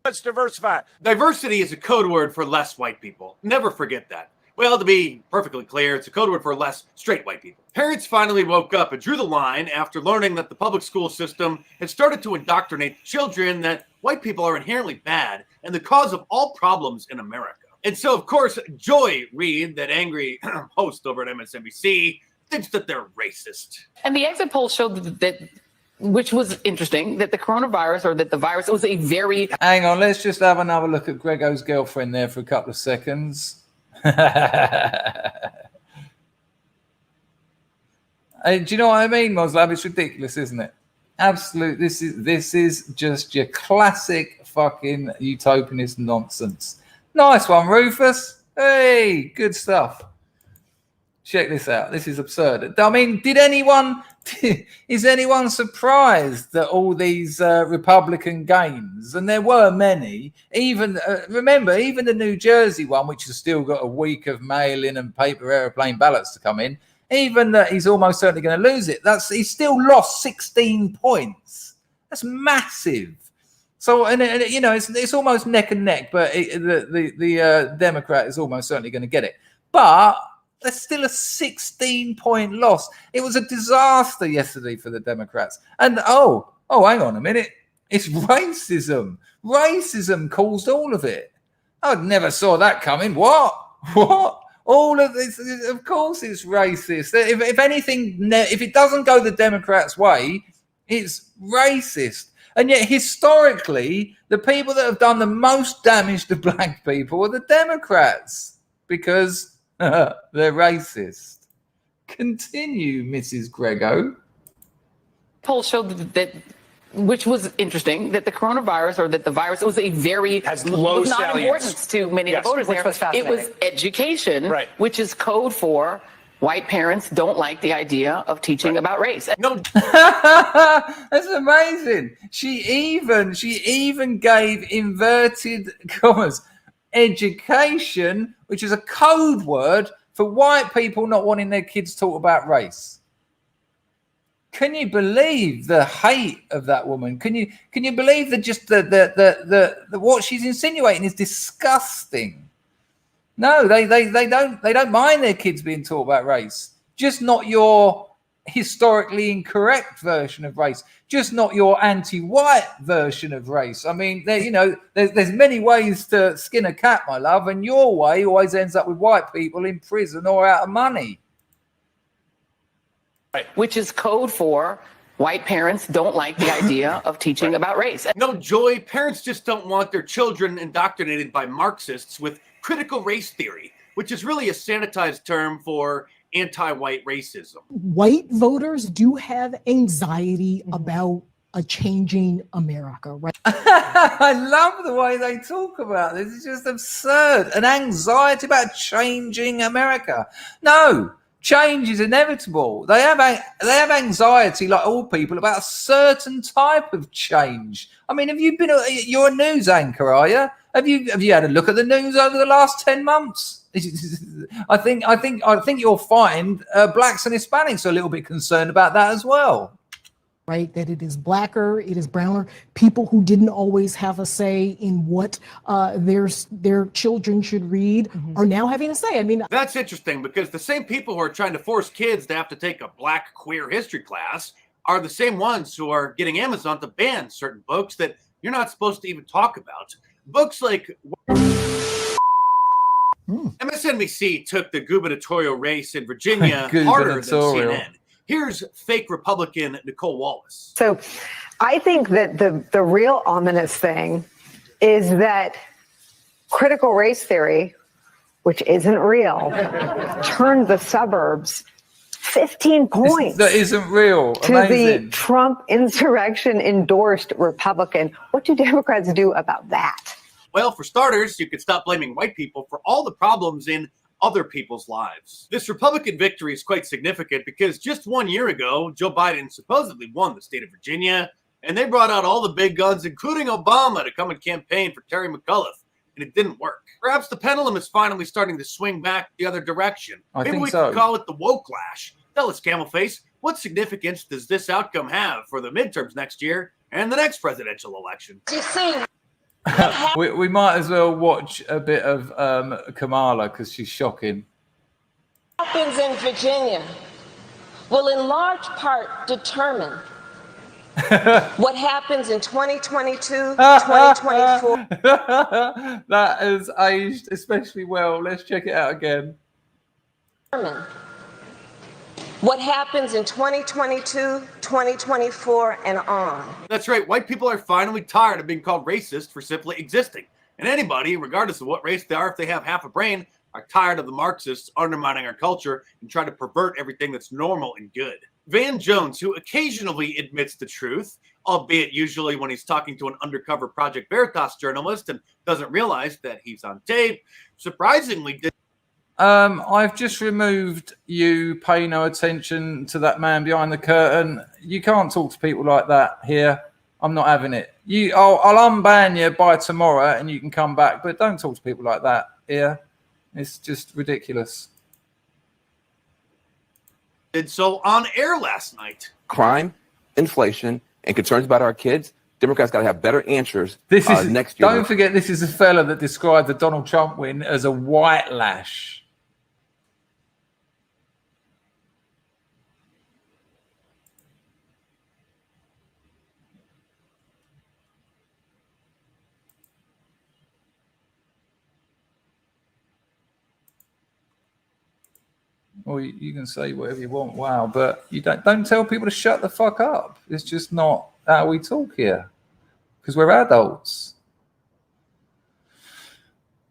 Let's diversify. Diversity is a code word for less white people. Never forget that. Well, to be perfectly clear, it's a code word for less straight white people. Parents finally woke up and drew the line after learning that the public school system had started to indoctrinate children that white people are inherently bad and the cause of all problems in America. And so, of course, Joy Reid, that angry host over at MSNBC, thinks that they're racist. And the exit poll showed that, which was interesting, that the coronavirus or that the virus was a very... Hang on, let's just have another look at Grego's girlfriend there for a couple of seconds. Do you know what I mean, Moslab? It's ridiculous, isn't it? absolute. This is just your classic fucking utopianist nonsense. Nice one, Rufus. Hey, good stuff. Check this out. This is absurd. I mean, is anyone surprised that all these Republican gains, and there were many, even, remember, even the New Jersey one, which has still got a week of mail-in and paper aeroplane ballots to come in, even that he's almost certainly going to lose it, he's still lost 16 points. That's massive. So, and you know, it's almost neck and neck, but the Democrat is almost certainly going to get it. But there's still a 16-point loss. It was a disaster yesterday for the Democrats. And oh, hang on a minute. It's racism. Racism caused all of it. I never saw that coming. What? All of this, of course it's racist. If anything, if it doesn't go the Democrats' way, it's racist. And yet, historically, the people that have done the most damage to black people are the Democrats because they're racist. Continue, Mrs. Grego. Polls showed that, which was interesting, that the coronavirus or that the virus was a very low not salience. importance to many of the voters which there. was It was fascinating. education, Right. which is code for white parents don't like the idea of teaching about race. No, That's amazing. She even gave inverted commas education, which is a code word for white people not wanting their kids taught about race. Can you believe the hate of that woman? Can you believe that just the what she's insinuating is disgusting? No, they don't mind their kids being taught about race. Just not your historically incorrect version of race. Just not your anti-white version of race. I mean, there's many ways to skin a cat, my love, and your way always ends up with white people in prison or out of money. Which is code for white parents don't like the idea of teaching about race. no, Joy, parents just don't want their children indoctrinated by Marxists with critical race theory, which is really a sanitized term for anti-white racism. White voters do have anxiety about a changing America, right? I love the way they talk about this. It's just absurd. An anxiety about changing America. No, change is inevitable. They have anxiety, like all people, about a certain type of change. I mean, you're a news anchor, are you? Have you had a look at the news over the last 10 months? I think you'll find blacks and Hispanics are a little bit concerned about that as well. Right, that it is blacker, it is browner. People who didn't always have a say in what their children should read are now having a say. I mean, That's interesting because the same people who are trying to force kids to have to take a black queer history class are the same ones who are getting Amazon to ban certain books that you're not supposed to even talk about. Books like MSNBC took the gubernatorial race in Virginia harder than CNN. Here's fake Republican Nicole Wallace. So I think that the real ominous thing is that critical race theory, which isn't real, turned the suburbs 15 points. That isn't real. To Amazing. the Trump insurrection endorsed Republican. What do Democrats do about that? Well, for starters, you could stop blaming white people for all the problems in other people's lives. This Republican victory is quite significant because just 1 year ago, Joe Biden supposedly won the state of Virginia, and they brought out all the big guns, including Obama, to come and campaign for Terry McAuliffe, and it didn't work. Perhaps the pendulum is finally starting to swing back the other direction. Maybe we could call it the woke clash. Tell us, Camelface, what significance does this outcome have for the midterms next year and the next presidential election? we might as well watch a bit of Kamala because she's shocking. What happens in Virginia will in large part determine what happens in 2022, 2024. That has aged especially well. Let's check it out again. What happens in 2022, 2024, and on. That's right. White people are finally tired of being called racist for simply existing. And anybody, regardless of what race they are, if they have half a brain, are tired of the Marxists undermining our culture and trying to pervert everything that's normal and good. Van Jones, who occasionally admits the truth, albeit usually when he's talking to an undercover Project Veritas journalist and doesn't realize that he's on tape, surprisingly did. I've just removed you. Pay no attention to that man behind the curtain. You can't talk to people like that here. I'm not having it. I'll unban you by tomorrow and you can come back, but don't talk to people like that here. It's just ridiculous. Did so on air last night. Crime, inflation, and concerns about our kids. Democrats got to have better answers next year. Don't forget, this is a fella that described the Donald Trump win as a white lash. Or you can say whatever you want, wow, but you don't tell people to shut the fuck up. It's just not how we talk here, because we're adults.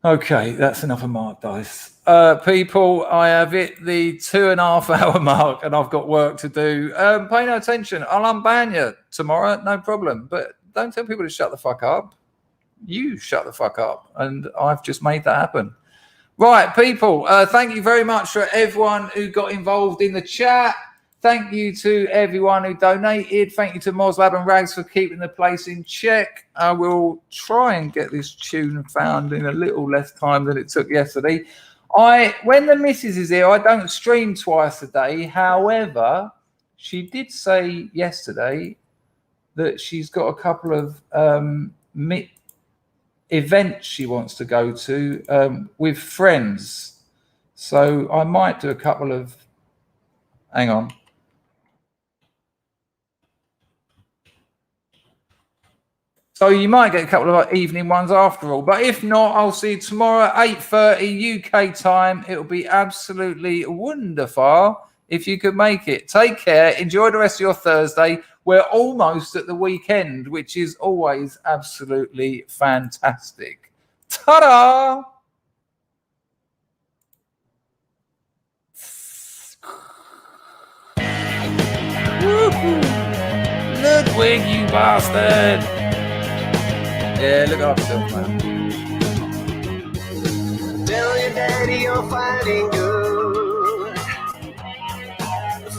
Okay, that's enough of Mark Dice. People, I have hit the 2.5 hour mark and I've got work to do. Pay no attention. I'll unban you tomorrow, no problem. But don't tell people to shut the fuck up. You shut the fuck up. And I've just made that happen. Right, people, thank you very much for everyone who got involved in the chat. Thank you to everyone who donated. Thank you to Moslab and Rags for keeping the place in check. I will try and get this tune found in a little less time than it took yesterday. When the missus is here, I don't stream twice a day. However, she did say yesterday that she's got a couple of events she wants to go to with friends. So I might do a couple of, hang on. So you might get a couple of evening ones after all. But if not, I'll see you tomorrow at 8:30 UK time. It'll be absolutely wonderful if you could make it. Take care. Enjoy the rest of your Thursday. We're almost at the weekend, which is always absolutely fantastic. Ta-da! Ludwig, you bastard! Yeah, look after yourself, man. Tell your daddy you're fighting good.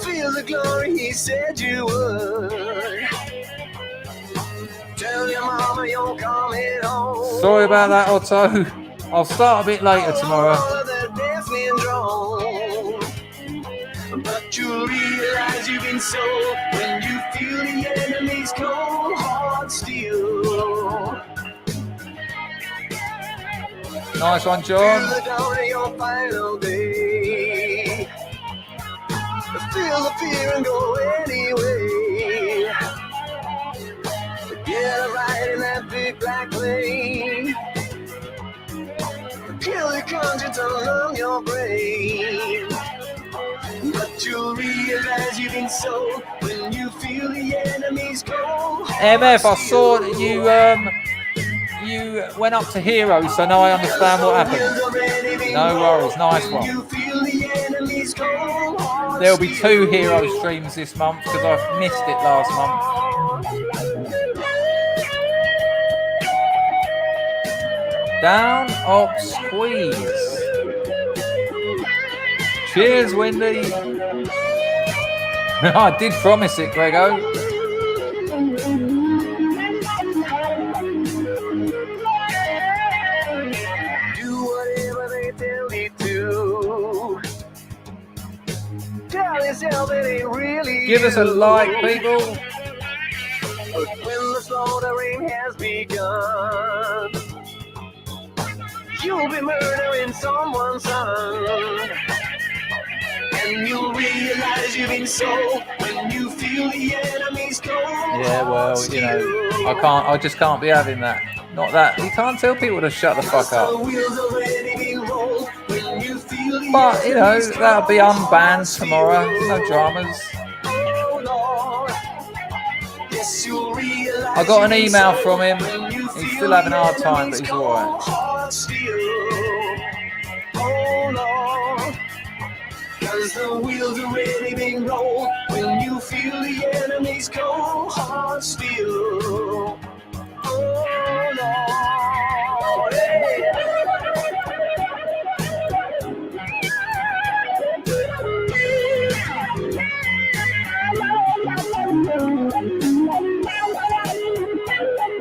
Feel the glory he said you would. Tell your mama you're coming home. Sorry about that, Otto. I'll start a bit later tomorrow. But you realize you've been sold when you feel the enemy's cold hard steel. Nice one, John. Feel the dawn of your final day. Feel the fear and go anyway. Get right in that big black plane. Kill your conscience and numb your brain. But you'll realize you've been sold when you feel the enemy's cold. MF, I saw that you went up to Heroes, so now I understand what happened. No worries, nice one. There'll be 2 Hero streams this month because I've missed it last month. Down, up, squeeze. Cheers, Wendy. I did promise it, Grego. Do whatever they tell you to. Tell yourself it ain't really Give us a like, people. But when the slaughtering has begun, you'll be murdering someone's son. And you'll realize you've been sold when you feel the enemy's cold. Yeah, well, you know, I just can't be having that. Not that. You can't tell people to shut the fuck up. But, you know, that'll be unbanned tomorrow. No dramas. I got an email from him. He's still having a hard time, but he's alright. Cause the wheels are really being rolled when you feel the enemy's cold heart steel. Oh Lord,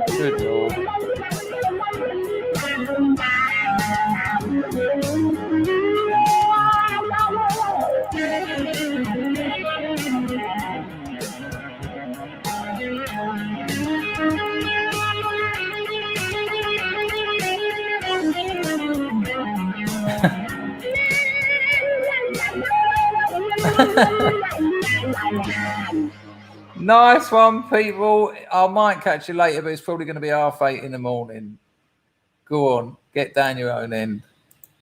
Good Lord. Nice one, people. I might catch you later, but it's probably going to be 8:30 in the morning. Go on, get down your own end.